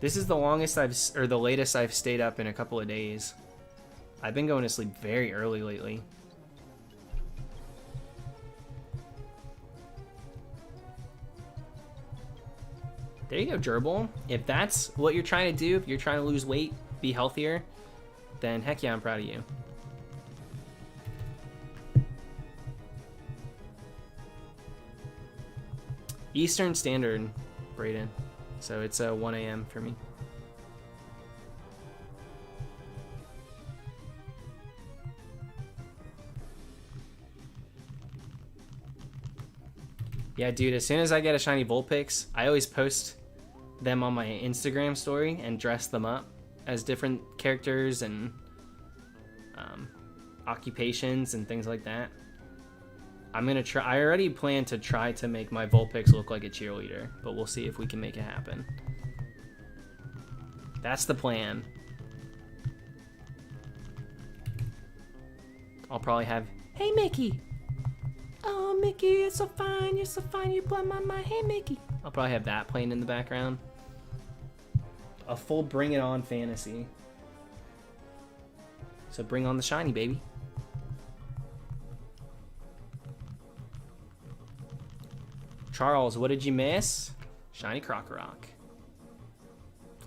This is the longest the latest I've stayed up in a couple of days. I've been going to sleep very early lately. There you go, Gerbil. If that's what you're trying to do, if you're trying to lose weight, be healthier, then heck yeah, I'm proud of you. Eastern Standard, Brayden. So it's 1 a.m. for me. Yeah, dude, as soon as I get a shiny Vulpix, I always post them on my Instagram story and dress them up as different characters and occupations and things like that. I'm gonna try. I already plan to try to make my Vulpix look like a cheerleader, but we'll see if we can make it happen. That's the plan. I'll probably have, hey Mickey. Oh Mickey, you're so fine, you blow my mind, hey Mickey. I'll probably have that playing in the background. A full Bring It On fantasy. So bring on the shiny, baby. Charles, what did you miss? Shiny Krokorok.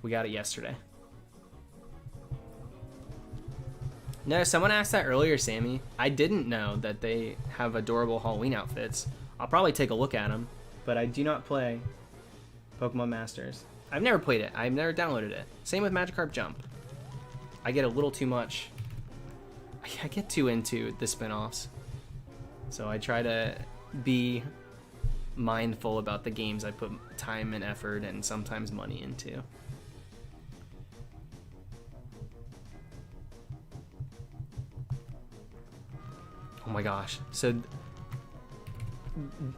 We got it yesterday. No, someone asked that earlier, Sammy. I didn't know that they have adorable Halloween outfits. I'll probably take a look at them, but I do not play Pokemon Masters. I've never played it. I've never downloaded it. Same with Magikarp Jump. I get a little too much. I get too into the spin-offs. So I try to be mindful about the games I put time and effort and sometimes money into. Oh my gosh. So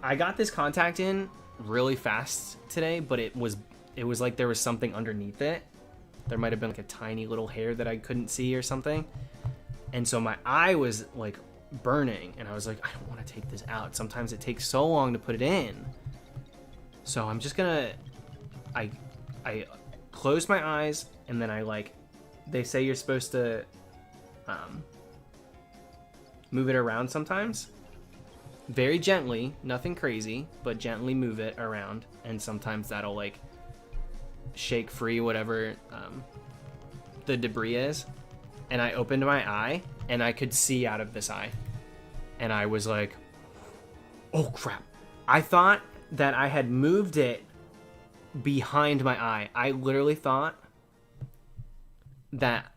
I got this contact in really fast today, but it was like there was something underneath it. There might have been like a tiny little hair that I couldn't see or something. And so my eye was like burning and I was like, I don't want to take this out. Sometimes it takes so long to put it in. So I'm just gonna, I closed my eyes and then they say you're supposed to move it around sometimes. Very gently, nothing crazy, but gently move it around. And sometimes that'll like shake free whatever the debris is. And I opened my eye and I could see out of this eye. And I was like, oh crap. I thought that I had moved it behind my eye. I literally thought that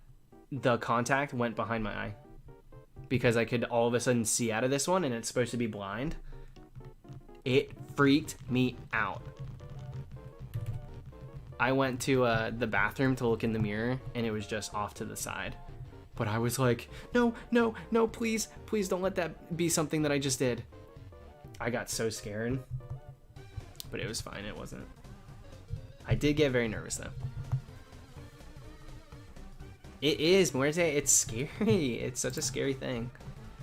the contact went behind my eye because I could all of a sudden see out of this one and it's supposed to be blind. It freaked me out. I went to the bathroom to look in the mirror, and it was just off to the side. But I was like, no, no, no, please, please don't let that be something that I just did. I got so scared. But it was fine, it wasn't. I did get very nervous, though. It is, Muerte, it's scary. It's such a scary thing.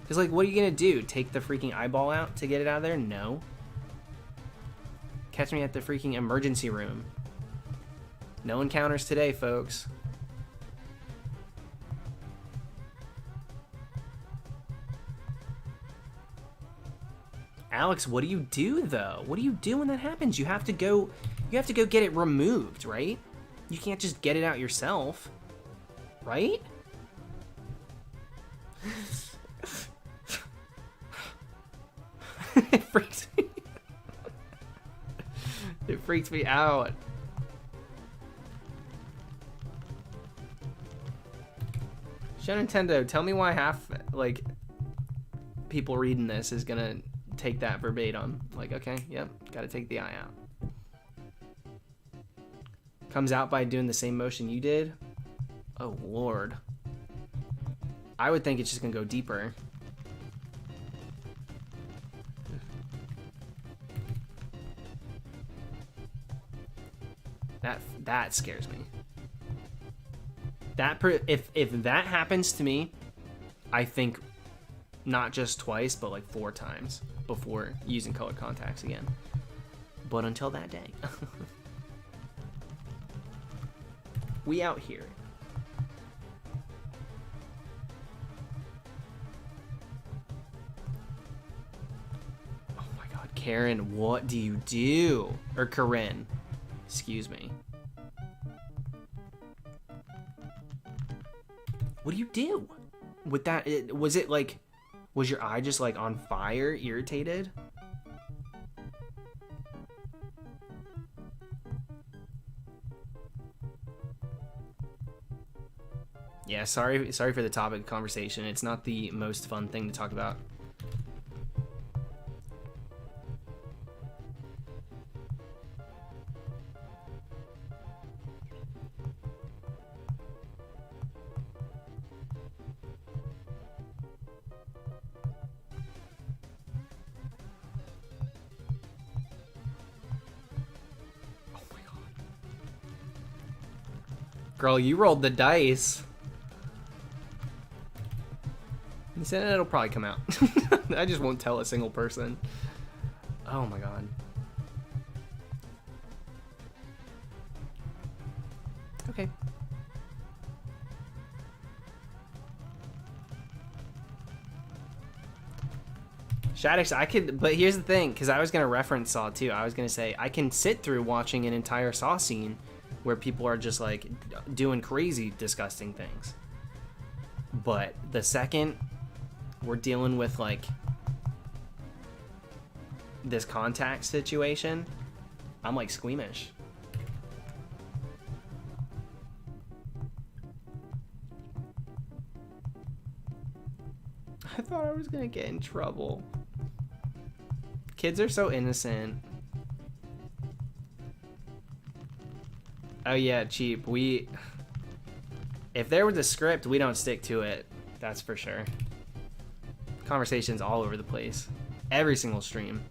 Because, like, what are you going to do? Take the freaking eyeball out to get it out of there? No. Catch me at the freaking emergency room. No encounters today, folks. Alex, what do you do, though? What do you do when that happens? You have to go get it removed, right? You can't just get it out yourself. Right? It freaks me. It freaks me out. Show Nintendo, tell me why half, like, people reading this is gonna take that verbatim. Like, okay, yep, gotta take the eye out. Comes out by doing the same motion you did? Oh, Lord. I would think it's just gonna go deeper. That scares me. If that happens to me, I think not just twice, but like 4 times before using colored contacts again. But until that day. We out here. Oh my god, Karen, what do you do? Or Corinne, excuse me. What do you do with that? Was it like, was your eye just like on fire, irritated? Yeah, sorry for the topic of conversation. It's not the most fun thing to talk about. Oh my god. Girl, you rolled the dice. He said it'll probably come out. I just won't tell a single person. Oh my god. Okay. Shaddix, I could, but here's the thing, because I was going to reference Saw too. I was going to say, I can sit through watching an entire Saw scene where people are just like doing crazy, disgusting things. But the second we're dealing with like this contact situation, I'm like squeamish. I thought I was gonna get in trouble. Kids are so innocent. Oh yeah, cheap. If there was a script, we don't stick to it. That's for sure. Conversations all over the place. Every single stream.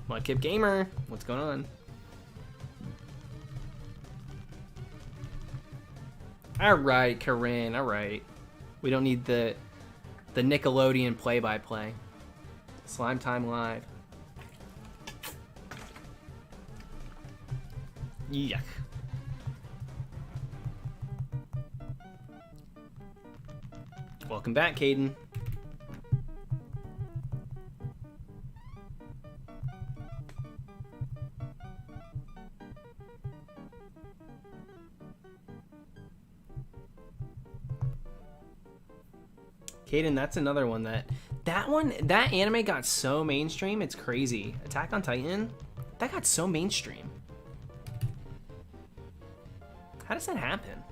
Mudkip Gamer, what's going on? Alright, Corinne, alright. We don't need the Nickelodeon play-by-play. Slime Time Live. Yuck. Welcome back, Caden. Caden, that's another one that anime got so mainstream, it's crazy. Attack on Titan, that got so mainstream. How does that happen?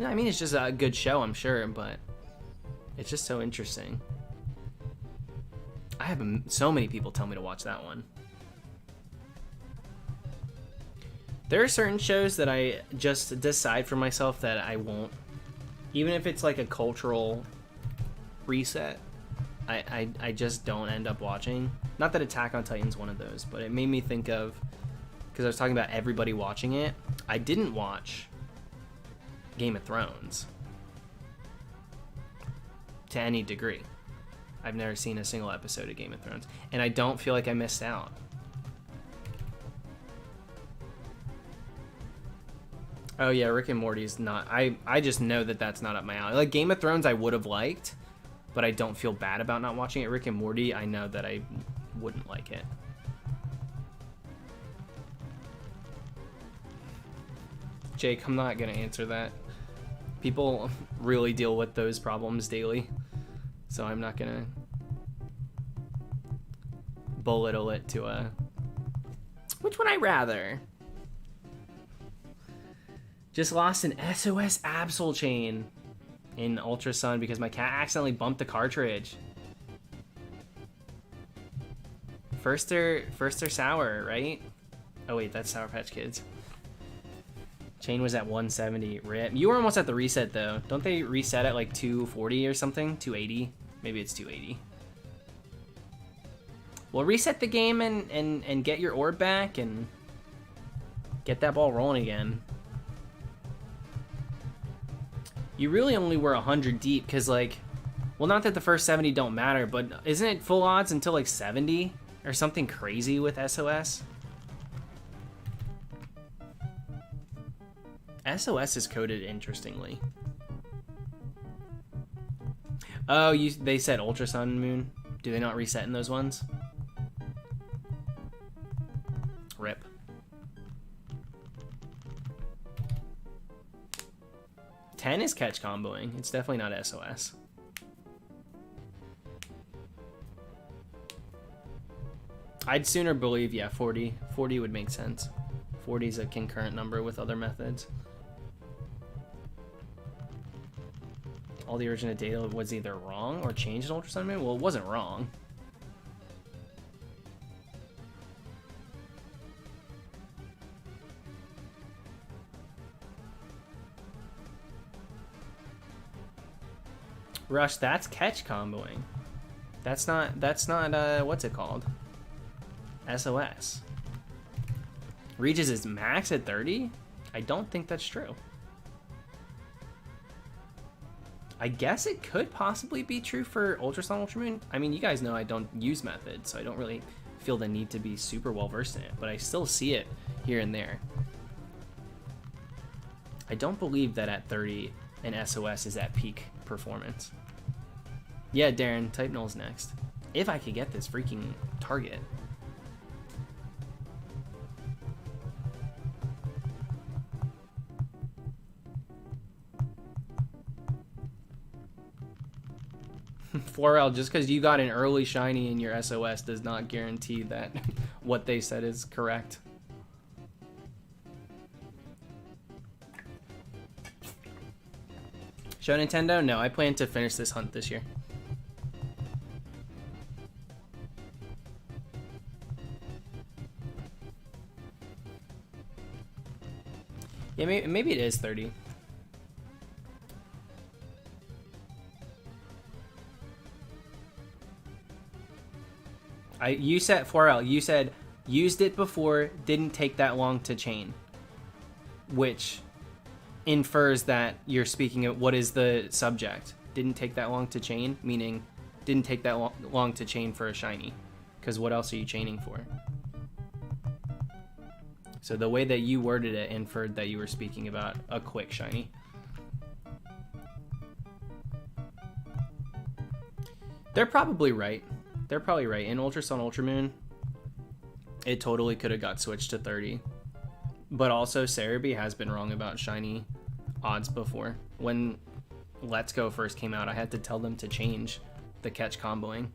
I mean, it's just a good show, I'm sure, but it's just so interesting. I have so many people tell me to watch that one. There are certain shows that I just decide for myself that I won't. Even if it's like a cultural reset, I just don't end up watching. Not that Attack on Titan's one of those, but it made me think of, because I was talking about everybody watching it, I didn't watch Game of Thrones to any degree. I've never seen a single episode of Game of Thrones, and I don't feel like I missed out. Oh yeah, Rick and Morty's not. I just know that that's not up my alley. Like Game of Thrones, I would have liked, but I don't feel bad about not watching it. Rick and Morty, I know that I wouldn't like it. Jake, I'm not gonna answer that. People really deal with those problems daily, so I'm not gonna belittle it to a. Which would I rather? Just lost an SOS Absol chain in Ultra Sun because my cat accidentally bumped the cartridge. First they're sour, right? Oh wait, that's Sour Patch Kids. Chain was at 170. Rip. You were almost at the reset though. Don't they reset at like 240 or something? 280? Maybe it's 280. Well, reset the game and get your orb back and get that ball rolling again. You really only were 100 deep because, like, well, not that the first 70 don't matter, but isn't it full odds until like 70 or something crazy with SOS? SOS is coded interestingly. Oh, they said Ultra Sun and Moon. Do they not reset in those ones? Rip. Ten is catch comboing. It's definitely not SOS. I'd sooner believe, yeah, 40. 40 would make sense. 40 is a concurrent number with other methods. All the original data was either wrong or changed in Ultra Sun and Moon? Well, it wasn't wrong. Rush, that's catch comboing. That's not what's it called? SOS. Reaches his max at 30? I don't think that's true. I guess it could possibly be true for Ultra Sun, Ultra Moon. I mean, you guys know I don't use methods, so I don't really feel the need to be super well versed in it, but I still see it here and there. I don't believe that at 30 an SOS is at peak performance. Yeah, Darren, type nulls next. If I could get this freaking target. Florel, just because you got an early shiny in your SOS does not guarantee that what they said is correct. Show Nintendo? No, I plan to finish this hunt this year. Yeah, maybe it is 30. You said 4L. You said used it before, didn't take that long to chain, which infers that you're speaking of what is the subject. Didn't take that long to chain, meaning didn't take that long to chain for a shiny, because what else are you chaining for? So the way that you worded it inferred that you were speaking about a quick shiny. They're probably right. They're probably right. In Ultra Sun, Ultra Moon, it totally could have got switched to 30. But also, Cerebi has been wrong about shiny odds before. When Let's Go first came out, I had to tell them to change the catch comboing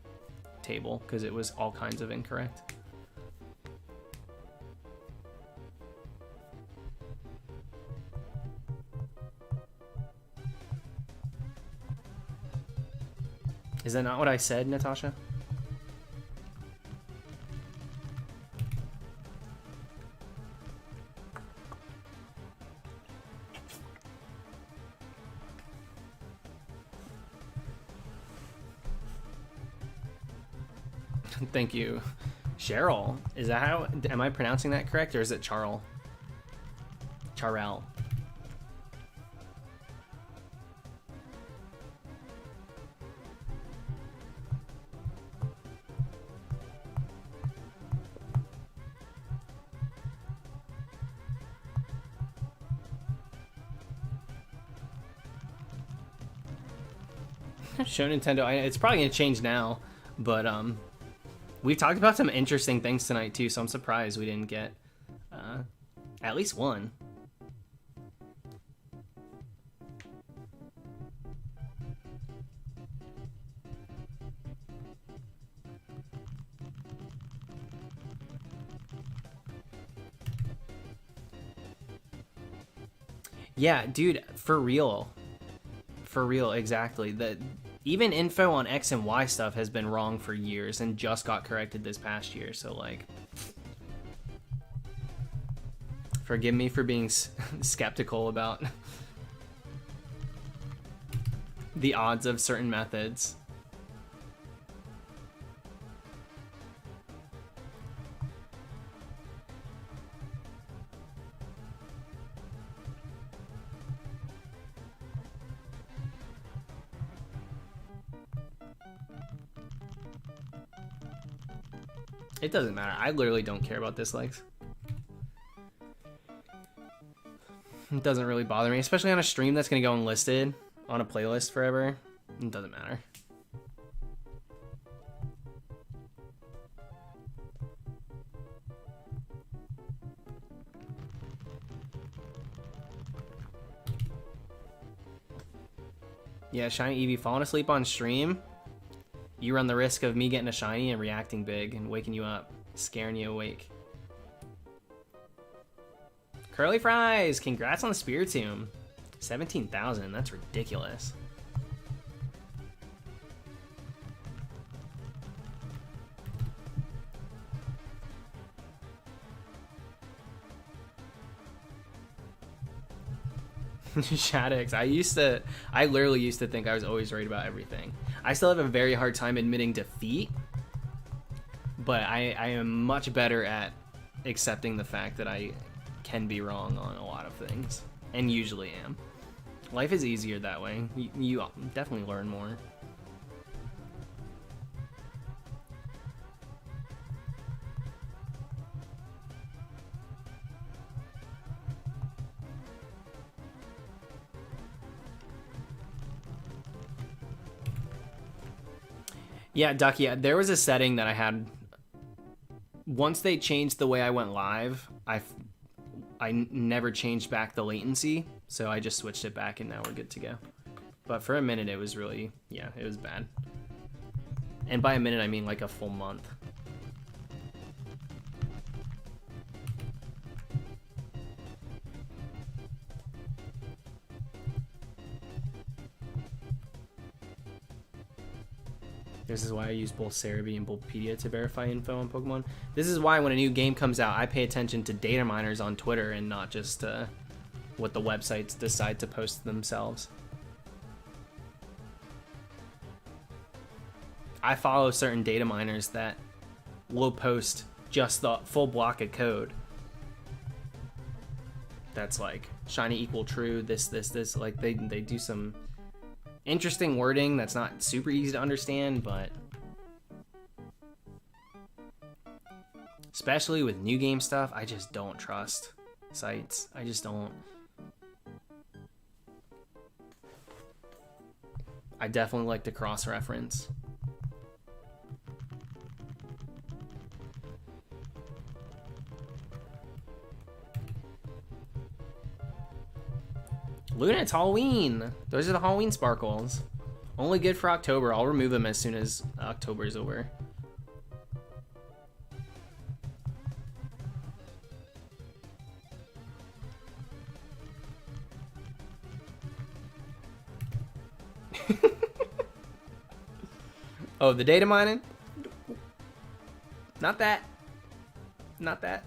table because it was all kinds of incorrect. Is that not what I said, Natasha? Thank you. Cheryl. Is that how, am I pronouncing that correct, or is it Charl? Charel. Show Nintendo. It's probably gonna change now, but we've talked about some interesting things tonight too, so I'm surprised we didn't get at least one. Yeah, dude, for real. For real, exactly. Even info on X and Y stuff has been wrong for years and just got corrected this past year, so like, forgive me for being skeptical about the odds of certain methods. It doesn't matter. I literally don't care about dislikes. It doesn't really bother me, especially on a stream that's going to go unlisted on a playlist forever. It doesn't matter. Yeah, Shiny Eevee, falling asleep on stream, you run the risk of me getting a shiny and reacting big and waking you up, scaring you awake. Curly Fries, congrats on the Spiritomb. 17,000, that's ridiculous. Shaddix, I literally used to think I was always right about everything. I still have a very hard time admitting defeat, but I am much better at accepting the fact that I can be wrong on a lot of things, and usually am. Life is easier that way. You definitely learn more. Yeah, Ducky, there was a setting that I had. Once they changed the way I went live, I never changed back the latency, so I just switched it back and now we're good to go. But for a minute it was really, yeah, it was bad. And by a minute I mean like a full month. This is why I use both Cerebi and Bulbapedia to verify info on Pokemon. This is why when a new game comes out, I pay attention to data miners on Twitter and not just what the websites decide to post themselves. I follow certain data miners that will post just the full block of code. That's like shiny equal true, this. Like they do some interesting wording that's not super easy to understand, but especially with new game stuff, I just don't trust sites. I just don't. I definitely like to cross-reference. Luna, it's Halloween. Those are the Halloween sparkles. Only good for October. I'll remove them as soon as October is over. Oh, the data mining? Not that. Not that.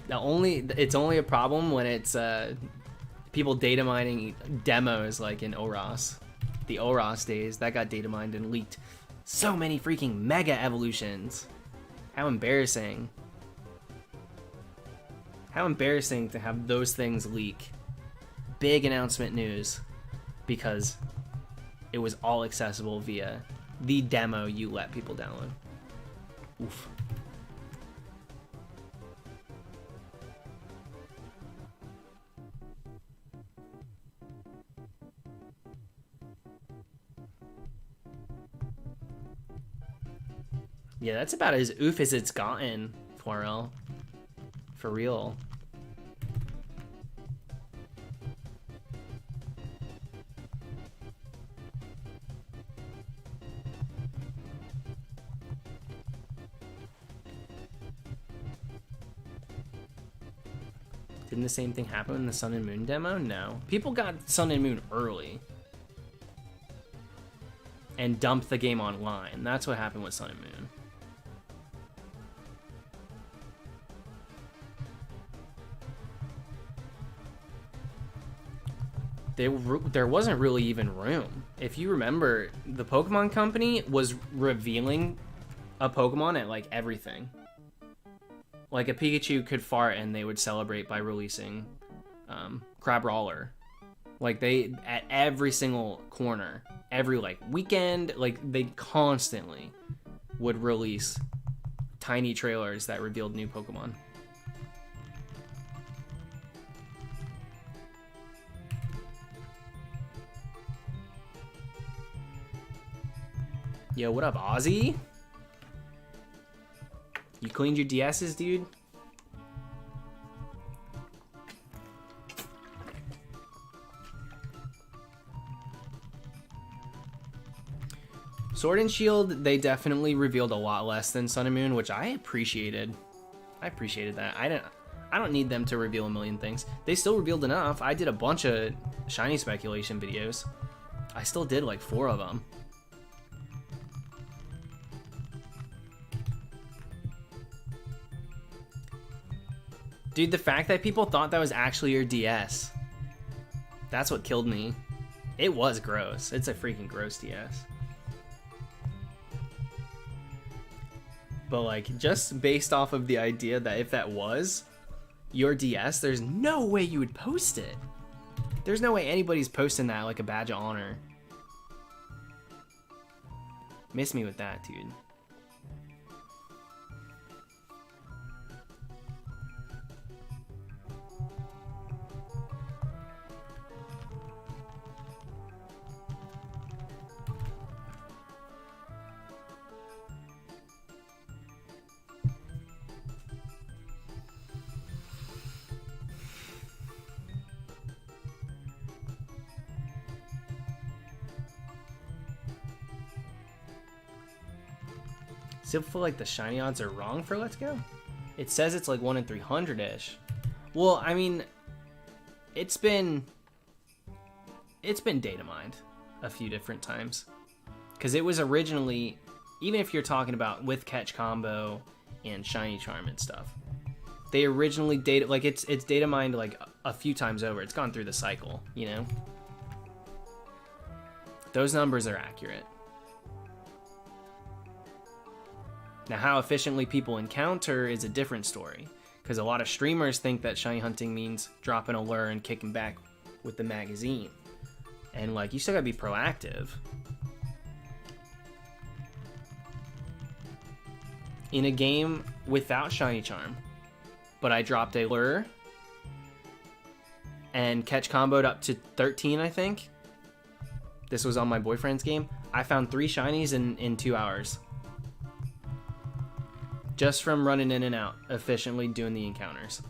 It's only a problem when it's people data mining demos like in ORAS. The Oros days, that got data mined and leaked. So many freaking mega evolutions. How embarrassing. How embarrassing to have those things leak. Big announcement news. Because it was all accessible via the demo you let people download. Oof. Yeah, that's about as oof as it's gotten, 4L. For real. Didn't the same thing happen in the Sun and Moon demo? No. People got Sun and Moon early. And dumped the game online. That's what happened with Sun and Moon. There wasn't really even room. If you remember, the Pokemon Company was revealing a Pokemon at like everything. Like a Pikachu could fart and they would celebrate by releasing Crabrawler. Like they, at every single corner, every like weekend, like they constantly would release tiny trailers that revealed new Pokemon. Yo, what up, Ozzy? You cleaned your DS's, dude? Sword and Shield, they definitely revealed a lot less than Sun and Moon, which I appreciated. I appreciated that. I don't need them to reveal a million things. They still revealed enough. I did a bunch of shiny speculation videos. I still did like 4 of them. Dude, the fact that people thought that was actually your DS. That's what killed me. It was gross. It's a freaking gross DS. But like, just based off of the idea that if that was your DS, there's no way you would post it. There's no way anybody's posting that like a badge of honor. Miss me with that, dude. Still feel like the shiny odds are wrong for Let's Go? It says it's like 1 in 300-ish. Well, I mean, it's been data mined a few different times. Because it was originally, even if you're talking about with catch combo and shiny charm and stuff, they originally data, like it's data mined like a few times over. It's gone through the cycle, you know? Those numbers are accurate. Now, how efficiently people encounter is a different story, because a lot of streamers think that shiny hunting means dropping a lure and kicking back with the magazine. And, like, you still gotta be proactive. In a game without shiny charm, but I dropped a lure and catch comboed up to 13, I think. This was on my boyfriend's game. I found 3 shinies in 2 hours. Just from running in and out, efficiently doing the encounters.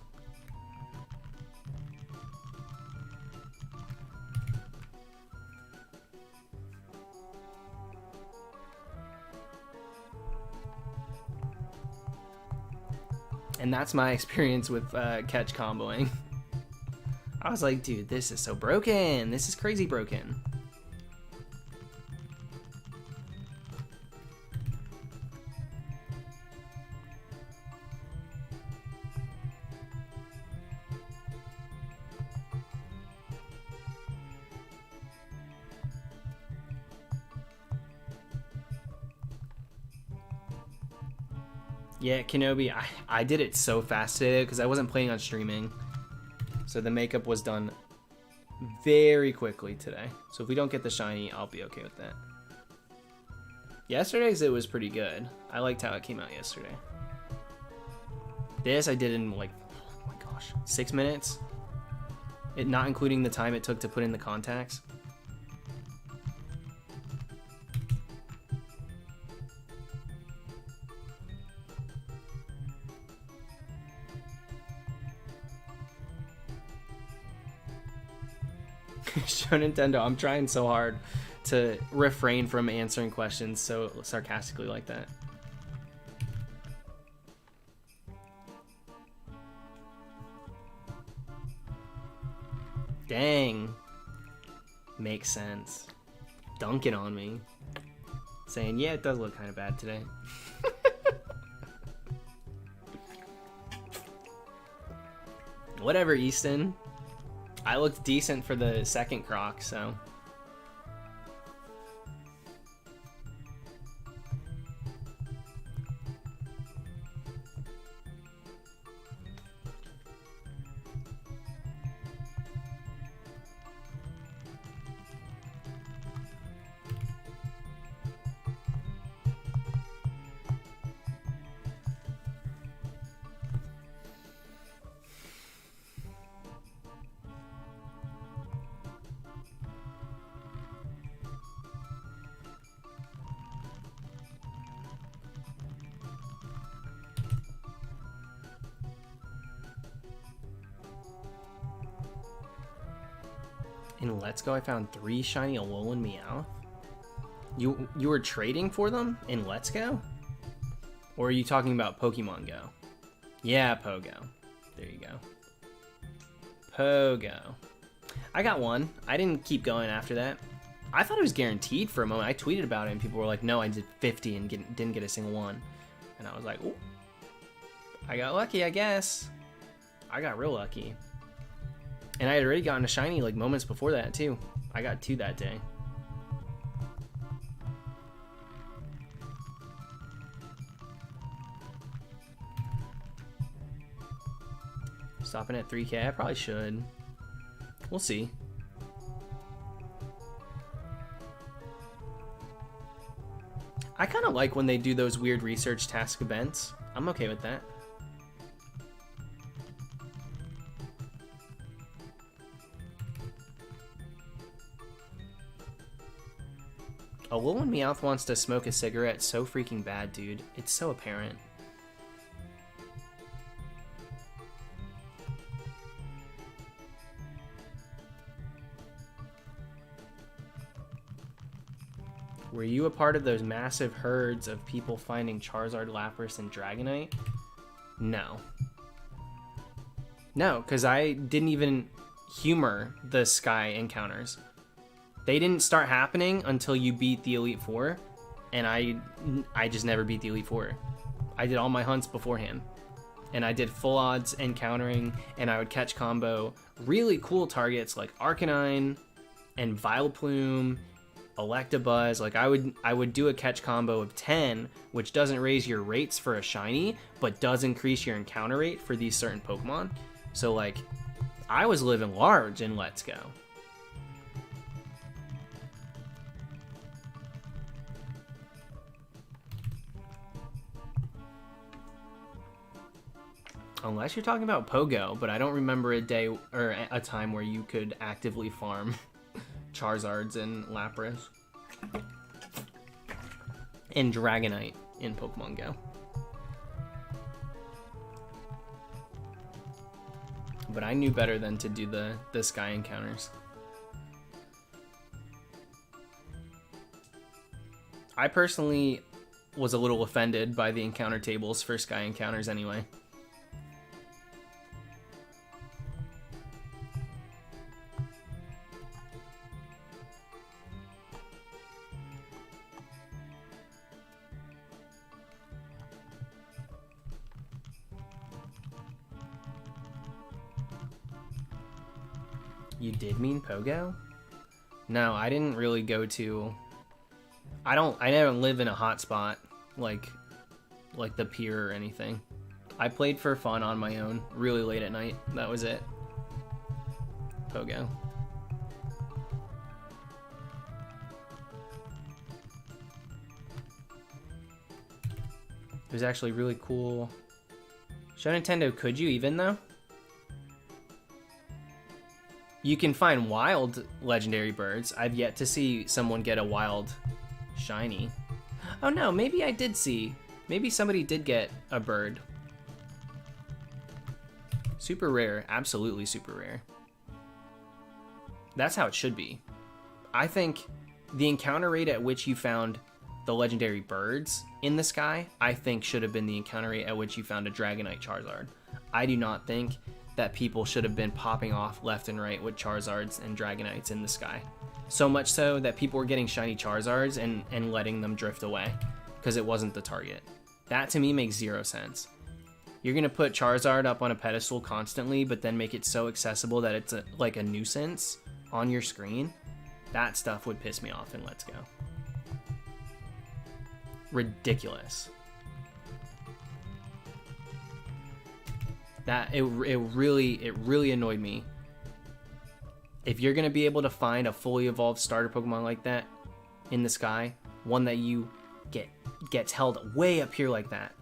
And that's my experience with catch comboing. I was like, dude, this is so broken. This is crazy broken. Yeah, Kenobi, I did it so fast today because I wasn't planning on streaming. So the makeup was done very quickly today. So if we don't get the shiny, I'll be okay with that. Yesterday's, it was pretty good. I liked how it came out yesterday. This I did in like, oh my gosh, 6 minutes. It not including the time it took to put in the contacts. Show Nintendo, I'm trying so hard to refrain from answering questions so sarcastically like that. Dang. Makes sense. Dunking on me. Saying, yeah, it does look kind of bad today. Whatever, Easton. I looked decent for the second croc, so. In Let's Go, I found 3 shiny Alolan Meowth. You were trading for them in Let's Go? Or are you talking about Pokemon Go? Yeah, Pogo. There you go. Pogo. I got one. I didn't keep going after that. I thought it was guaranteed for a moment. I tweeted about it and people were like, no, I did 50 and didn't get a single one. And I was like, ooh. I got lucky, I guess. I got real lucky. And I had already gotten a shiny like moments before that too. I got 2 that day. Stopping at 3K, I probably should. We'll see. I kind of like when they do those weird research task events. I'm okay with that. Alolan Meowth wants to smoke a cigarette so freaking bad, dude. It's so apparent. Were you a part of those massive herds of people finding Charizard, Lapras, and Dragonite? No. No, because I didn't even humor the Sky encounters. They didn't start happening until you beat the Elite Four, and I just never beat the Elite Four. I did all my hunts beforehand, and I did full odds encountering, and I would catch combo really cool targets like Arcanine and Vileplume, Electabuzz. Like I would do a catch combo of 10, which doesn't raise your rates for a shiny, but does increase your encounter rate for these certain Pokemon. So like, I was living large in Let's Go. Unless you're talking about Pogo, but I don't remember a day or a time where you could actively farm Charizards and Lapras and Dragonite in Pokemon Go. But I knew better than to do the Sky encounters. I personally was a little offended by the encounter tables for Sky encounters anyway. You did mean Pogo? No, I didn't really go to... I don't live in a hotspot like like the pier or anything. I played for fun on my own, really late at night. That was it. Pogo. It was actually really cool. Show Nintendo, could you even though? You can find wild legendary birds. I've yet to see someone get a wild shiny. Oh no, maybe I did see. Maybe somebody did get a bird. Super rare, absolutely super rare. That's how it should be. I think the encounter rate at which you found the legendary birds in the sky, I think should have been the encounter rate at which you found a Dragonite Charizard. I do not think that people should have been popping off left and right with Charizards and Dragonites in the sky. So much so that people were getting shiny Charizards and letting them drift away because it wasn't the target. That to me makes zero sense. You're going to put Charizard up on a pedestal constantly, but then make it so accessible that it's like a nuisance on your screen. That stuff would piss me off in Let's Go. Ridiculous. That it really annoyed me. If you're gonna be able to find a fully evolved starter Pokemon like that in the sky, one that you gets held way up here like that,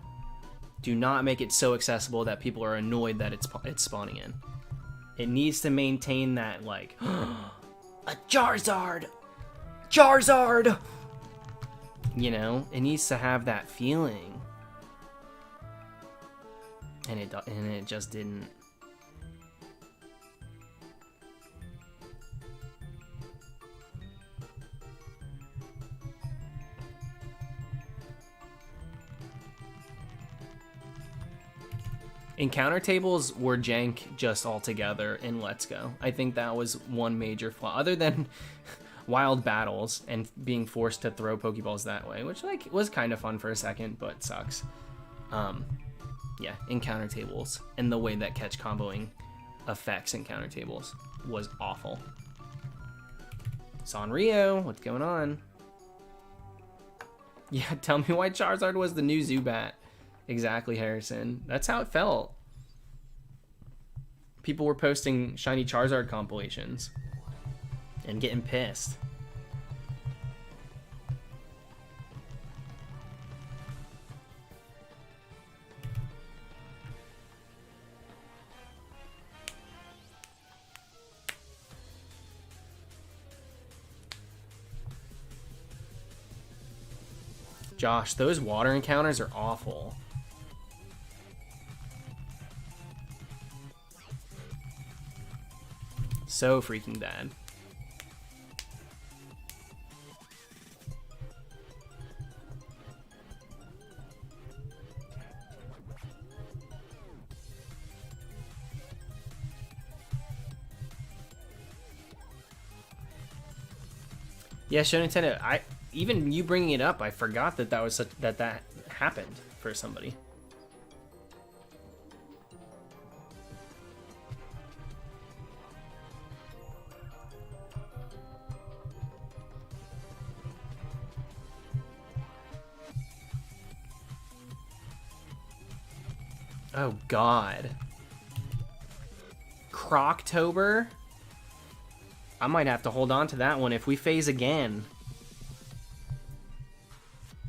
do not make it so accessible that people are annoyed that it's spawning in. It needs to maintain that like a Charizard. You know, it needs to have that feeling. And it just didn't. Encounter tables were jank just altogether in Let's Go. I think that was one major flaw, other than wild battles and being forced to throw Pokeballs that way, which like was kind of fun for a second, but sucks. Yeah, encounter tables and the way that catch comboing affects encounter tables was awful. Sanrio, what's going on? Yeah, tell me why Charizard was the new Zubat. Exactly, Harrison. That's how it felt. People were posting shiny Charizard compilations and getting pissed. Josh, those water encounters are awful. So freaking bad. Yeah, Show Nintendo, even you bringing it up, I forgot that that happened for somebody. Oh God. Croctober? I might have to hold on to that one if we phase again.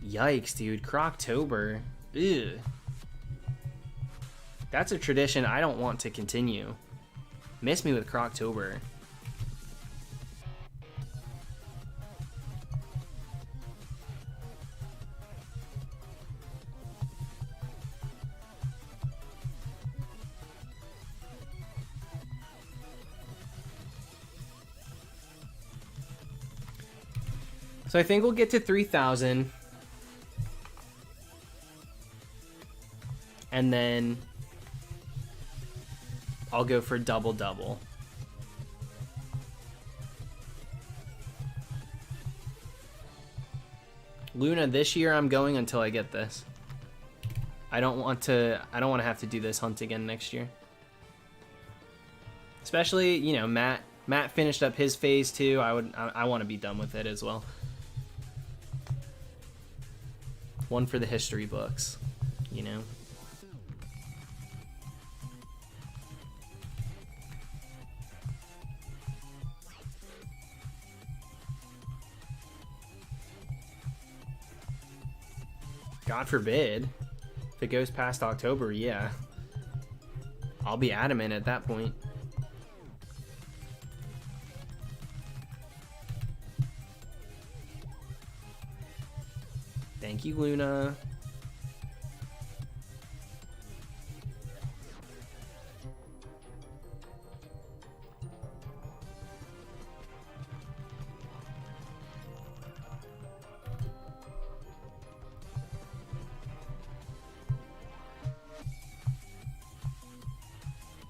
Yikes, dude. Croctober. Ew. That's a tradition I don't want to continue. Miss me with Croctober. So I think we'll get to 3,000. And then I'll go for double. Luna, this year I'm going until I get this. I don't want to have to do this hunt again next year. Especially, you know, Matt finished up his phase 2. I want to be done with it as well. One for the history books. you know? God forbid. If it goes past October, yeah. I'll be adamant at that point. Thank you, Luna.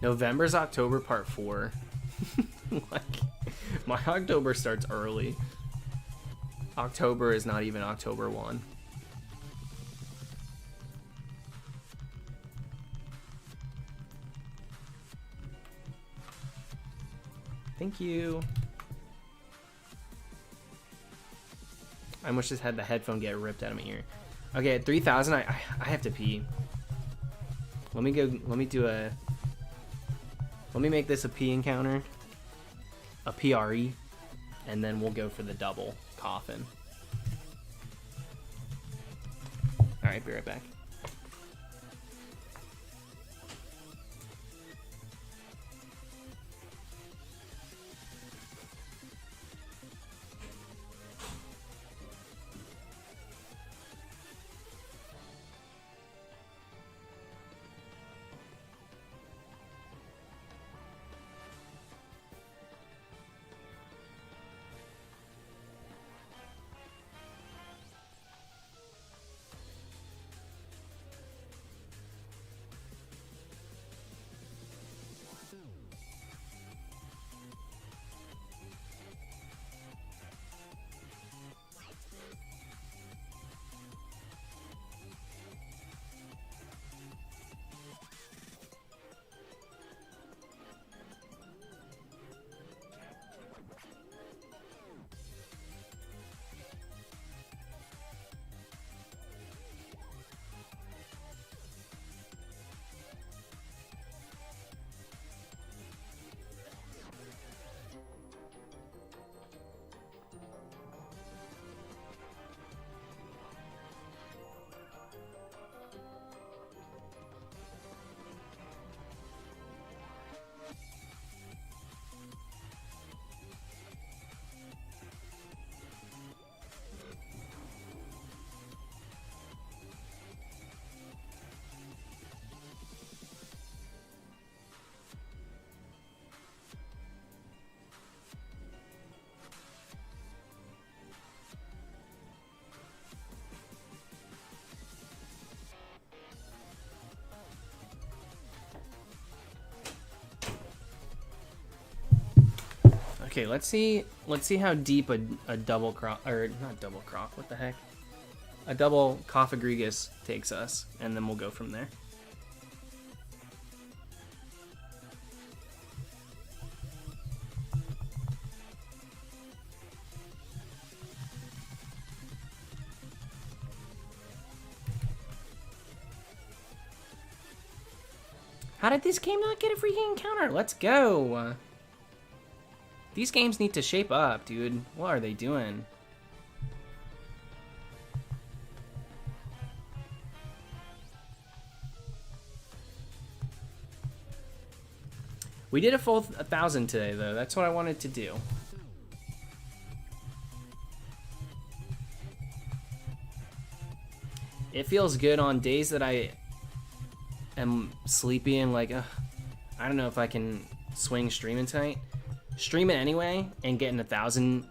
November's October part 4. Like, my October starts early. October is not even October 1. Thank you. I almost just had the headphone get ripped out of my ear. Okay, at 3,000, I have to pee. Let me make this a pee encounter, a PRE, and then we'll go for the double coffin. All right, be right back. Okay, let's see how deep a double crop, or not double crop, what the heck? A double Cophagrigus takes us, and then we'll go from there. How did this game not get a freaking encounter? Let's go! These games need to shape up, dude. What are they doing? We did a full 1,000 today, though. That's what I wanted to do. It feels good on days that I am sleepy and like, I don't know if I can swing streaming tonight. Stream it anyway and getting 1,000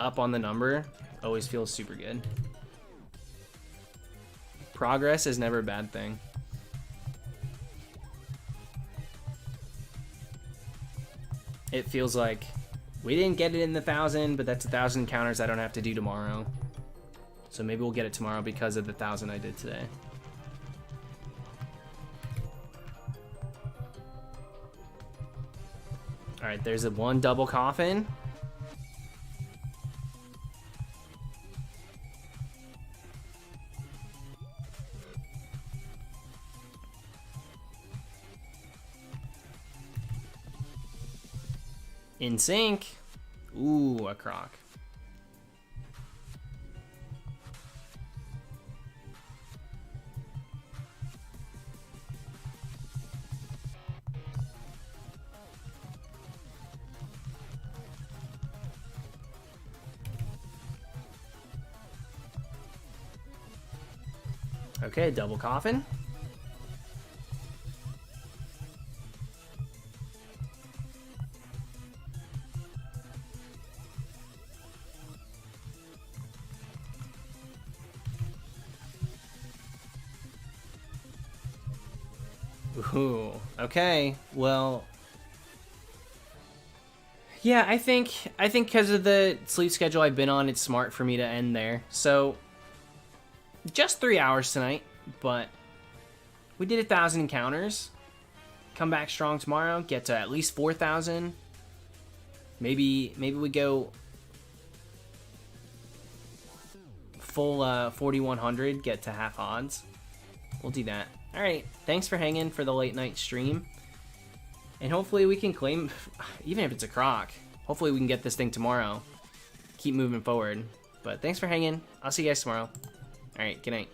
up on the number always feels super good. Progress is never a bad thing. It feels like we didn't get it in the 1,000, but that's 1,000 counters I don't have to do tomorrow. So maybe we'll get it tomorrow because of the 1,000 I did today. All right, there's a one double coffin. In sync. Ooh, a croc. Okay, double coffin. Ooh, okay. Well, yeah, I think because of the sleep schedule I've been on, it's smart for me to end there. So, just 3 hours tonight, but we did 1,000 encounters. Come back strong tomorrow, get to at least 4,000. Maybe we go full 4,100, get to half odds. We'll do that. All right, thanks for hanging for the late night stream. And hopefully we can claim, even if it's a croc, hopefully we can get this thing tomorrow. Keep moving forward. But thanks for hanging. I'll see you guys tomorrow. All right, good night.